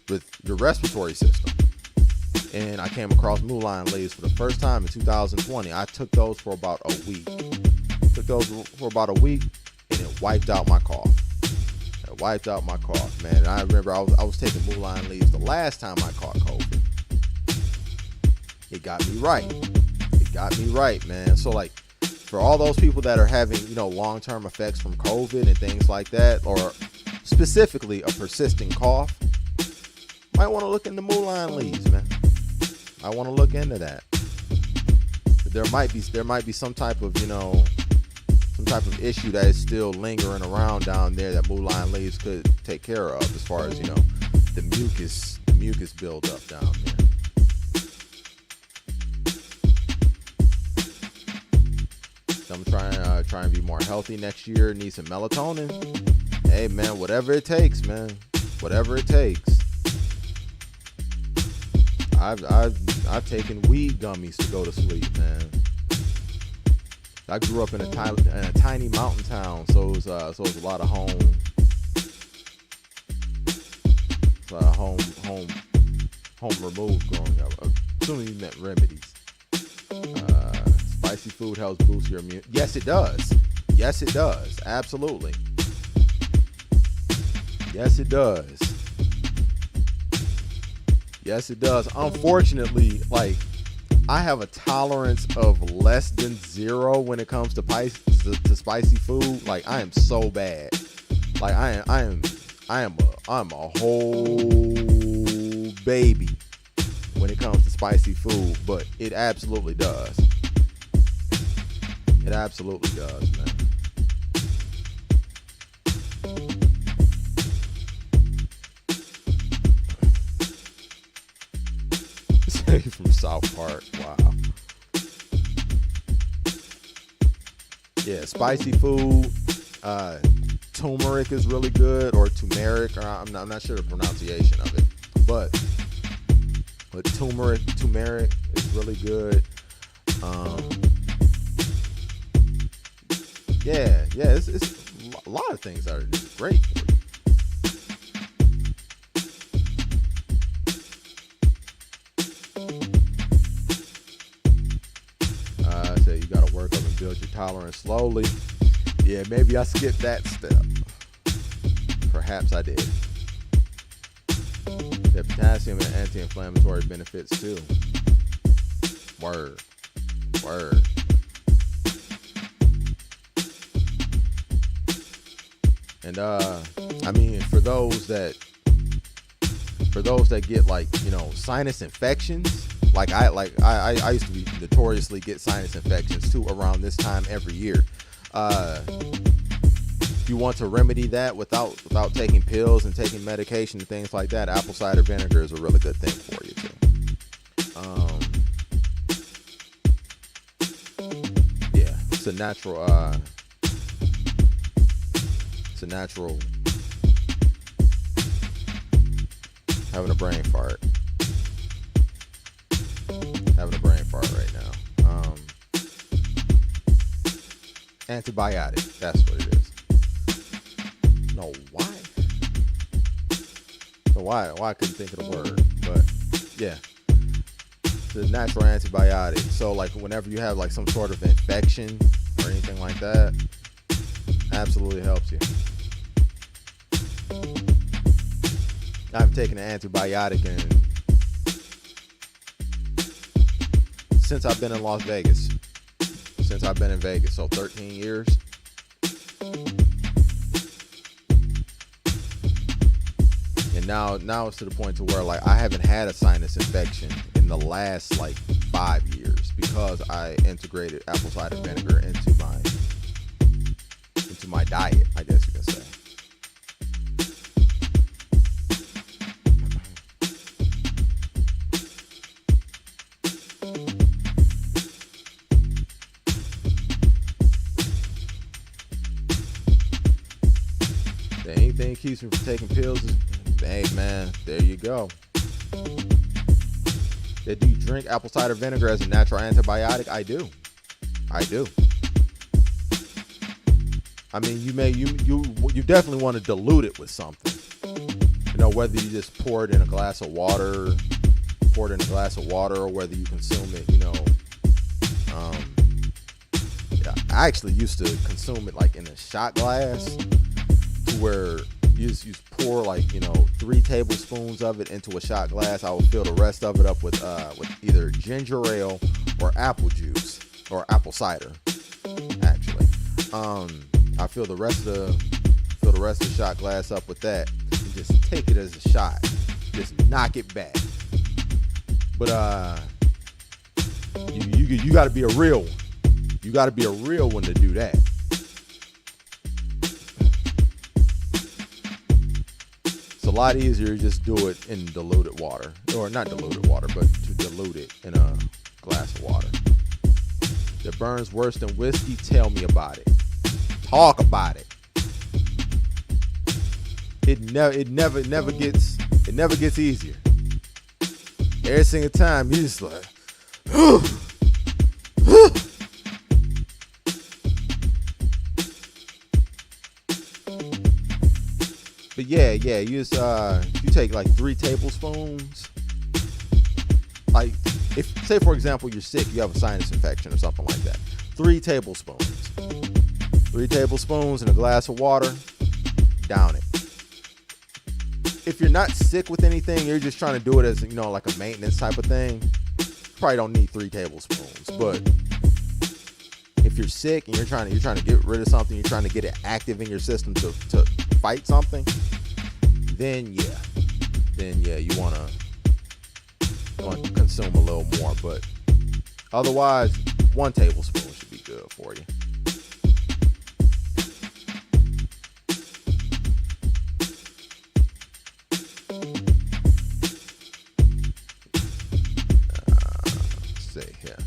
with your respiratory system. And I came across mullein leaves for the first time in 2020. I took those for about a week. And it wiped out my cough. Man. And I remember I was taking mullein leaves the last time I caught COVID. It got me right, man. So like, for all those people that are having, long-term effects from COVID and things like that, or specifically a persisting cough, might want to look into mullein leaves, man. I want to look into that. There might be some type of issue that is still lingering around down there that mullein leaves could take care of, as far as the mucus buildup down there. I'm trying to be more healthy next year. Need some melatonin. Hey, man, whatever it takes, man. Whatever it takes. I've taken weed gummies to go to sleep, man. I grew up in a tiny mountain town, so it was a lot of home removed growing up. Assuming you meant remedies. Spicy food helps boost your immune. Yes, it does. Absolutely. Yes, it does. Unfortunately, like I have a tolerance of less than 0 when it comes to spicy food. Like, I am so bad. Like, I'm a whole baby when it comes to spicy food, but it absolutely does. It absolutely does, man. From South Park. Wow. Yeah, spicy food. Turmeric is really good, or turmeric, or I'm not sure the pronunciation of it, but turmeric is really good. It's a lot of things that are just great for you. So you got to work up and build your tolerance slowly. Yeah, maybe I skipped that step. Perhaps I did. The potassium and anti-inflammatory benefits too. Word. And I mean, for those that get, like, you know, sinus infections, like I used to be notoriously get sinus infections too around this time every year. If you want to remedy that without taking pills and taking medication and things like that, apple cider vinegar is a really good thing for you too. Yeah, it's a natural. Having a brain fart. Right now. Antibiotic. That's what it is. No, why? So why I couldn't think of the word, but yeah, it's a natural antibiotic. So like whenever you have like some sort of infection or anything like that, absolutely helps you. I've taken an antibiotic since I've been in Las Vegas. Since I've been in Vegas, so 13 years. And now it's to the point to where, like, I haven't had a sinus infection in the last like 5 years because I integrated apple cider vinegar into my diet, I guess you can say. Anything keeps me from taking pills is, hey man, there you go. Do you drink apple cider vinegar as a natural antibiotic? I do. I mean, you definitely want to dilute it with something. You know, whether you just pour it in a glass of water, or whether you consume it, you know. Yeah, I actually used to consume it like in a shot glass, where you just pour, like, you know, 3 tablespoons of it into a shot glass. I would fill the rest of it up with either ginger ale or apple juice or apple cider. Actually, I fill the rest of the shot glass up with that and just take it as a shot. Just knock it back. But you got to be a real one. You got to be a real one to do that. It's a lot easier to just do it in diluted water, or not diluted water, but to dilute it in a glass of water. It burns worse than whiskey. Tell me about it. Talk about it. It never gets easier. Every single time you just like, but yeah, you just you take like 3 tablespoons. Like, if, say for example, you're sick, you have a sinus infection or something like that. 3 tablespoons. 3 tablespoons in a glass of water. Down it. If you're not sick with anything, you're just trying to do it as, you know, like a maintenance type of thing. probably don't need 3 tablespoons, but if you're sick and you're trying to get rid of something, you're trying to get it active in your system to fight something, then you want to consume a little more. But otherwise, 1 tablespoon should be good for you. Let's see here.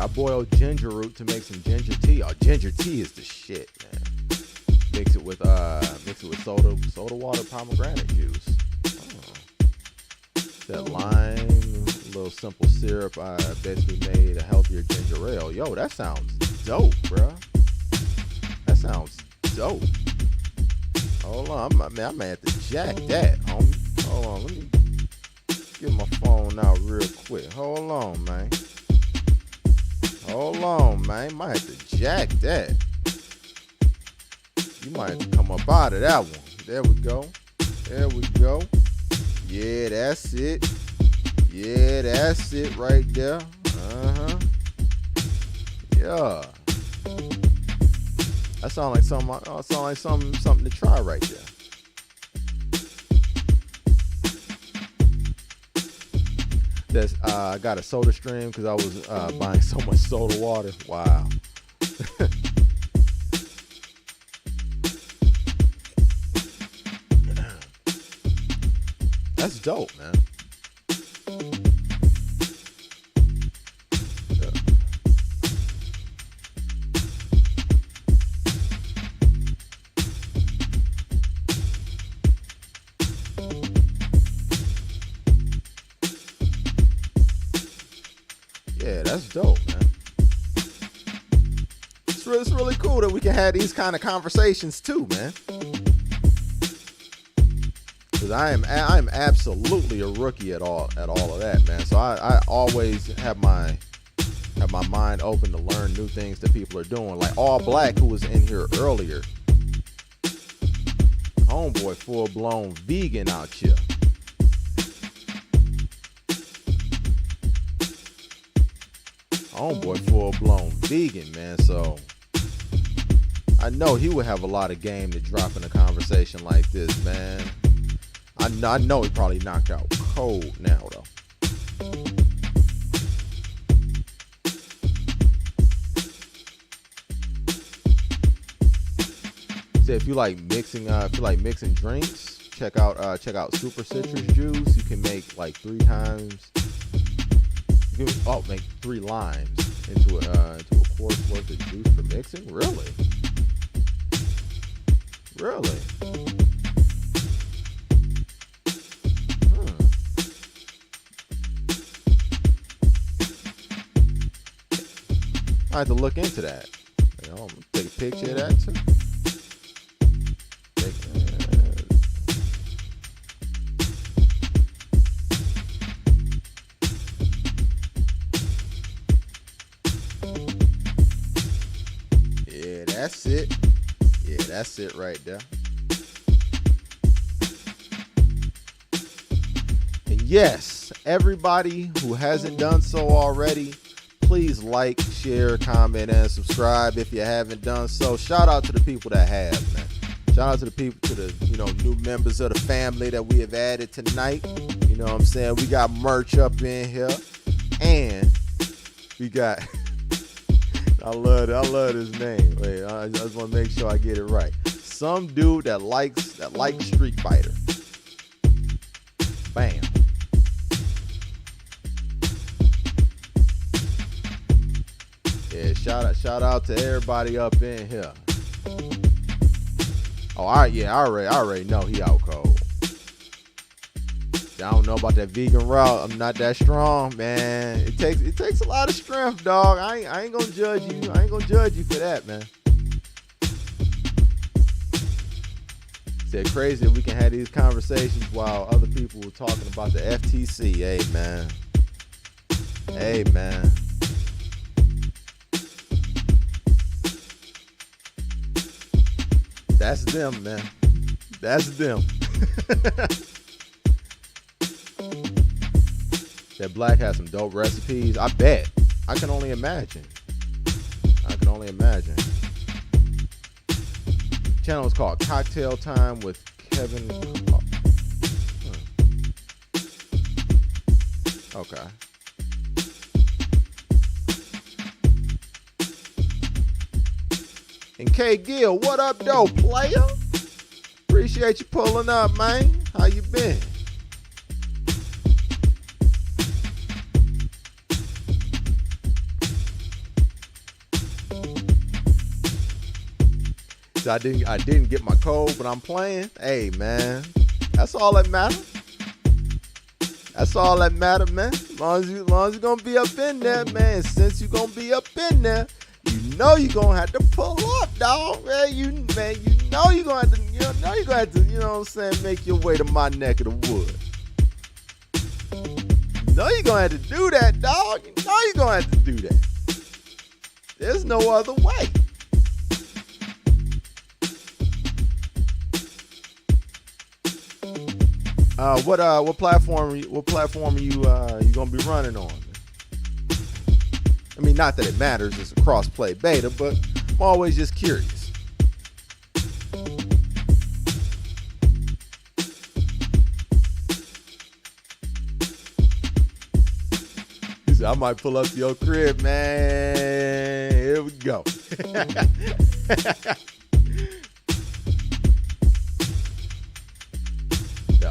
I boiled ginger root to make some ginger tea. Oh, ginger tea is the shit, man. Mix it with soda water, pomegranate juice. Oh. That lime, a little simple syrup. I basically made a healthier ginger ale. Yo, that sounds dope, bro. That sounds dope. Hold on, I may have to jack that, homie. Hold on, let me get my phone out real quick. Hold on, man. Hold on, man. Might have to jack that. You might have to come up out of that one. There we go. There we go. Yeah, that's it. Yeah, that's it right there. Yeah. That sounds like something to try right there. I got a soda stream because I was buying so much soda water. Wow. That's dope, man. Yeah, that's dope, man. It's really cool that we can have these kind of conversations too, man. Because I am absolutely a rookie at all of that, man. So I always have my mind open to learn new things that people are doing. Like All Black, who was in here earlier. Homeboy, full blown vegan out here. Homeboy, full blown vegan, man. So I know he would have a lot of game to drop in a conversation like this, man. I know he probably knocked out cold now, though. So if you like mixing drinks, check out Super Citrus Juice. You can make like 3 times. Make 3 limes into a quart worth of juice for mixing. Really? I have to look into that. I'm gonna take a picture of that too. Yeah, that's it. Yeah, that's it right there. And yes, everybody who hasn't done so already, please like, share, comment, and subscribe if you haven't done so. Shout out to the people that have, man. Shout out to the people, to the new members of the family that we have added tonight. You know what I'm saying? We got merch up in here, and we got. I love his name. Wait, I just want to make sure I get it right. Some dude that likes Street Fighter. Bam. Yeah, shout out to everybody up in here. Oh, all right, yeah, I already know he out cold. I don't know about that vegan route. I'm not that strong, man. It takes a lot of strength, dog. I ain't gonna judge you. I ain't gonna judge you for that, man. It's crazy that we can have these conversations while other people were talking about the FTC. Hey, man. Hey, man. That's them, man. That's them. That Black has some dope recipes. I bet. I can only imagine. Channel is called Cocktail Time with Kevin. Okay. And K Gill, what up, though, player? Appreciate you pulling up, man. How you been? So I didn't get my code, but I'm playing. Hey, man, that's all that matters. That's all that matters, man. As long as you're gonna be up in there, man. Since you're gonna be up in there, you know you're gonna have to pull up, dog. Man, you know you're gonna have to, you know what I'm saying, make your way to my neck of the woods. You know you're gonna have to do that, dog. You know you're gonna have to do that. There's no other way. What platform are you gonna be running on? I mean, not that it matters, it's a cross-play beta, but I'm always just curious. He said, I might pull up to your crib, man. Here we go.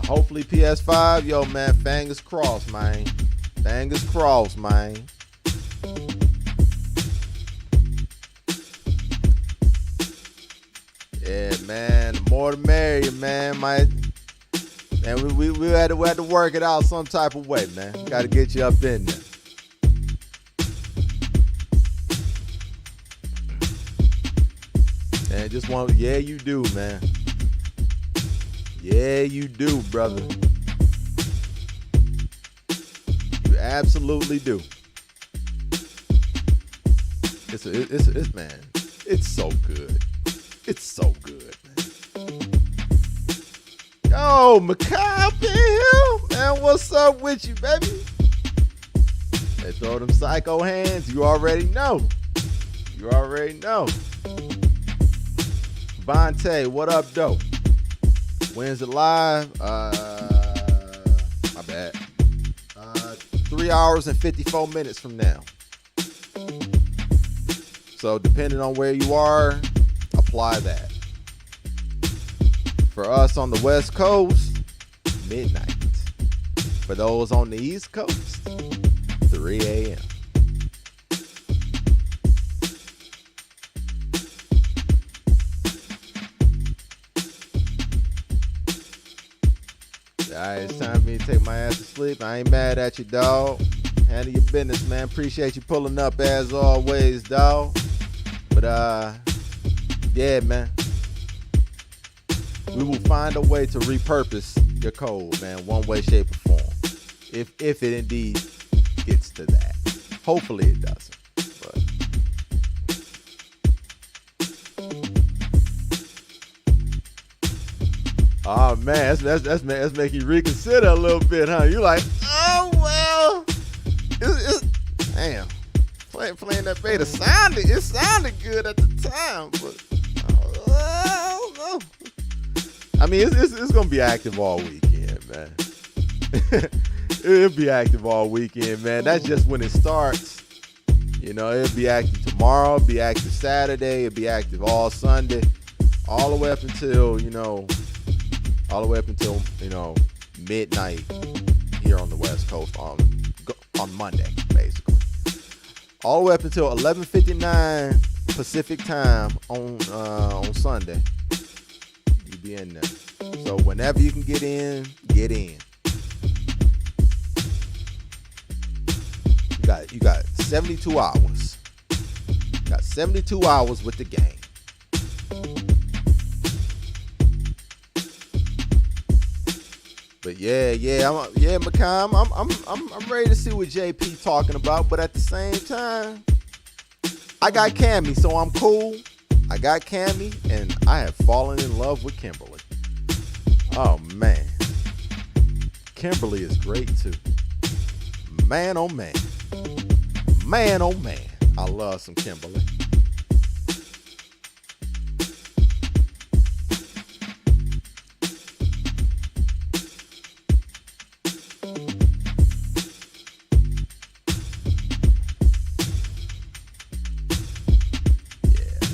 Hopefully PS5, yo, man, fingers crossed, man. Fingers crossed, man. Yeah, man, the more the merrier, man. And we had to work it out some type of way, man. Got to get you up in there. And yeah, you do, man. Yeah, you do, brother. You absolutely do. It's man. It's so good. It's so good, man. Yo, Macabre in here, man. What's up with you, baby? They throw them psycho hands. You already know. You already know. Vontae, what up, though? When's it live? My bad. 3 hours and 54 minutes from now. So depending on where you are, apply that. For us on the West Coast, midnight. For those on the East Coast, 3 a.m. Alright, it's time for me to take my ass to sleep. I ain't mad at you, dog. Handle your business, man. Appreciate you pulling up as always, dog. But yeah, man. We will find a way to repurpose your code, man, one way, shape, or form. If it indeed gets to that. Hopefully it doesn't. But oh man, that's making you reconsider a little bit, huh? You're like, oh well, it's damn. Playing that beta sounded good at the time, but I don't know. I mean, it's gonna be active all weekend, man. It'll be active all weekend, man. That's just when it starts. You know, it'll be active tomorrow, it'll be active Saturday, it'll be active all Sunday, all the way up until midnight here on the West Coast on Monday, basically. All the way up until 11:59 Pacific time on Sunday. You be in there. So whenever you can get in, get in. You got 72 hours. You got 72 hours with the game. But McCom, I'm ready to see what JP talking about. But at the same time, I got Cammy, so I'm cool. I got Cammy, and I have fallen in love with Kimberly. Oh, man. Kimberly is great, too. Man, oh, man. Man, oh, man. I love some Kimberly.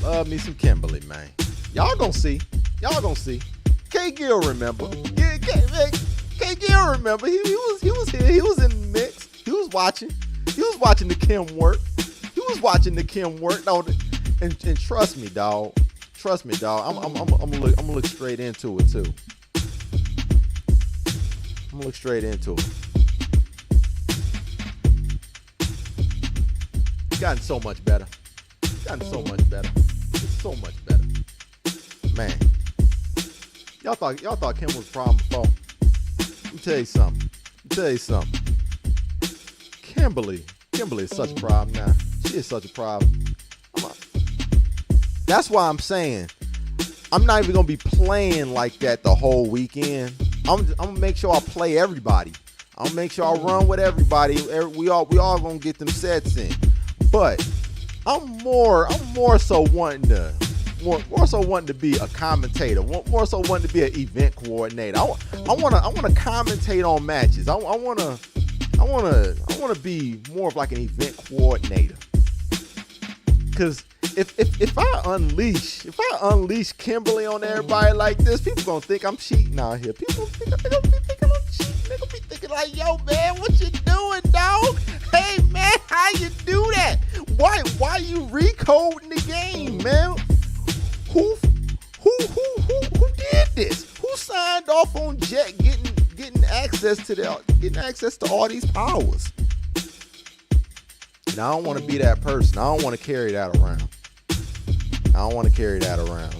Love me some Kimberly, man. Y'all gonna see. Y'all gonna see. K Gill remember. K Gill remember. He was here. He was in the mix. He was watching. He was watching the Kim work. He was watching the Kim work. No, and trust me, dog. Trust me, dog. I'm gonna look straight into it too. I'm gonna look straight into it. It's gotten so much better. It's gotten so much better. So much better, man. Y'all thought Kim was a problem before. Let me tell you something. Kimberly is such a problem now. She is such a problem. That's why I'm saying I'm not even gonna be playing like that the whole weekend. I'm gonna make sure I play everybody. I'm gonna make sure I run with everybody. We all gonna get them sets in, but I'm more so wanting to be a commentator, more so wanting to be an event coordinator. I want to commentate on matches. I want to be more of like an event coordinator. Cause if I unleash Kimberly on everybody like this, people gonna think I'm cheating out here. People think I'm cheating. They gonna be thinking like, yo, man, what you doing, dog? Hey, man, how you do that? Why you recoding the game, man? Who did this? Who signed off on Jet getting access to all these powers? And I don't want to be that person. I don't want to carry that around.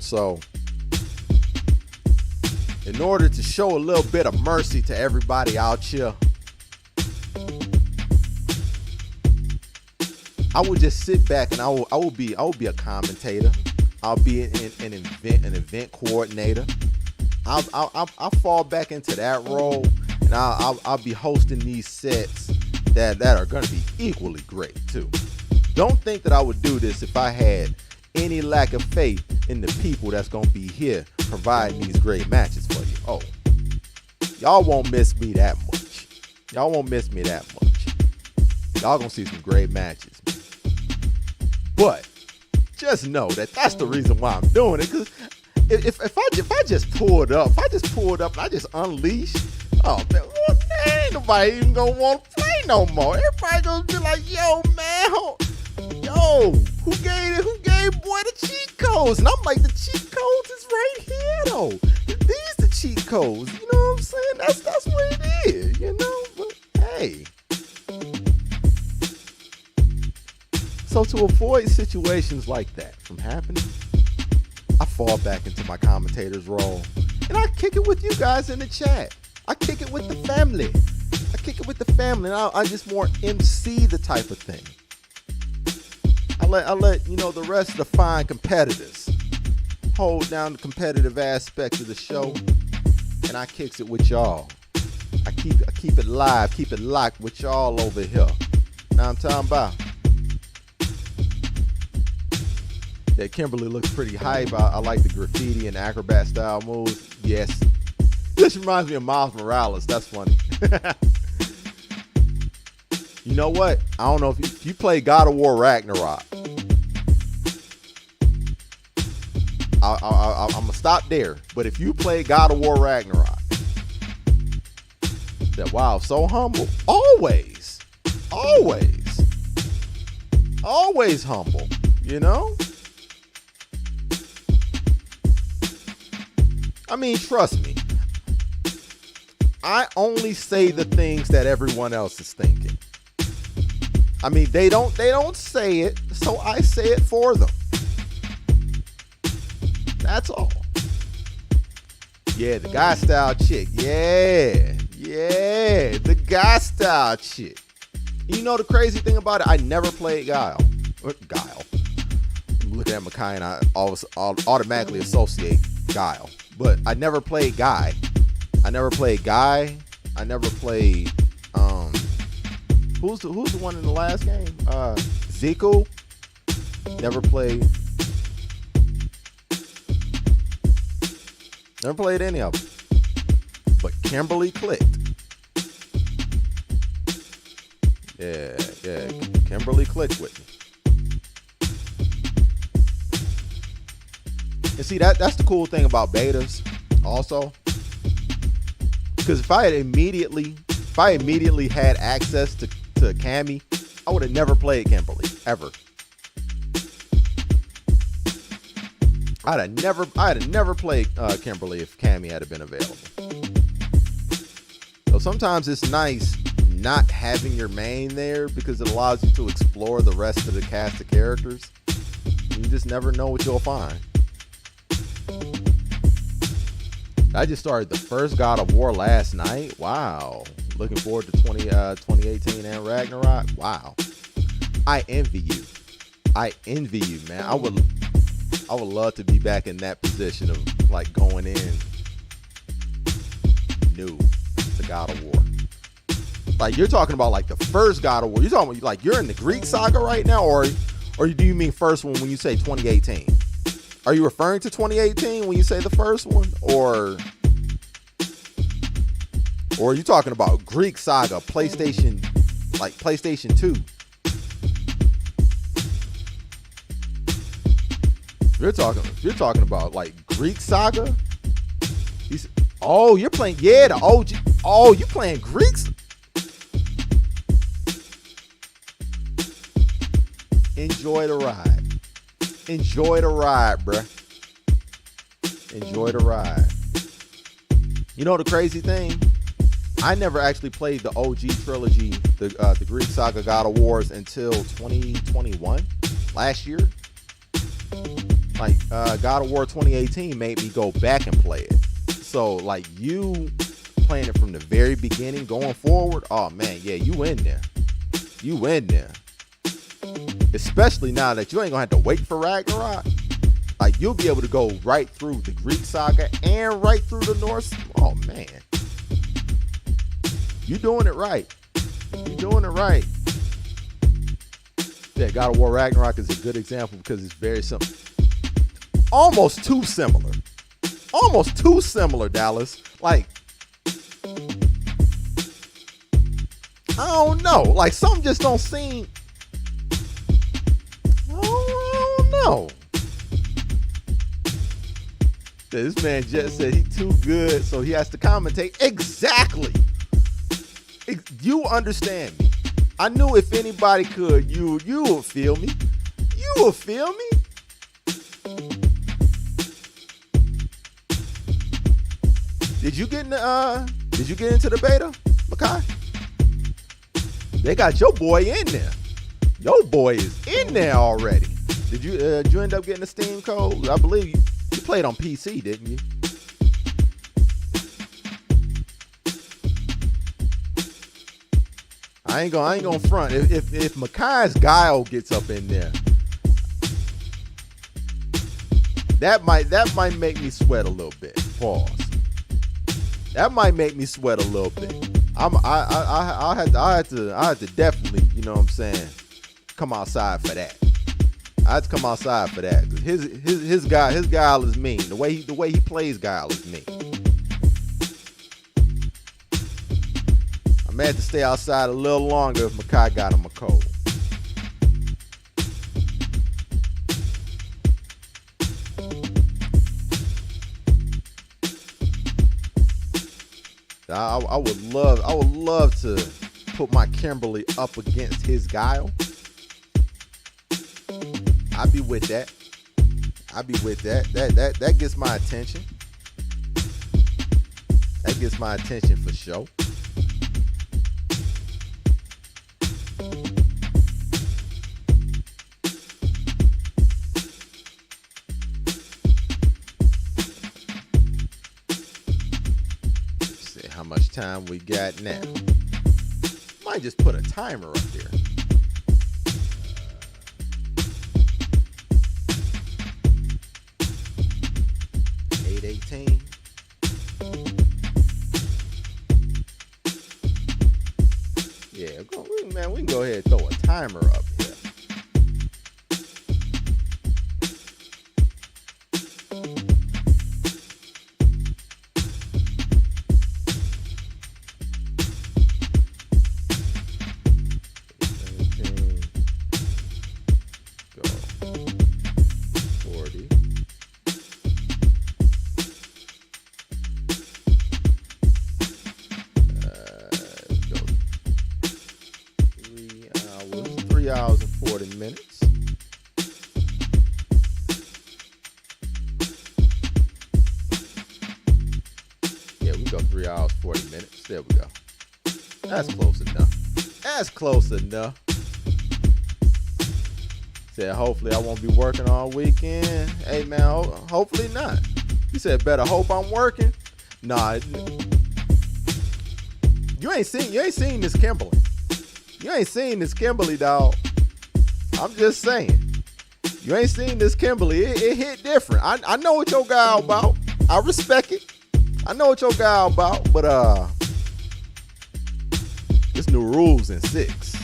So, in order to show a little bit of mercy to everybody out here, I would just sit back and I will be a commentator. I'll be an event coordinator. I'll fall back into that role, and I'll be hosting these sets that are going to be equally great too. Don't think that I would do this if I had any lack of faith in the people that's going to be here providing these great matches for you. Oh, y'all won't miss me that much. Y'all going to see some great matches. But just know that that's the reason why I'm doing it. Because if I just pulled up and I just unleashed, oh man, well, ain't nobody even gonna want to play no more. Everybody gonna be like, yo, man, who gave boy the cheat codes? And I'm like, the cheat codes is right here though. These the cheat codes. You know what I'm saying? That's what it is. You know, but hey. So to avoid situations like that from happening, I fall back into my commentator's role and I kick it with you guys in the chat. I kick it with the family. And I just more MC the type of thing. I let you know the rest of the fine competitors hold down the competitive aspect of the show, and I kicks it with y'all. I keep it live, keep it locked with y'all over here. Now I'm talking about. Yeah, Kimberly looks pretty hype. I like the graffiti and acrobat style moves. Yes. This reminds me of Miles Morales. That's funny. You know what? I don't know if you play God of War Ragnarok. I'm going to stop there. But if you play God of War Ragnarok, that wow, so humble. Always humble, you know? I mean, trust me. I only say the things that everyone else is thinking. I mean, they don't say it, so I say it for them. That's all. Yeah, the guy style chick. Yeah, the guy style chick. You know the crazy thing about it? I never played Guile. I'm looking at Makai and I always automatically associate Guile. But I never played Guy. I never played who's the one in the last game? Zico. Never played any of them. But Kimberly clicked. Yeah. Kimberly clicked with me. And see, that's the cool thing about betas also. Because if I immediately had access to Cammy, I would have never played Kimberly, ever. I'd have never played Kimberly if Cammy had been available. So sometimes it's nice not having your main there because it allows you to explore the rest of the cast of characters. You just never know what you'll find. I just started the first God of War last night. Wow. Looking forward to 2018 and Ragnarok. Wow. I envy you. Man. I would love to be back in that position of like going in new to God of War. Like you're talking about like the first God of War. You're talking about like you're in the Greek saga right now, or do you mean first one when you say 2018? Are you referring to 2018 when you say the first one, or are you talking about Greek saga, PlayStation 2? You're talking about like Greek saga. You're playing the OG. Oh, you playing Greeks? Enjoy the ride. Enjoy the ride, bruh. Enjoy the ride. You know the crazy thing? I never actually played the OG trilogy, the Greek Saga God of Wars until 2021, last year. Like God of War 2018 made me go back and play it. So like you playing it from the very beginning going forward, oh man, yeah, you in there. You in there. Especially now that you ain't gonna have to wait for Ragnarok. Like you'll be able to go right through the Greek saga and right through the Norse. Oh man. You doing it right. You doing it right. Yeah, God of War Ragnarok is a good example because it's very simple. Almost too similar. Almost too similar, Dallas. Like, I don't know. Like, some just don't seem. I don't know. This man just said he's too good, so he has to commentate. Exactly. You understand me. I knew if anybody could, you will feel me. You will feel me. Did you get into the beta, Makai? They got your boy in there. Your boy is in there already. Did you end up getting a Steam code? I believe you played on PC, didn't you? I ain't gonna front. If Makai's Guile gets up in there, that might make me sweat a little bit. Pause. That might make me sweat a little bit. I had to definitely, you know what I'm saying, come outside for that. I had to come outside for that. His Guile is mean. The way he plays Guile is mean. I may have to stay outside a little longer if Makai got him a cold. I would love to put my Kimberly up against his Guile. I'd be with that. That gets my attention. That gets my attention for sure. How much time we got now? Might just put a timer up there. man, we can go ahead and throw a timer up here. Hours and 40 minutes. Yeah, we go 3 hours, 40 minutes. There we go. That's close enough. That's close enough. Said, hopefully I won't be working all weekend. Hey, man, hopefully not. You said, better hope I'm working. Nah, you ain't seen this Kimberly. You ain't seen this Kimberly, dog. I'm just saying. You ain't seen this Kimberly. It hit different. I know what your guy about. I respect it. I know what your guy about. But it's new rules in 6.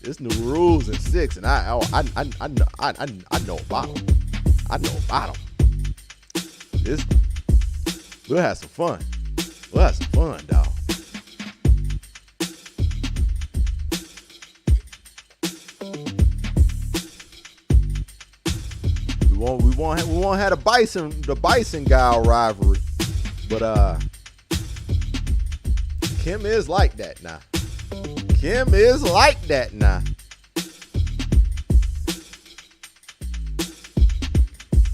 It's new rules in 6, and I know about them. I know about them. We'll have some fun. We'll have some fun, dog. We won't have the Bison guy rivalry, but Kim is like that now. Kim is like that now.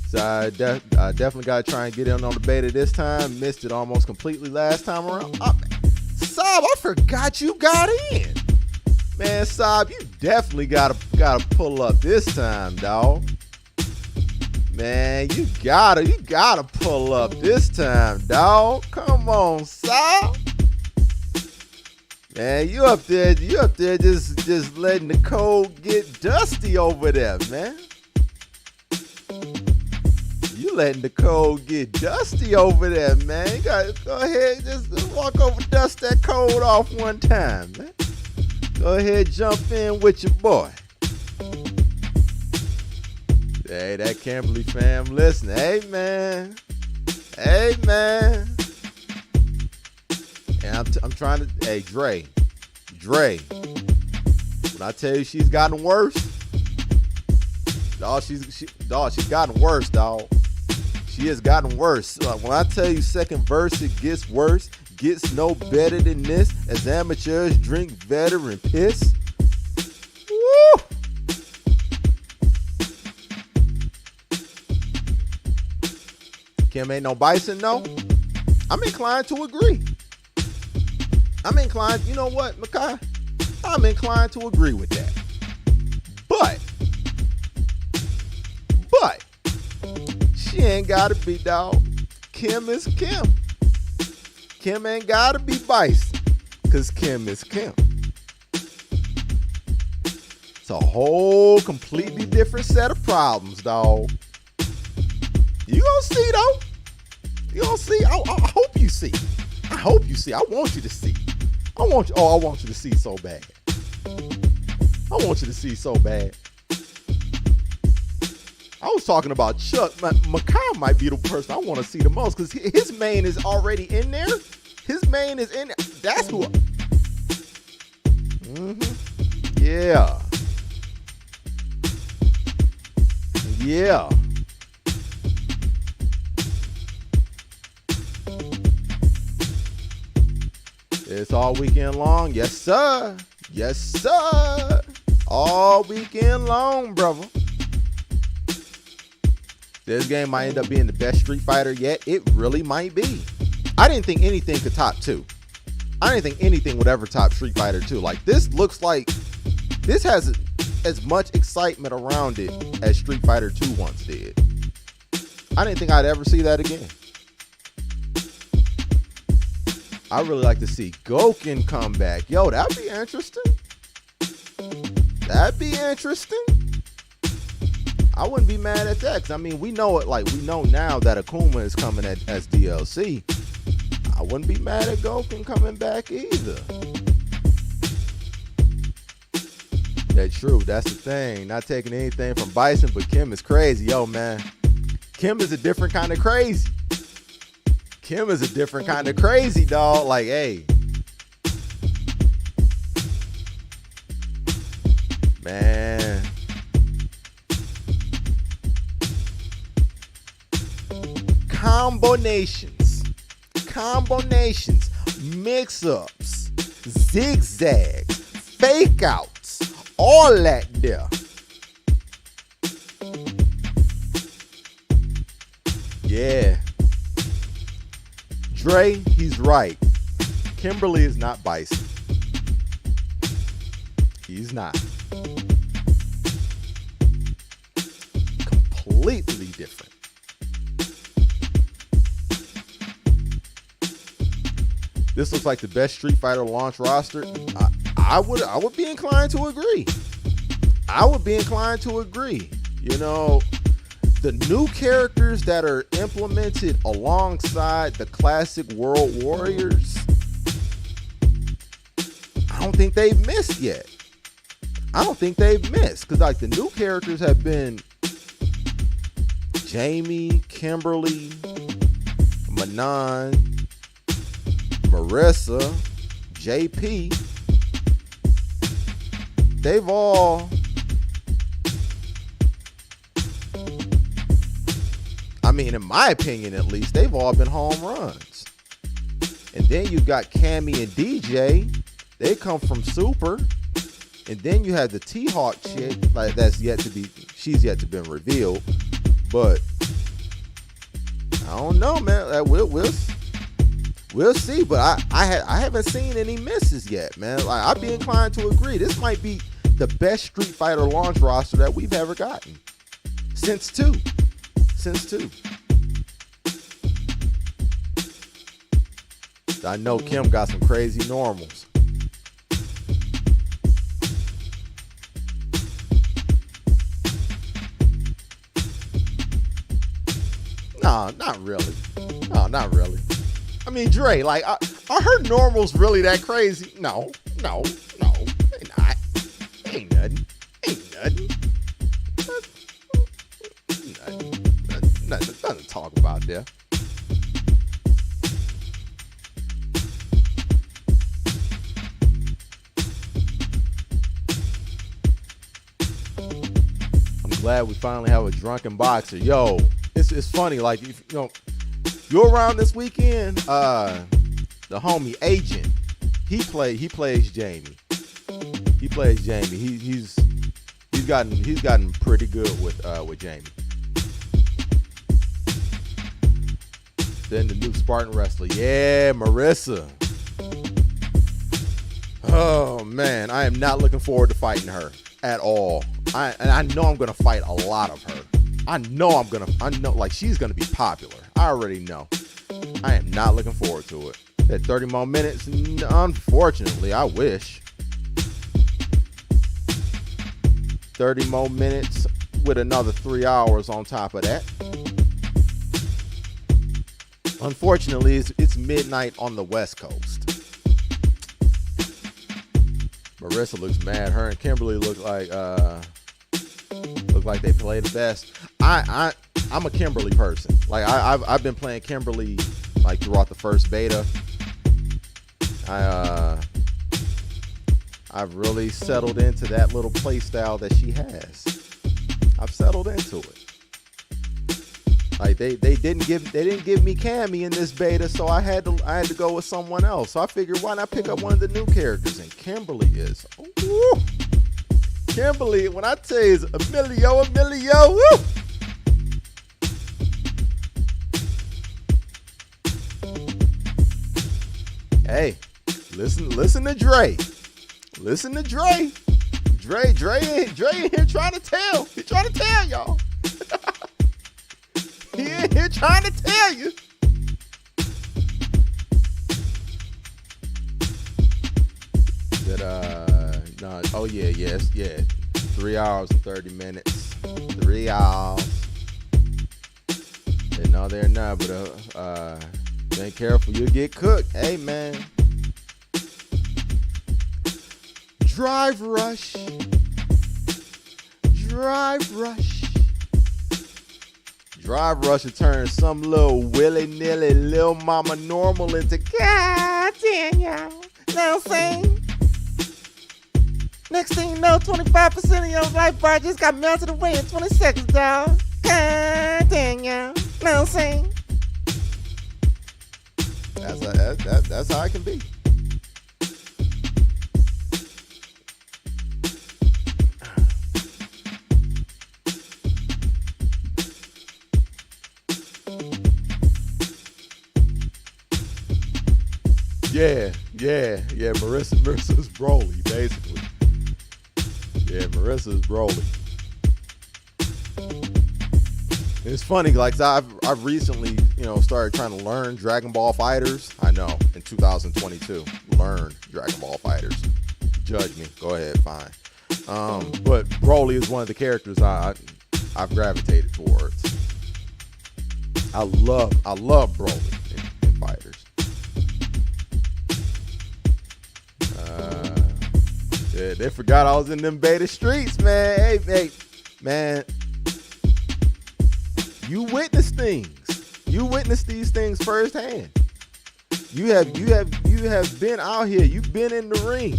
So I definitely got to try and get in on the beta this time. Missed it almost completely last time around. Saab, I forgot you got in. Man, Saab, you definitely gotta pull up this time, dog. Man, you gotta pull up this time, dog. Come on, Saab. Man, you up there just letting the code get dusty over there, man. You letting the code get dusty over there, man. You gotta go ahead, just walk over, dust that code off one time, man. Go ahead, jump in with your boy. Hey, that Kimberly fam, listen. Hey, man. Hey, man. And I'm trying to, hey, Dre. When I tell you she's gotten worse, dog, she's gotten worse, dog. She has gotten worse. When I tell you second verse, it gets worse. Gets no better than this. As amateurs drink veteran piss. Woo! Kim ain't no Bison, no? I'm inclined to agree. You know what, Makai? I'm inclined to agree with that. But, she ain't gotta be, dog. Kim is Kim. Kim ain't gotta be Bison, because Kim is Kim. It's a whole completely different set of problems, dog. You gonna see, though. You gonna see. I hope you see. I hope you see. I want you to see. I want you to see so bad. I want you to see so bad. I was talking about Chuck. Makai might be the person I want to see the most because his main is already in there. His main is in there. That's who. Yeah. Yeah. It's all weekend long. Yes, sir. Yes, sir. All weekend long, brother. This game might end up being the best Street Fighter yet. It really might be. I didn't think anything could top 2. I didn't think anything would ever top Street Fighter 2. Like, this looks like this has as much excitement around it as Street Fighter 2 once did. I didn't think I'd ever see that again. I really like to see Gouken come back. Yo, that'd be interesting. That'd be interesting. I wouldn't be mad at that. 'Cause I mean, we know it. Like, we know now that Akuma is coming as DLC. I wouldn't be mad at Gouken coming back either. That's true. That's the thing. Not taking anything from Bison, but Kim is crazy. Yo, man. Kim is a different kind of crazy. Kim is a different kind of crazy, dog. Like, hey. Man. Combinations, mix-ups, zigzags, fake-outs, all that there. Yeah. Dre, he's right. Kimberly is not Bison. He's not. Completely different. This looks like the best Street Fighter launch roster. I would be inclined to agree. You know, the new characters that are implemented alongside the classic World Warriors, I don't think they've missed yet. Because like the new characters have been Jamie, Kimberly, Manon, Marissa, JP. They've all, I mean, in my opinion at least, they've all been home runs. And then you got Cammy and DJ. They come from Super. And then you have the T-Hawk chick, like she's yet to be revealed. But I don't know, man. We'll see. But I haven't seen any misses yet, man. Like, I'd be inclined to agree. This might be the best Street Fighter launch roster that we've ever gotten since 2. I know Kim got some crazy normals. No, not really. I mean, Dre, like, are her normals really that crazy? No, they not. Ain't nothing. Nothing to talk about there. I'm glad we finally have a drunken boxer. Yo, it's funny, like, if, you know, you're around this weekend, the homie Agent, he plays Jamie. He's gotten pretty good with Jamie. Then the new Spartan wrestler, yeah, Marissa. Oh man, I am not looking forward to fighting her at all. I know I'm gonna fight a lot of her. I know like she's gonna be popular. I already know. I am not looking forward to it. At 30 more minutes, unfortunately, I wish. 30 more minutes with another 3 hours on top of that. Unfortunately, it's midnight on the West Coast. Marissa looks mad. Her and Kimberly look like they play the best. I'm a Kimberly person. Like I've been playing Kimberly like throughout the first beta. I've really settled into that little play style that she has. I've settled into it. Like they didn't give me Cammy in this beta, so I had to go with someone else. So I figured, why not pick up one of the new characters? And Kimberly is, ooh, Kimberly, when I tell you, is Emilio, woo! Hey, listen to Dre. Listen to Dre. Dre in here trying to tell. He's trying to tell y'all. He in here trying to tell you. That no, oh yeah. 3 hours and 30 minutes. 3 hours. No, they're not, but ain't careful, you'll get cooked. Hey man. Drive Rush Drive Rush. Drive Rush will turn some little willy-nilly little mama normal into goddamn y'all. Know what I'm saying? Next thing you know, 25% of your life bar just got melted away in 20 seconds, dog. Goddamn y'all. Know what I'm saying? That's how it can be. Yeah. Marissa's Broly, basically. Yeah, Marissa's Broly. It's funny, like I've recently, started trying to learn Dragon Ball Fighters. I know, in 2022, learn Dragon Ball Fighters. Judge me, go ahead, fine. But Broly is one of the characters I've gravitated towards. I love Broly in Fighters. They forgot I was in them beta streets, man. Hey, man. You witness things. You witness these things firsthand. You have been out here. You've been in the ring.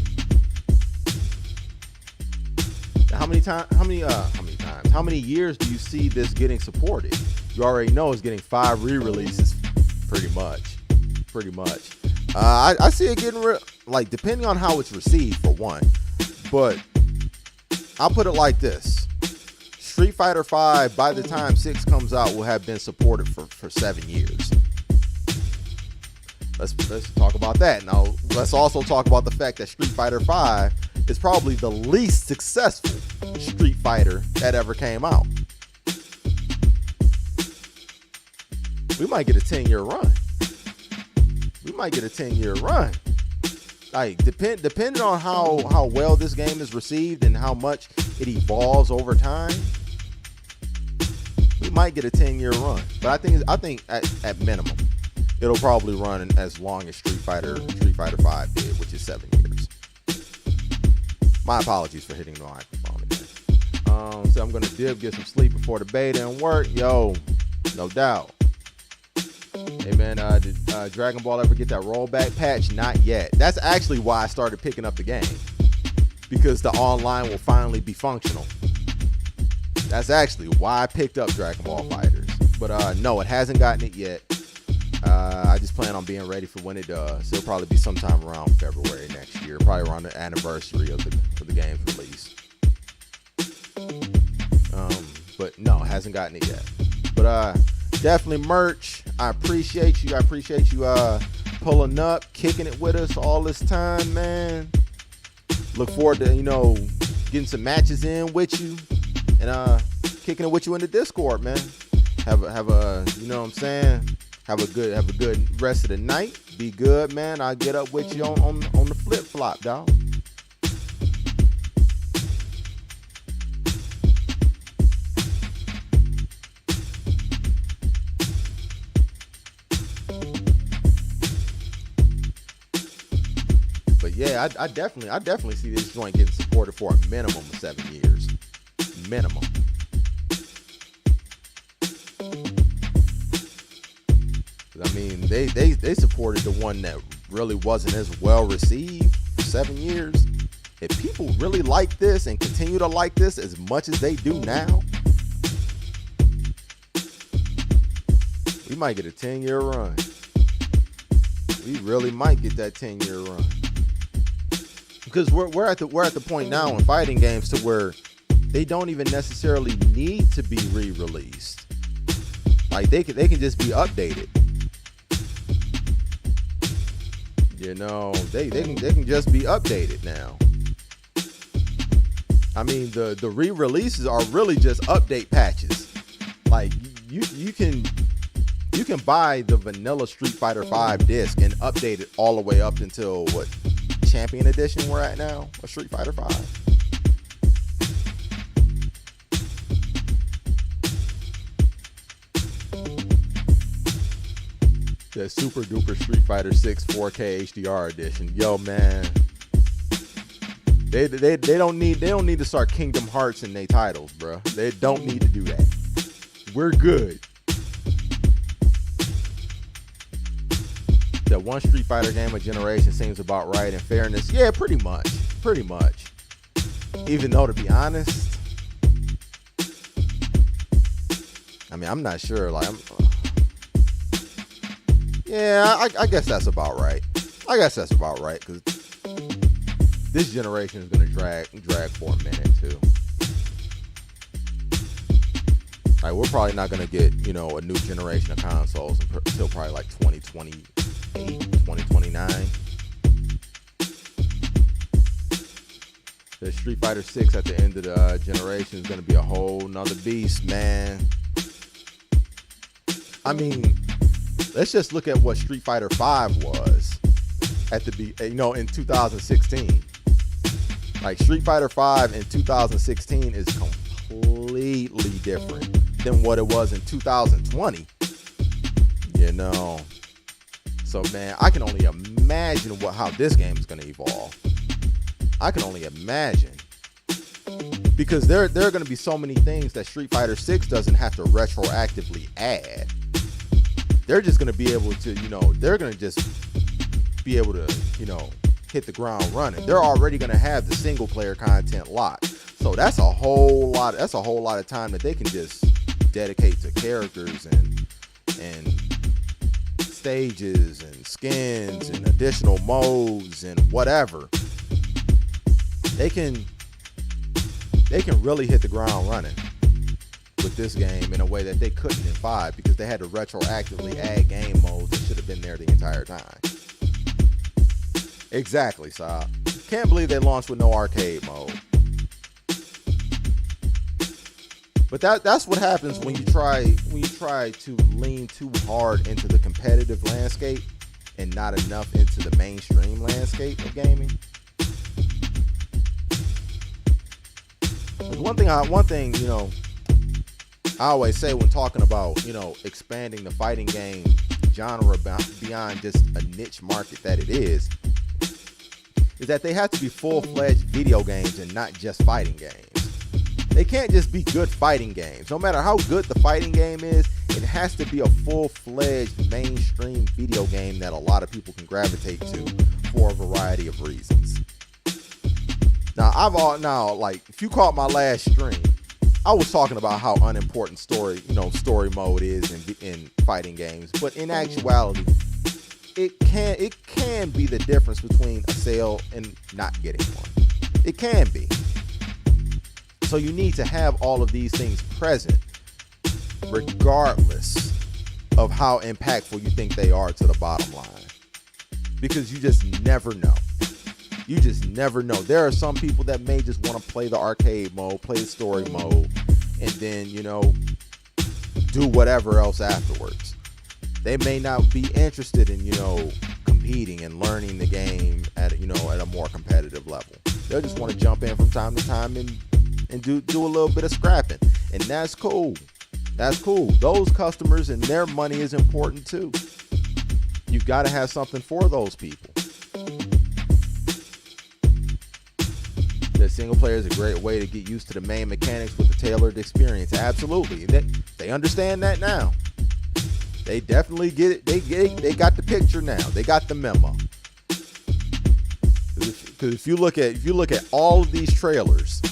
How many years do you see this getting supported? You already know it's getting 5 re-releases, pretty much. I see it getting depending on how it's received, for one. But I'll put it like this: Street Fighter V, by the time 6 comes out, will have been supported for 7 years. Let's talk about that. Now, let's also talk about the fact that Street Fighter V is probably the least successful Street Fighter that ever came out. We might get a 10-year run. Like, depending on how well this game is received and how much it evolves over time, we might get a 10-year run. But I think at minimum, it'll probably run as long as Street Fighter V did, which is 7 years. My apologies for hitting the microphone again. So I'm gonna get some sleep before the beta and work. Yo, no doubt. Hey man, did Dragon Ball ever get that rollback patch? Not yet. That's actually why I started picking up the game, because the online will finally be functional. That's actually why I picked up Dragon Ball Fighters. But no, it hasn't gotten it yet. I just plan on being ready for when it does. It'll probably be sometime around February next year, probably around the anniversary of the game's release. But no, it hasn't gotten it yet. But definitely merch. I appreciate you. Pulling up, kicking it with us all this time, man. Look forward to getting some matches in with you and kicking it with you in the Discord, man. Have a you know what I'm saying? Have a good rest of the night. Be good, man. I'll get up with you on the flip flop, dog. But yeah, I definitely see this joint getting supported for a minimum of 7 years. Minimum. I mean, they supported the one that really wasn't as well received for 7 years. If people really like this and continue to like this as much as they do now, we might get a 10-year run. We really might get that 10-year run. Because we're at the point now in fighting games to where they don't even necessarily need to be re-released. Like they can just be updated. They can just be updated now. I mean, the re-releases are really just update patches. Like you can buy the vanilla Street Fighter V disc and update it all the way up until what Champion Edition we're at now of Street Fighter V. The Super Duper Street Fighter 6 4K HDR edition. Yo, man. They don't need to start Kingdom Hearts in their titles, bro. They don't need to do that. We're good. That one Street Fighter game a generation seems about right. In fairness, yeah, pretty much. Even though, to be honest, I mean, I'm not sure. Like, I guess that's about right. Because this generation is going to drag for a minute too. Like, we're probably not going to get, a new generation of consoles until probably like 2028, 2029. The Street Fighter 6 at the end of the generation is going to be a whole nother beast, man. I mean, let's just look at what Street Fighter 5 was at in 2016. Like, Street Fighter 5 in 2016 is completely different than what it was in 2020. So, man, I can only imagine how this game is going to evolve. I can only imagine, because there are going to be so many things that Street Fighter 6 doesn't have to retroactively add. They're just going to be able to, they're going to just be able to, hit the ground running. They're already going to have the single player content locked. So that's a whole lot of time that they can just dedicate to characters and stages and skins and additional modes and whatever. They can really hit the ground running with this game in a way that they couldn't in 5, because they had to retroactively add game modes that should have been there the entire time. Exactly, Saab. Can't believe they launched with no arcade mode. But that's what happens when you try to lean too hard into the competitive landscape and not enough into the mainstream landscape of gaming. One thing, I always say when talking about, expanding the fighting game genre beyond just a niche market that it is that they have to be full-fledged video games and not just fighting games. They can't just be good fighting games. No matter how good the fighting game is, it has to be a full-fledged mainstream video game that a lot of people can gravitate to for a variety of reasons. Now, like, if you caught my last stream, I was talking about how unimportant story mode is in fighting games, but in actuality, it can be the difference between a sale and not getting one. It can be. So you need to have all of these things present, regardless of how impactful you think they are to the bottom line, because you just never know. You just never know. There are some people that may just want to play the arcade mode, play the story mode, and then, do whatever else afterwards. They may not be interested in, competing and learning the game at a more competitive level. They'll just want to jump in from time to time and do a little bit of scrapping. And that's cool. That's cool. Those customers and their money is important too. You've got to have something for those people. The single player is a great way to get used to the main mechanics with a tailored experience. Absolutely. They understand that now. They definitely get it. They got the picture now. They got the memo. Because if you look at all of these trailers,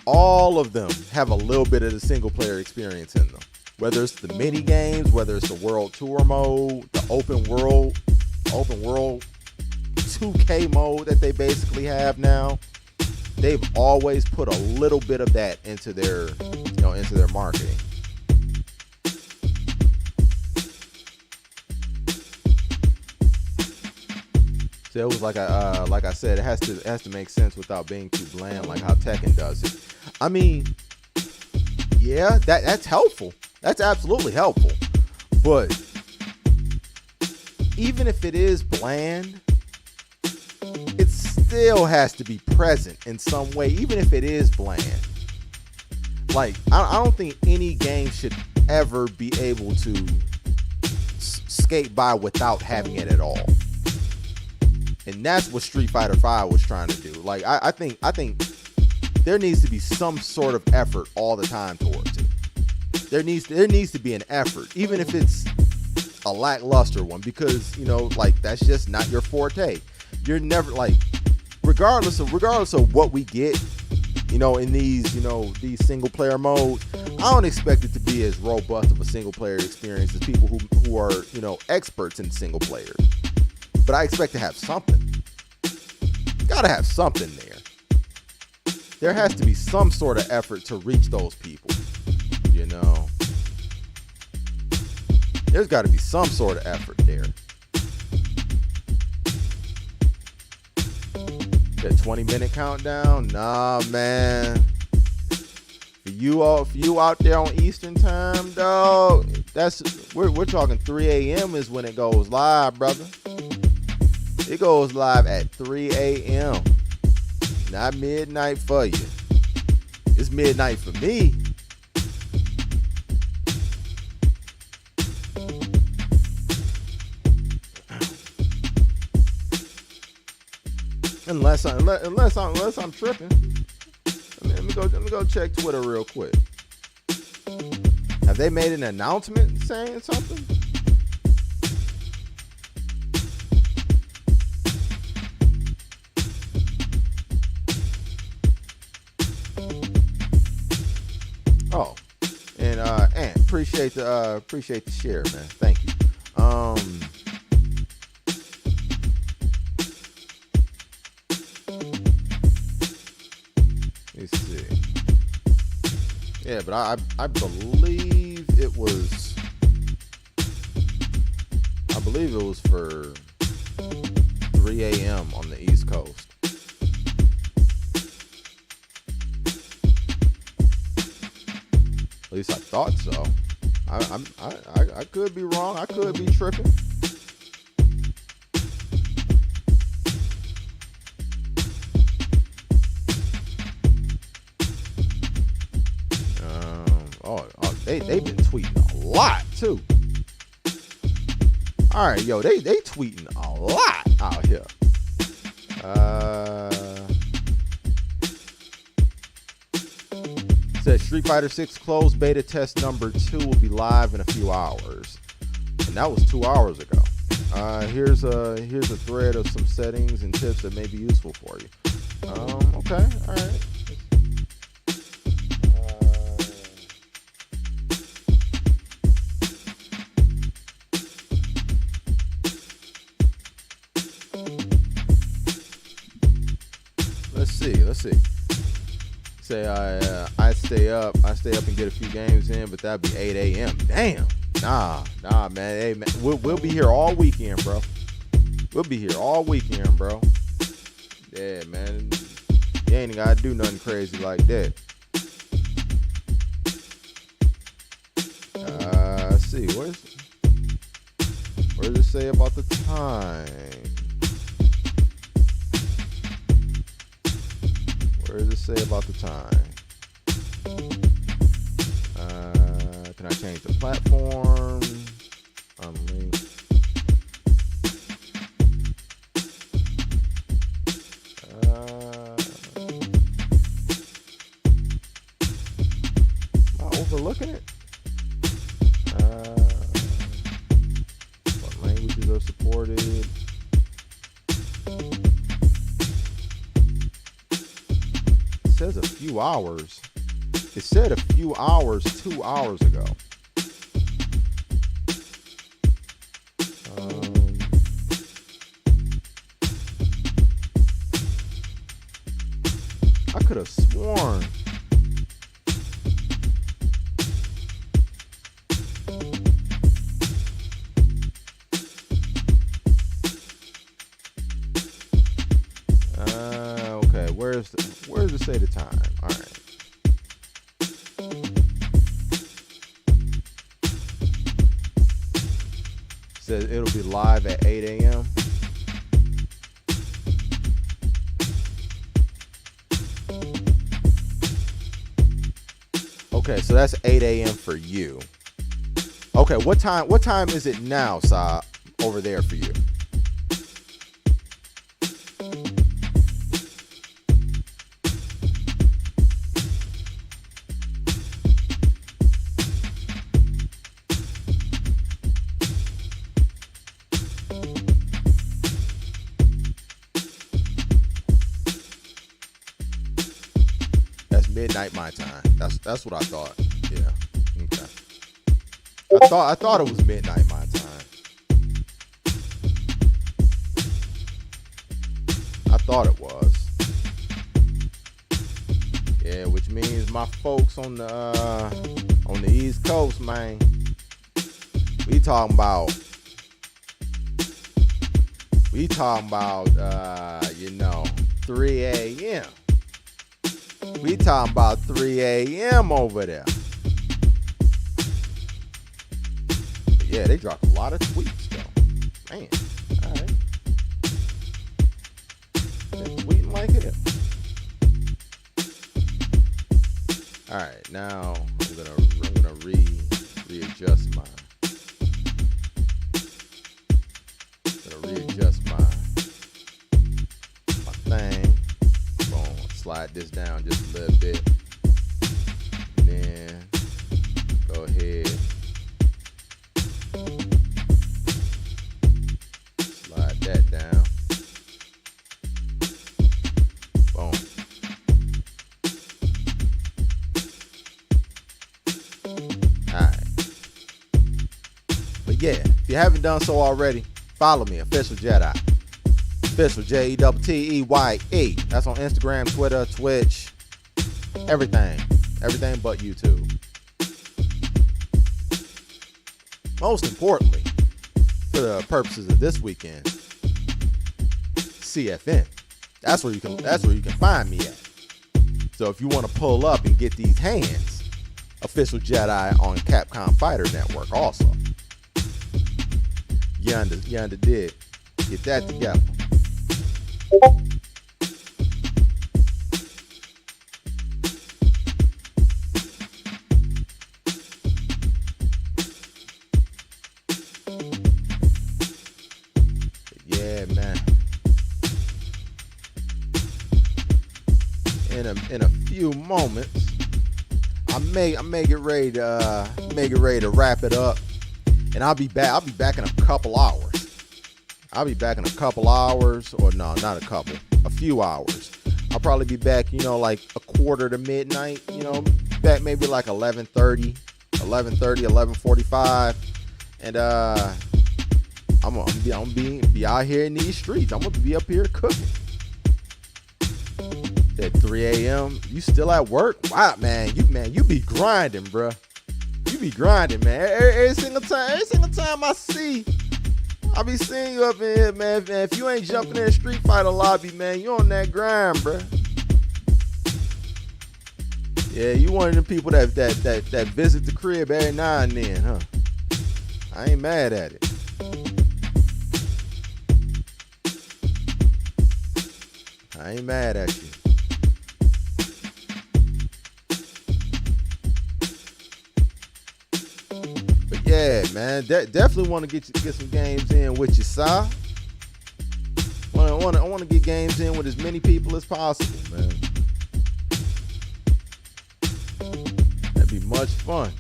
all of them have a little bit of the single player experience in them. Whether it's the mini games, whether it's the world tour mode, the open world 2K mode that they basically have now. They've always put a little bit of that into their marketing. So it was like I said, it has to make sense without being too bland, like how Tekken does it. I mean, yeah, that's helpful. That's absolutely helpful. But even if it is bland, it still has to be present in some way, even if it is bland. Like, I don't think any game should ever be able to skate by without having it at all. And that's what Street Fighter V was trying to do. Like, I think there needs to be some sort of effort all the time towards it. There needs to be an effort, even if it's a lackluster one, because, you know, like, that's just not your forte. You're never, like, regardless of what we get, you know, in these, you know, these single player modes, I don't expect it to be as robust of a single player experience as people who are, you know, experts in single player. But I expect to have something. Gotta have something there. There has to be some sort of effort to reach those people, you know. There's got to be some sort of effort there. That 20-minute countdown? Nah, man. For you out there on Eastern time, dog, we're talking 3 a.m. is when it goes live, brother. It goes live at 3 a.m. Not midnight for you. It's midnight for me. Unless I'm tripping. Let me go check Twitter real quick. Have they made an announcement saying something? Oh, and appreciate the share, man. Thank you. Let's see. Yeah, but I believe it was for 3 a.m. on the East Coast. At least I thought so. I could be wrong. I could be tripping. They've been tweeting a lot too. All right, yo, they tweeting a lot out here. Says Street Fighter 6 closed beta test number 2 will be live in a few hours, and that was 2 hours ago. Here's a thread of some settings and tips that may be useful for you. Okay, all right. Let's see. Say I stay up and get a few games in, but that'd be 8 a.m. Damn. Nah, man. Hey, man, we'll be here all weekend, bro. We'll be here all weekend, bro. Yeah, man. You ain't gotta do nothing crazy like that. Let's see. What does it say about the time? What does it say about the time? Can I change the platform? Unlink. Am I overlooking it? What languages are supported? It says a few hours. It said a few hours 2 hours ago. I could have sworn. Okay, where does it say the time? All right. Says it'll be live at 8 a.m. Okay, so that's 8 a.m. for you. Okay, what time is it now, Saab, over there for you? That's midnight my time. That's what I thought. Yeah. Okay. I thought it was midnight my time. I thought it was. Yeah, which means my folks on the East Coast, man, we talking about 3 a.m. We talking about 3 a.m. over there. But yeah, they dropped a lot of tweets though. Man, all right. They're tweeting like hell. All right, now I'm gonna readjust my thing. Boom, slide this down just a little bit. And then go ahead. Slide that down. Boom. Alright. But yeah, if you haven't done so already, follow me, Official Jedi. Official JETTEYE. That's on Instagram, Twitter, Twitch, everything. Everything but YouTube. Most importantly, for the purposes of this weekend, CFN. That's where you can find me at. So if you want to pull up and get these hands, Official Jedi on Capcom Fighter Network also. Yonder did. Get that together. Yeah, man. In a few moments, I may get ready to wrap it up, and I'll be back in a couple hours. Or no, not a couple, a few hours. I'll probably be back, like a quarter to midnight, back maybe like 11:30, 11:45, and I'm gonna be out here in these streets. I'm gonna be up here cooking. At 3 a.m. You still at work? Wow, man, you be grinding, bruh. You be grinding, man. Every single time I be seeing you up in here, man. If you ain't jumping in a Street Fighter lobby, man, you on that grind, bruh. Yeah, you one of the people that visit the crib every now and then, huh? I ain't mad at it. I ain't mad at you. But yeah, man, definitely want to get some games in with you, sir. I want to get games in with as many people as possible, man. That'd be much fun.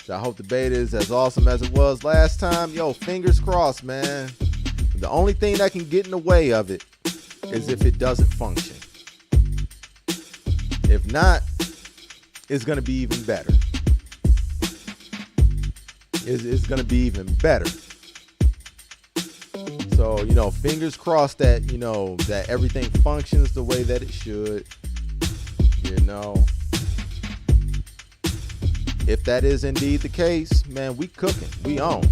So I hope the beta is as awesome as it was last time. Yo, fingers crossed, man. The only thing that can get in the way of it is if it doesn't function. If not, it's going to be even better. It's going to be even better. So, fingers crossed that, that everything functions the way that it should. If that is indeed the case, man, we cooking. We on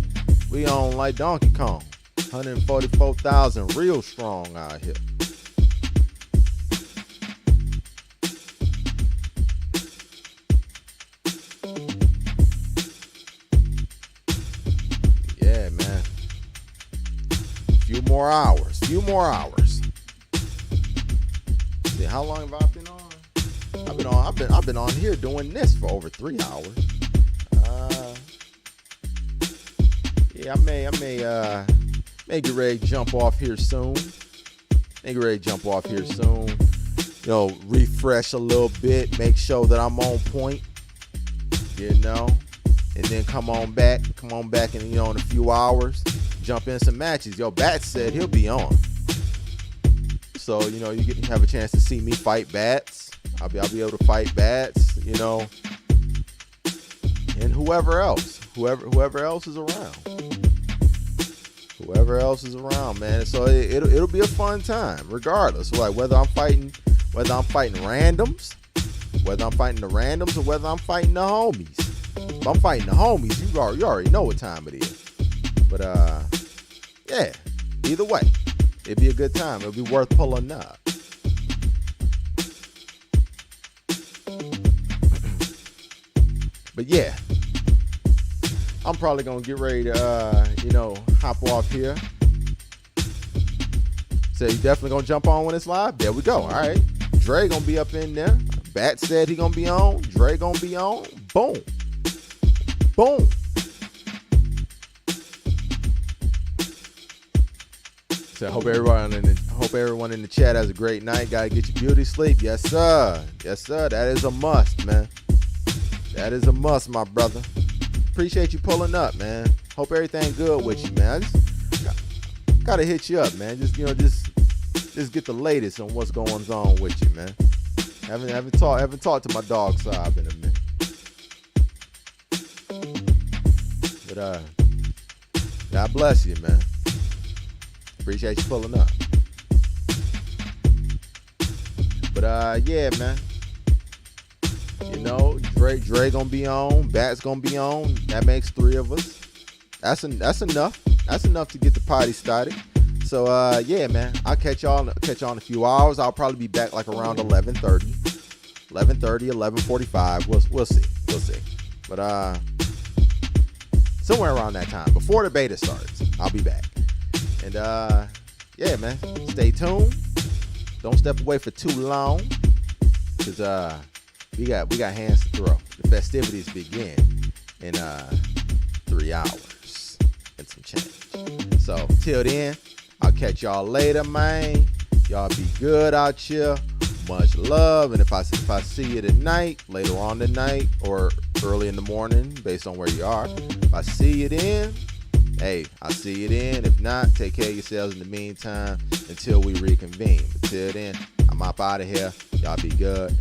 like Donkey Kong. 144,000 real strong out here. Yeah, man. Few more hours. See, how long have I been on? I've been on here doing this for over 3 hours. Yeah, I may May get ready to jump off here soon. You know, refresh a little bit, make sure that I'm on point, you know, and then come on back and, you know, in a few hours, jump in some matches. Yo, Bats said he'll be on. So, you know, you have a chance to see me fight Bats. I'll be able to fight Bats, you know, and whoever else is around. Whoever else is around, man. So it'll be a fun time, regardless. So like whether I'm fighting randoms, or whether I'm fighting the homies. If I'm fighting the homies, you already know what time it is. But yeah, either way, it'd be a good time. It'll be worth pulling up. But yeah, I'm probably gonna get ready to you know, hop off here. So you definitely gonna jump on when it's live? There we go. All right. Dre gonna be up in there. Bat said he gonna be on. Dre gonna be on. Boom. Boom. So I hope everyone in the chat has a great night. Gotta get your beauty sleep. Yes, sir. Yes, sir. That is a must, man. That is a must, my brother. Appreciate you pulling up, man. Hope everything good with you, man. I just gotta hit you up, man. Just, you know, just get the latest on what's going on with you, man. Haven't talked to my dog Saab in a minute. But God bless you, man. Appreciate you pulling up. But yeah, man. You know, Dre gonna be on, Bat's gonna be on. That makes 3 of us. That's enough. That's enough to get the party started. So yeah, man. I'll catch y'all in a few hours. I'll probably be back like around 11:30, 11:45. We'll see. But somewhere around that time, before the beta starts, I'll be back. And yeah, man. Stay tuned. Don't step away for too long, cause we got hands to throw. The festivities begin in 3 hours and some change. So till then, I'll catch y'all later, man. Y'all be good out here. Much love. And if I see you tonight, later on tonight, or early in the morning, based on where you are, if I see you then, hey, I'll see you then. If not, take care of yourselves in the meantime until we reconvene. But till then, I'm up out of here. Y'all be good.